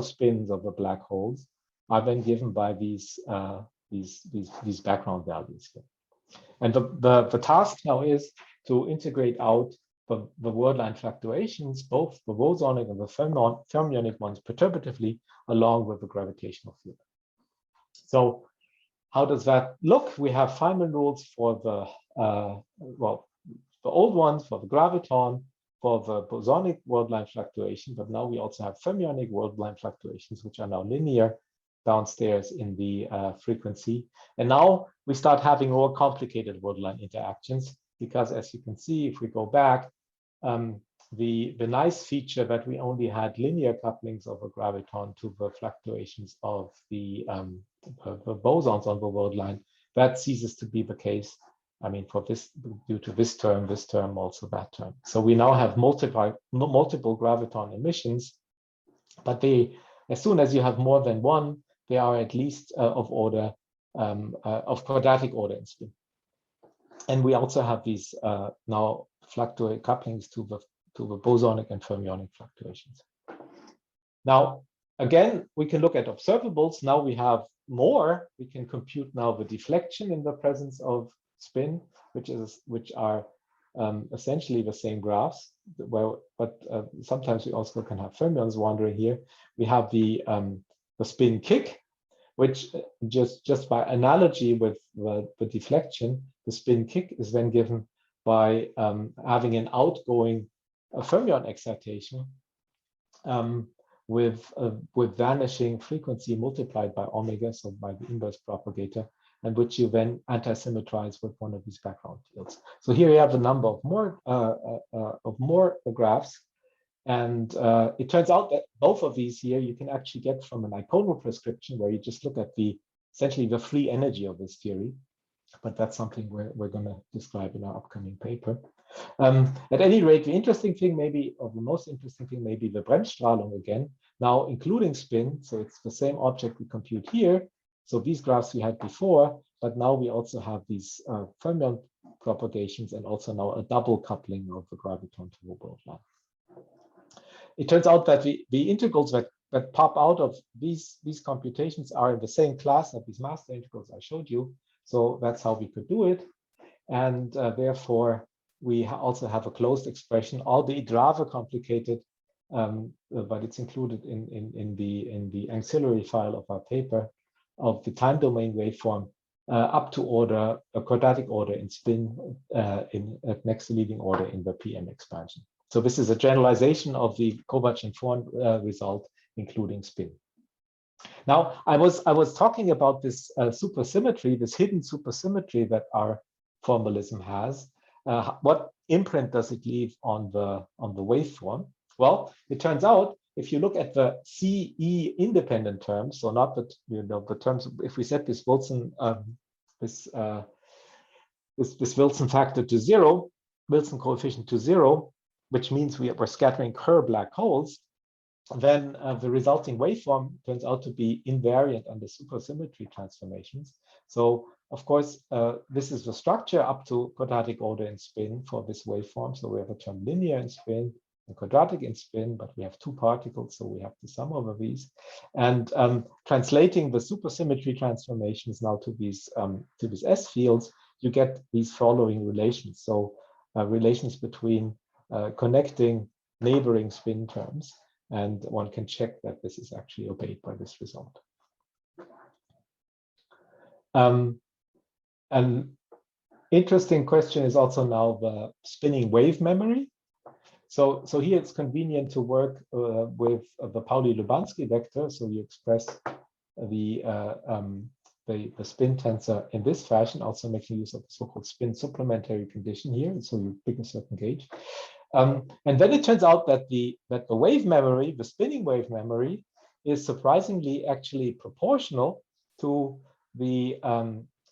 spins of the black holes are then given by these background values here. And the task now is to integrate out the worldline fluctuations, both the bosonic and the fermionic ones, perturbatively along with the gravitational field. So how does that look? We have Feynman rules for the well, the old ones for the graviton, for the bosonic worldline fluctuation, but now we also have fermionic worldline fluctuations, which are now linear downstairs in the frequency. And now we start having more complicated worldline interactions, because as you can see, if we go back, the nice feature that we only had linear couplings of a graviton to the fluctuations of the bosons on the worldline, that ceases to be the case. I mean, for this, due to this term, also that term. So we now have multiple graviton emissions, but they, as soon as you have more than one, they are at least of order of quadratic order in spin. And we also have these now fluctuate couplings to the bosonic and fermionic fluctuations. Now, again, we can look at observables. Now we have more. We can compute now the deflection in the presence of spin, which are essentially the same graphs. But sometimes we also can have fermions wandering here. We have the spin kick, which just by analogy with the deflection, the spin kick is then given by having an outgoing fermion excitation with vanishing frequency multiplied by omega, so by the inverse propagator, and which you then anti-symmetrize with one of these background fields. So here you have a number of more graphs, and it turns out that both of these here you can actually get from an iconal prescription, where you just look at essentially the free energy of this theory. But that's something we're going to describe in our upcoming paper. At any rate, the interesting thing maybe, or the most interesting thing may be the Bremsstrahlung again, now including spin. So it's the same object we compute here. So these graphs we had before, but now we also have these fermion propagations and also now a double coupling of the graviton to the worldline. It turns out that the integrals that pop out of these computations are in the same class of these master integrals I showed you. So that's how we could do it. And therefore, we also have a closed expression, albeit rather complicated, but it's included in the auxiliary file of our paper, of the time domain waveform up to a quadratic order in spin at next leading order in the PM expansion. So this is a generalization of the Kovac and Thorn result, including spin. Now, I was talking about this supersymmetry, this hidden supersymmetry that our formalism has. What imprint does it leave on the waveform? Well, it turns out if you look at the CE independent terms, so not the terms, if we set this Wilson this Wilson factor to 0, Wilson coefficient to 0, which means we're scattering Kerr black holes, then the resulting waveform turns out to be invariant under supersymmetry transformations. So, of course, this is the structure up to quadratic order in spin for this waveform. So we have a term linear in spin and quadratic in spin, but we have two particles, so we have to sum over these. And translating the supersymmetry transformations now to these S fields, you get these following relations. So relations between connecting neighboring spin terms. And one can check that this is actually obeyed by this result. An interesting question is also now the spinning wave memory. So here it's convenient to work with the Pauli-Lubansky vector. So you express the spin tensor in this fashion, also making use of the so-called spin supplementary condition here. So you pick a certain gauge. And then it turns out that the wave memory, the spinning wave memory, is surprisingly actually proportional to the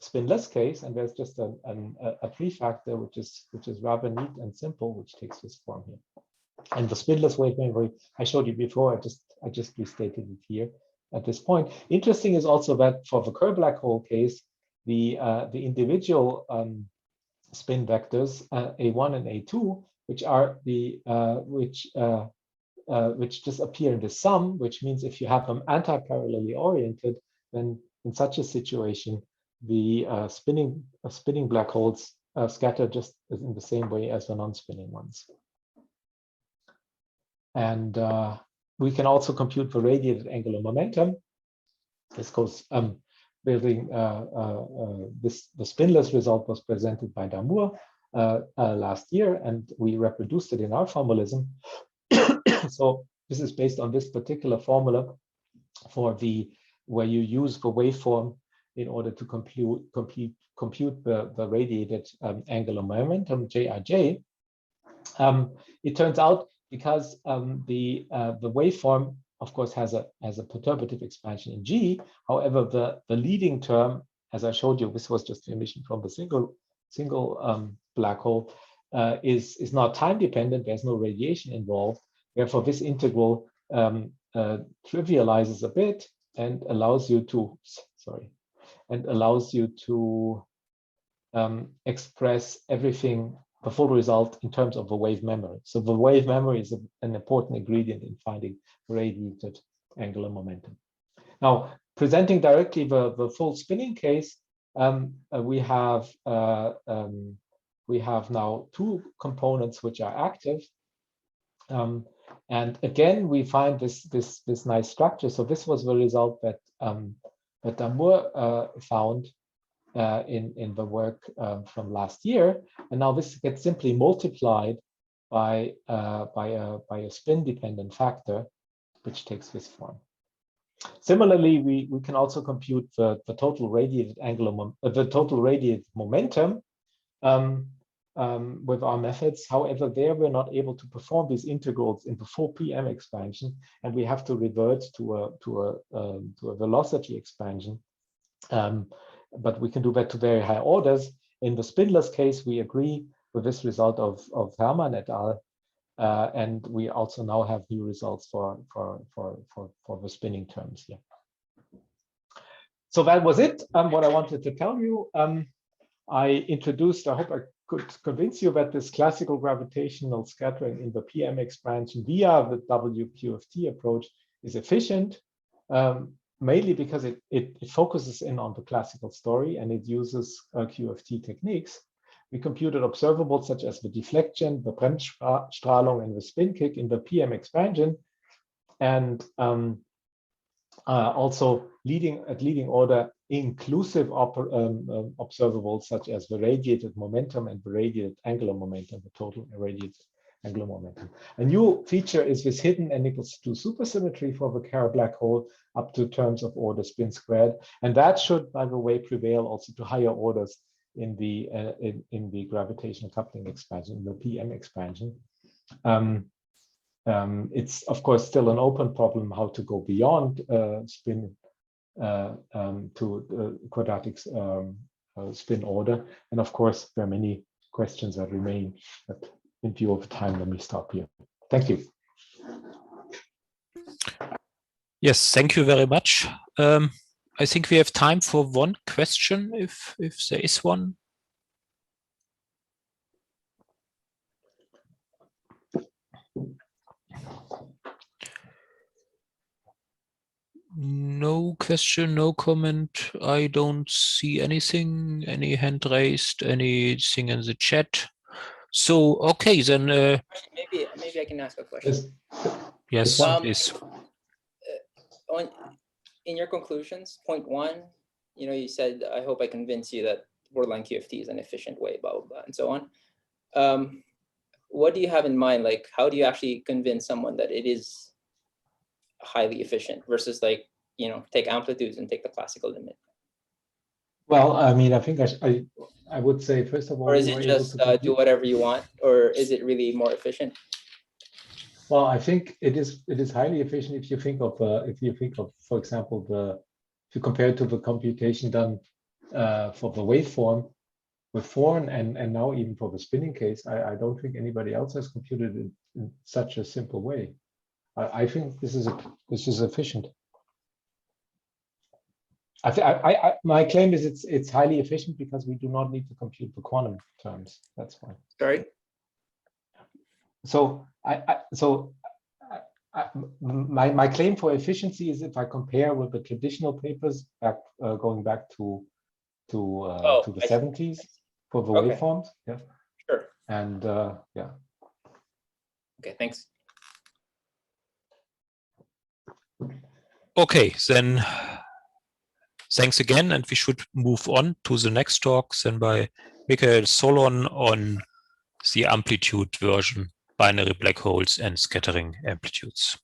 spinless case, and there's just a prefactor which is rather neat and simple, which takes this form here. And the spinless wave memory I showed you before, I just restated it here at this point. Interesting is also that for the Kerr black hole case, the individual spin vectors A1 and A2, which are which just appear in the sum, which means if you have them anti-parallelly oriented, then in such a situation, the spinning black holes scatter just in the same way as the non-spinning ones. And we can also compute the radiated angular momentum. This goes building the spinless result was presented by Damour last year, and we reproduced it in our formalism. So this is based on this particular formula for where you use the waveform in order to compute the radiated angular momentum JRJ. It turns out because the waveform, of course, has a perturbative expansion in G. However, the leading term, as I showed you, this was just the emission from the single black hole, is not time dependent. There's no radiation involved. Therefore, this integral trivializes a bit and allows you to express everything, the full result, in terms of the wave memory. So the wave memory is an important ingredient in finding radiated angular momentum. Now, presenting directly the full spinning case, we have now two components which are active. And again, we find this nice structure. So this was the result that Damour found in the work from last year, and now this gets simply multiplied by a spin-dependent factor, which takes this form. Similarly, we can also compute the total radiated momentum with our methods. However, there we're not able to perform these integrals in the full PM expansion, and we have to revert to a velocity expansion. But we can do that to very high orders. In the spinless case, we agree with this result of Hermann et al. And we also now have new results for the spinning terms here. So that was it, what I wanted to tell you. I introduced, I hope I could convince you that this classical gravitational scattering in the PM expansion via the WQFT approach is efficient, mainly because it focuses in on the classical story and it uses QFT techniques. We computed observables such as the deflection, the Bremsstrahlung, and the spin kick in the PM expansion, and also leading order inclusive observables such as the radiated momentum and the radiated angular momentum, the total radiated angular momentum. A new feature is this hidden n equals 2 supersymmetry for the Kerr black hole up to terms of order spin squared, and that should, by the way, prevail also to higher orders in the gravitational coupling expansion, in the PM expansion. It's of course still an open problem how to go beyond spin to quadratic spin order, and of course there are many questions that remain. But in view of time, let me stop here. Thank you. Yes, thank you very much. I think we have time for one question, if there is one. No question, no comment. I don't see anything, any hand raised, anything in the chat. So, okay, then. Maybe I can ask a question. Yes, please. In your conclusions, point 1, you said, I hope I convince you that borderline QFT is an efficient way, blah, blah, blah, and so on. What do you have in mind? Like, how do you actually convince someone that it is highly efficient versus like, take amplitudes and take the classical limit? Well, I mean, I think I would say, first of all, or is it just do whatever you want, or is it really more efficient? Well, I think it is highly efficient if you think of for example, if you compare it to the computation done for the waveform with Thorne and now even for the spinning case. I don't think anybody else has computed it in such a simple way. I think this is efficient. My claim is it's highly efficient because we do not need to compute the quantum terms. That's why. Sorry. So my claim for efficiency is if I compare with the traditional papers going back to the 70s for the waveforms. Yeah. Sure. And yeah. Okay. Thanks. Okay, then Thanks again, and we should move on to the next talk, then by Michael Solon on the amplitude version, binary black holes and scattering amplitudes.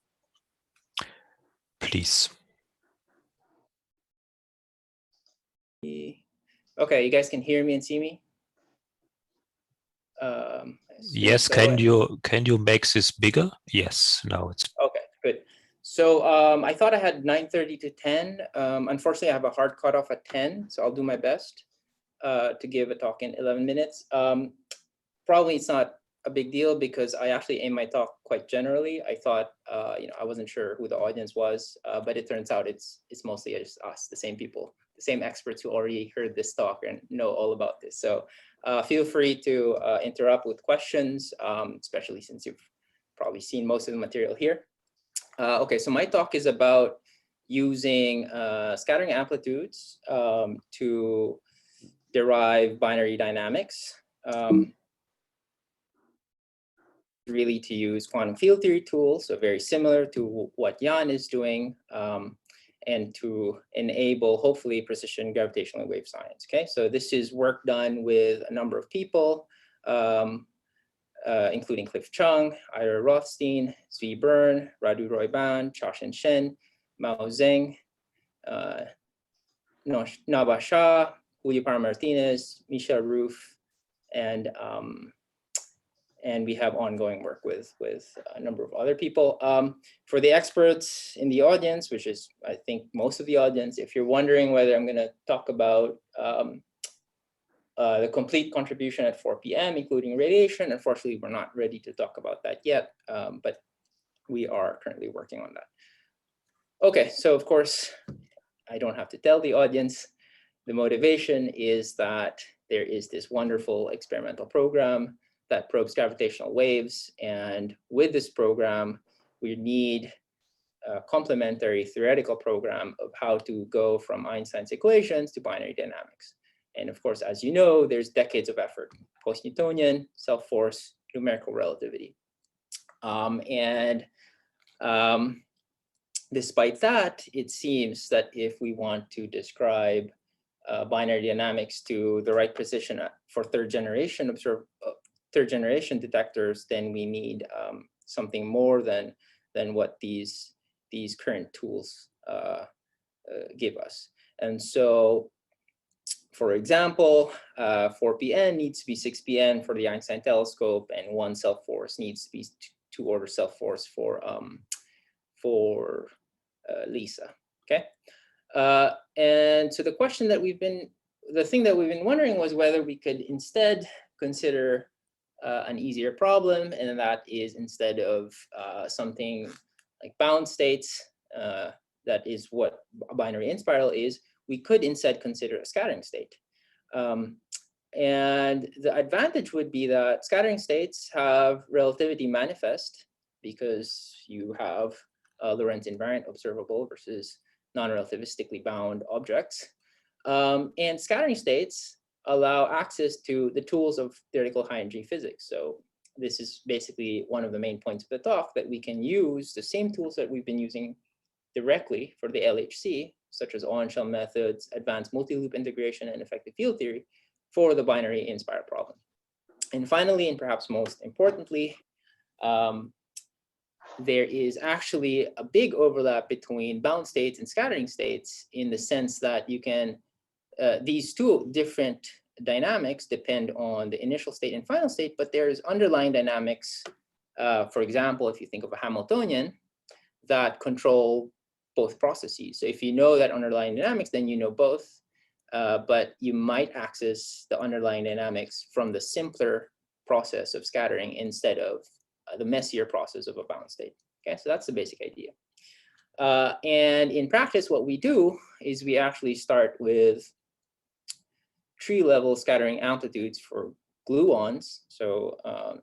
Please. Okay, you guys can hear me and see me? Yes, so. can you make this bigger? Yes, now it's Okay, good. So I thought I had 9:30 to 10. Unfortunately, I have a hard cutoff at 10, so I'll do my best to give a talk in 11 minutes. Probably it's not a big deal because I actually aimed my talk quite generally. I thought, I wasn't sure who the audience was, but it turns out it's mostly just us, the same people, the same experts who already heard this talk and know all about this. So feel free to interrupt with questions, especially since you've probably seen most of the material here. Okay, so my talk is about using scattering amplitudes to derive binary dynamics. Really to use quantum field theory tools, so very similar to what Jan is doing, and to enable, hopefully, precision gravitational wave science. Okay, so this is work done with a number of people, including Cliff Chung, Ira Rothstein, Zvi Byrne, Radu Roy-Ban, Chashin Shen, Mao Zeng, Naba Shah, Julio Parra Martinez, Michel Roof, and we have ongoing work with a number of other people. For the experts in the audience, which is, I think, most of the audience, if you're wondering whether I'm going to talk about the complete contribution at 4 p.m., including radiation, unfortunately, we're not ready to talk about that yet, but we are currently working on that. Okay, so of course, I don't have to tell the audience. The motivation is that there is this wonderful experimental program that probes gravitational waves. And with this program, we need a complementary theoretical program of how to go from Einstein's equations to binary dynamics. And of course, as you know, there's decades of effort: post-Newtonian, self-force, numerical relativity. Despite that, it seems that if we want to describe binary dynamics to the right precision for third generation detectors, then we need something more than what these current tools give us. And so, for example, 4PN needs to be 6PN for the Einstein telescope, and 1 self-force needs to be 2-order self-force for LISA. Okay, and so the thing that we've been wondering was whether we could instead consider an easier problem, and that is, instead of something like bound states, that is what a binary inspiral is, we could instead consider a scattering state. And the advantage would be that scattering states have relativity manifest because you have a Lorentz invariant observable versus non-relativistically bound objects. And scattering states allow access to the tools of theoretical high-energy physics. So this is basically one of the main points of the talk, that we can use the same tools that we've been using directly for the LHC, such as on-shell methods, advanced multi-loop integration, and effective field theory, for the binary inspiral problem. And finally, and perhaps most importantly, there is actually a big overlap between bound states and scattering states, in the sense that you can, these two different dynamics depend on the initial state and final state, but there's underlying dynamics, for example, if you think of a Hamiltonian, that control both processes. So if you know that underlying dynamics, then you know both, but you might access the underlying dynamics from the simpler process of scattering instead of the messier process of a bound state. Okay, so that's the basic idea. And in practice, what we do is we actually start with tree-level scattering amplitudes for gluons, so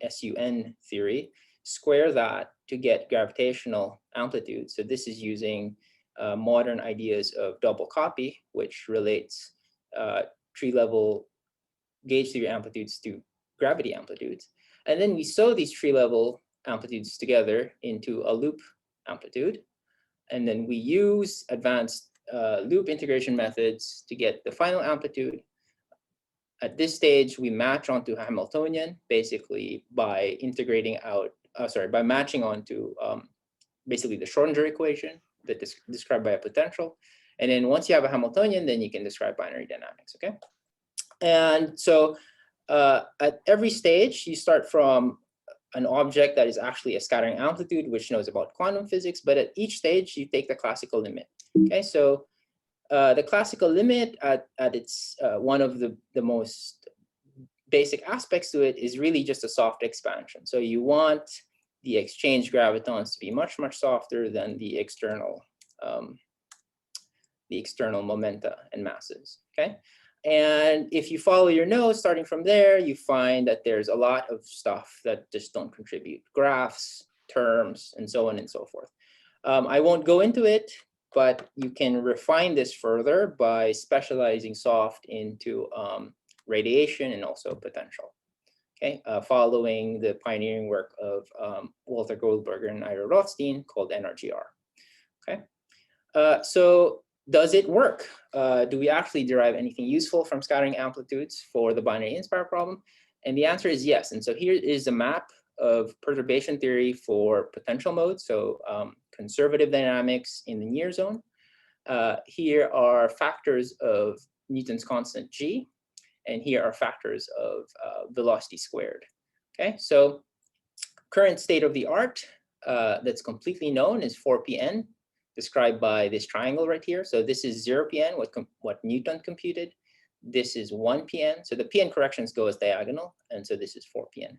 SUN theory, square that to get gravitational amplitudes. So this is using modern ideas of double copy, which relates tree-level gauge theory amplitudes to gravity amplitudes. And then we sew these tree-level amplitudes together into a loop amplitude. And then we use advanced loop integration methods to get the final amplitude. At this stage, we match onto Hamiltonian, basically by integrating out, by matching onto basically the Schrodinger equation that is described by a potential. And then once you have a Hamiltonian, then you can describe binary dynamics, okay? And so at every stage, you start from an object that is actually a scattering amplitude, which knows about quantum physics, but at each stage, you take the classical limit, okay? So the classical limit at its one of the most basic aspects to it is really just a soft expansion. So you want the exchange gravitons to be much, much softer than the external momenta and masses, okay? And if you follow your nose, starting from there, you find that there's a lot of stuff that just don't contribute. Graphs, terms, and so on and so forth. I won't go into it, but you can refine this further by specializing soft into radiation and also potential, okay? Following the pioneering work of Walter Goldberger and Ira Rothstein called NRGR, okay? So does it work? Do we actually derive anything useful from scattering amplitudes for the binary inspire problem? And the answer is yes. And so here is a map of perturbation theory for potential modes. So conservative dynamics in the near zone. Here are factors of Newton's constant g, and here are factors of velocity squared. Okay, so current state of the art that's completely known is 4pn, described by this triangle right here. So this is 0pn, what Newton computed. This is 1pn. So the pn corrections go as diagonal, and so this is 4pn.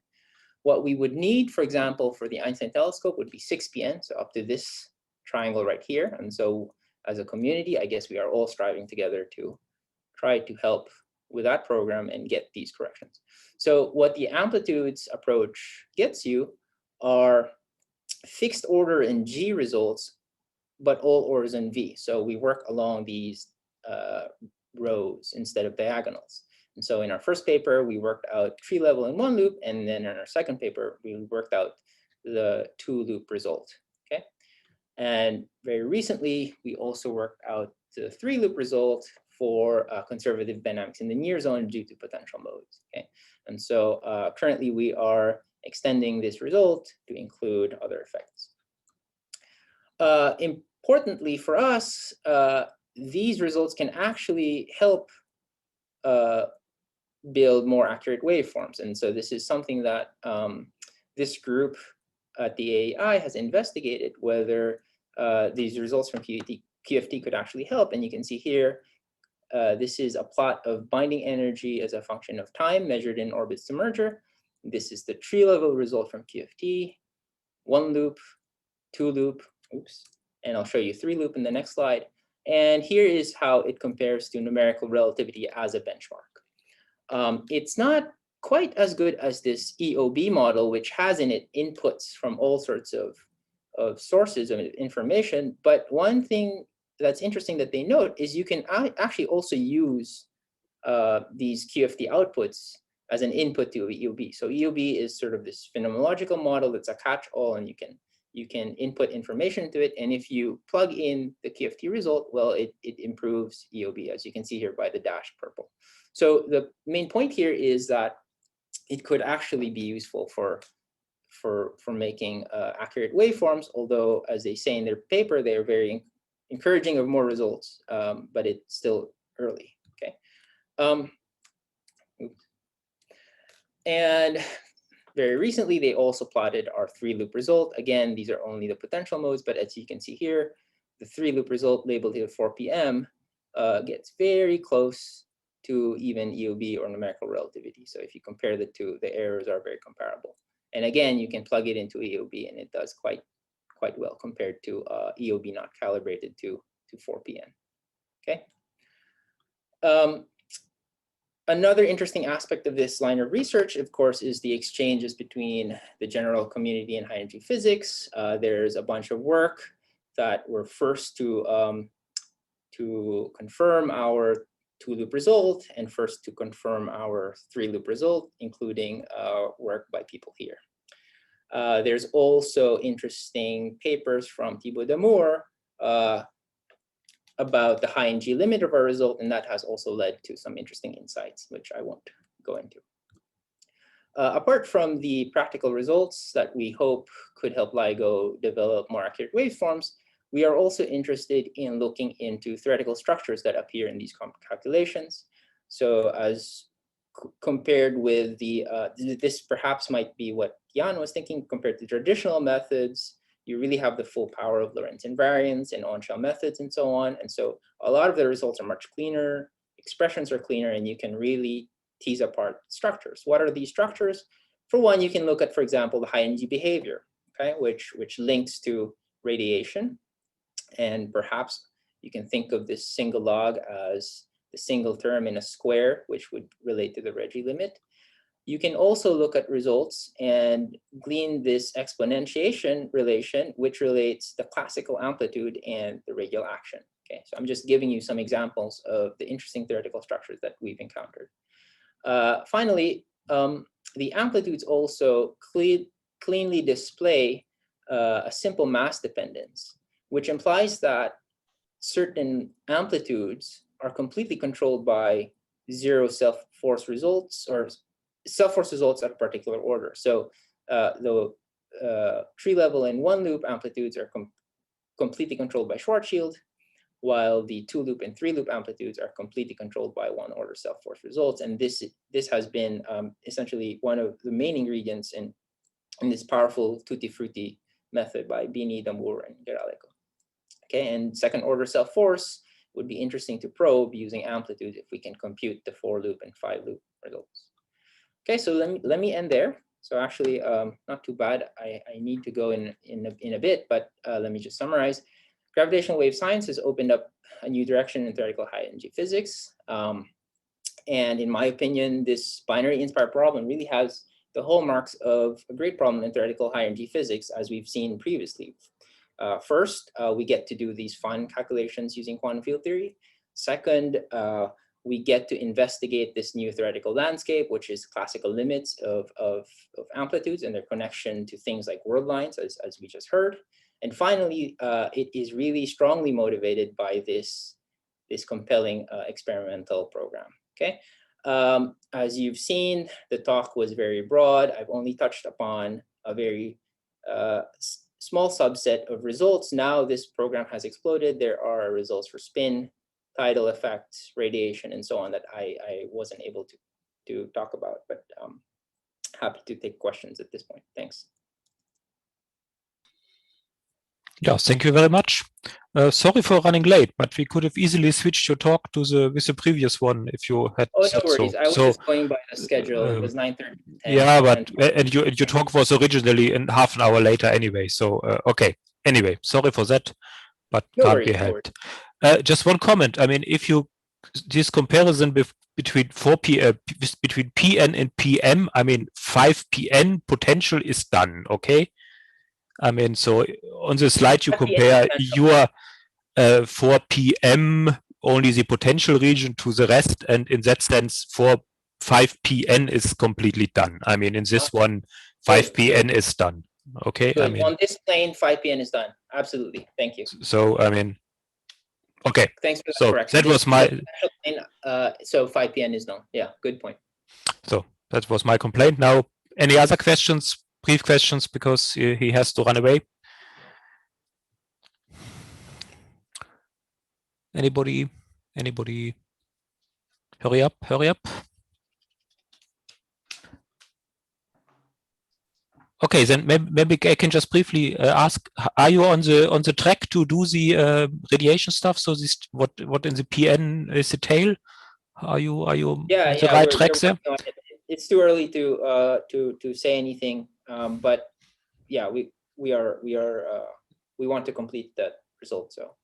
What we would need, for example, for the Einstein telescope would be 6pn, so up to this triangle right here. And so as a community, I guess we are all striving together to try to help with that program and get these corrections. So what the amplitudes approach gets you are fixed order in G results, but all orders in V. So we work along these rows instead of diagonals. And so in our first paper, we worked out tree level in one loop, and then in our second paper, we worked out the two loop result, okay? And very recently, we also worked out the three loop result for conservative dynamics in the near zone due to potential modes, okay? And so currently we are extending this result to include other effects. Importantly for us, these results can actually help build more accurate waveforms. And so this is something that this group at the AEI has investigated, whether these results from QFT could actually help. And you can see here, this is a plot of binding energy as a function of time measured in orbits to merger. This is the tree level result from QFT, one loop, two loop, oops, and I'll show you three loop in the next slide. And here is how it compares to numerical relativity as a benchmark. It's not quite as good as this EOB model, which has in it inputs from all sorts of sources of information. But one thing that's interesting that they note is you can actually also use these QFT outputs as an input to EOB. So EOB is sort of this phenomenological model that's a catch-all, and you can input information to it. And if you plug in the QFT result, well, it improves EOB, as you can see here by the dashed purple. So the main point here is that it could actually be useful for making accurate waveforms, although, as they say in their paper, they are very encouraging of more results, but it's still early, okay? And very recently, they also plotted our three loop result. Again, these are only the potential modes, but as you can see here, the three loop result labeled here 4pm gets very close to even EOB or numerical relativity. So if you compare the two, the errors are very comparable. And again, you can plug it into EOB, and it does quite well compared to EOB not calibrated to 4pm, okay? Another interesting aspect of this line of research, of course, is the exchanges between the general community and high energy physics. There's a bunch of work that were first to confirm our two loop result and first to confirm our three loop result, including work by people here. There's also interesting papers from Thibaut Damour about the high NG limit of our result, and that has also led to some interesting insights, which I won't go into. Apart from the practical results that we hope could help LIGO develop more accurate waveforms, we are also interested in looking into theoretical structures that appear in these calculations. So as compared with the, this perhaps might be what Jan was thinking, compared to traditional methods, you really have the full power of Lorentz invariance and on-shell methods and so on. And so a lot of the results are much cleaner, expressions are cleaner, and you can really tease apart structures. What are these structures? For one, you can look at, for example, the high energy behavior, okay, which links to radiation. And perhaps you can think of this single log as the single term in a square, which would relate to the Regge limit. You can also look at results and glean this exponentiation relation, which relates the classical amplitude and the radial action. Okay, so I'm just giving you some examples of the interesting theoretical structures that we've encountered. Finally, the amplitudes also cleanly display a simple mass dependence, which implies that certain amplitudes are completely controlled by zero self-force results or self-force results at a particular order. So the tree level and one loop amplitudes are completely controlled by Schwarzschild, while the two loop and three loop amplitudes are completely controlled by one order self-force results. And this has been essentially one of the main ingredients in this powerful tutti frutti method by Bini, Damour, and Geraleko. Okay, and second order self-force would be interesting to probe using amplitude if we can compute the 4-loop and 5-loop results. Okay, so let me end there. So actually, not too bad. I need to go in a bit, but let me just summarize. Gravitational wave science has opened up a new direction in theoretical high energy physics. And in my opinion, this binary inspired problem really has the hallmarks of a great problem in theoretical high energy physics, as we've seen previously. First, we get to do these fun calculations using quantum field theory. Second, we get to investigate this new theoretical landscape, which is classical limits of amplitudes and their connection to things like world lines, as we just heard. And finally, it is really strongly motivated by this compelling experimental program. Okay, as you've seen, the talk was very broad. I've only touched upon a very small subset of results. Now this program has exploded. There are results for spin, tidal effects, radiation, and so on that I wasn't able to talk about, but happy to take questions at this point. Thanks. Yeah, thank you very much. Sorry for running late, but we could have easily switched your talk to with the previous one if you had. Oh, no worries. So. I was just going by the schedule. It was 9:30. Yeah, but and your talk was originally in half an hour later anyway. So okay. Anyway, sorry for that, but no can't worries, be helped. Just one comment. I mean, if you this comparison between between PN and PM, I mean 5 PN potential is done. Okay. I mean, so on the slide you compare your 4 PM only the potential region to the rest, and in that sense, 5 PN is completely done. I mean, in this one, 5 PN is done. Okay. Good. I mean, on this plane, 5 PN is done. Absolutely. Thank you. So I mean, okay. Thanks for that so correction. That was my. So 5 PN is done. Yeah. Good point. So that was my complaint. Now, any other questions? Brief questions, because he has to run away. Anybody? Hurry up. Okay, then maybe I can just briefly ask: are you on the track to do the radiation stuff? So this what in the PN is the tail? Are you on the right track there? It's too early to say anything, but yeah, we want to complete that result. So.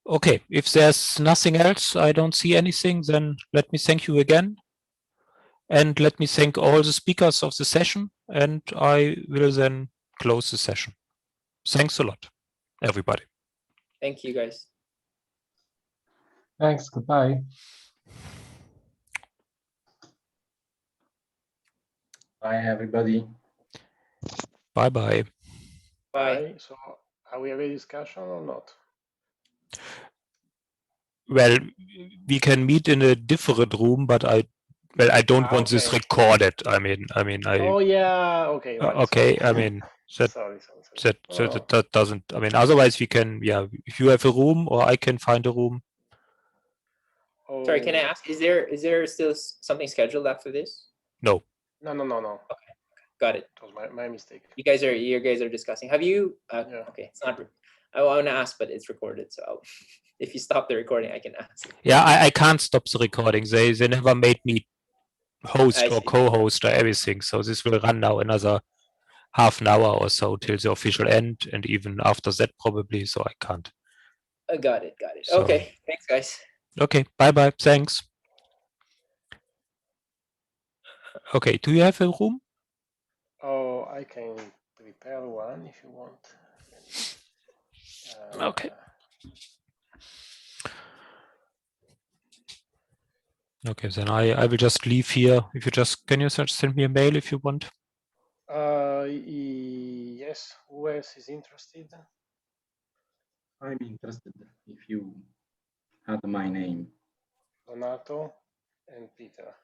Okay, if there's nothing else, I don't see anything, then let me thank you again. And let me thank all the speakers of the session, and I will then close the session. Thanks a lot, everybody. Thank you, guys. Thanks, goodbye. Bye, everybody. Bye-bye. Bye. So Are we having a discussion or not? Well, we can meet in a different room, but I don't want this Okay. recorded. I mean, Oh yeah. Okay. Right. okay. Sorry. I mean, that sorry. that doesn't. I mean, otherwise we can. Yeah, if you have a room, or I can find a room. Oh. Sorry, can I ask, is there still something scheduled after this? No. No. Okay, got it. It was my mistake. You guys are discussing. Have you? Yeah. Okay, it's not. I want to ask, but it's recorded. So if you stop the recording, I can ask. Yeah, I can't stop the recording. They never made me host I or see. co-host or everything. So this will run now another half an hour or so till the official end, and even after that probably. So I can't. Got it. Sorry. Okay, thanks, guys. Okay, bye. Thanks. Okay, do you have a room? Oh, I can prepare one if you want. Okay. Okay, then I will just leave here. If you just can you just send me a mail if you want. Yes. Who else is interested? I'm interested if you add my name. Donato and Peter.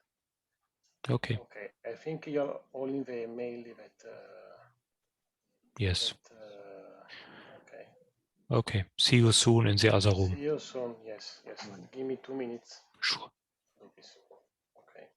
Okay. Okay. I think you're all in the mail that. Yes. Okay. Okay. See you soon in the other room. See you soon. Yes. Give me 2 minutes. Sure. Okay.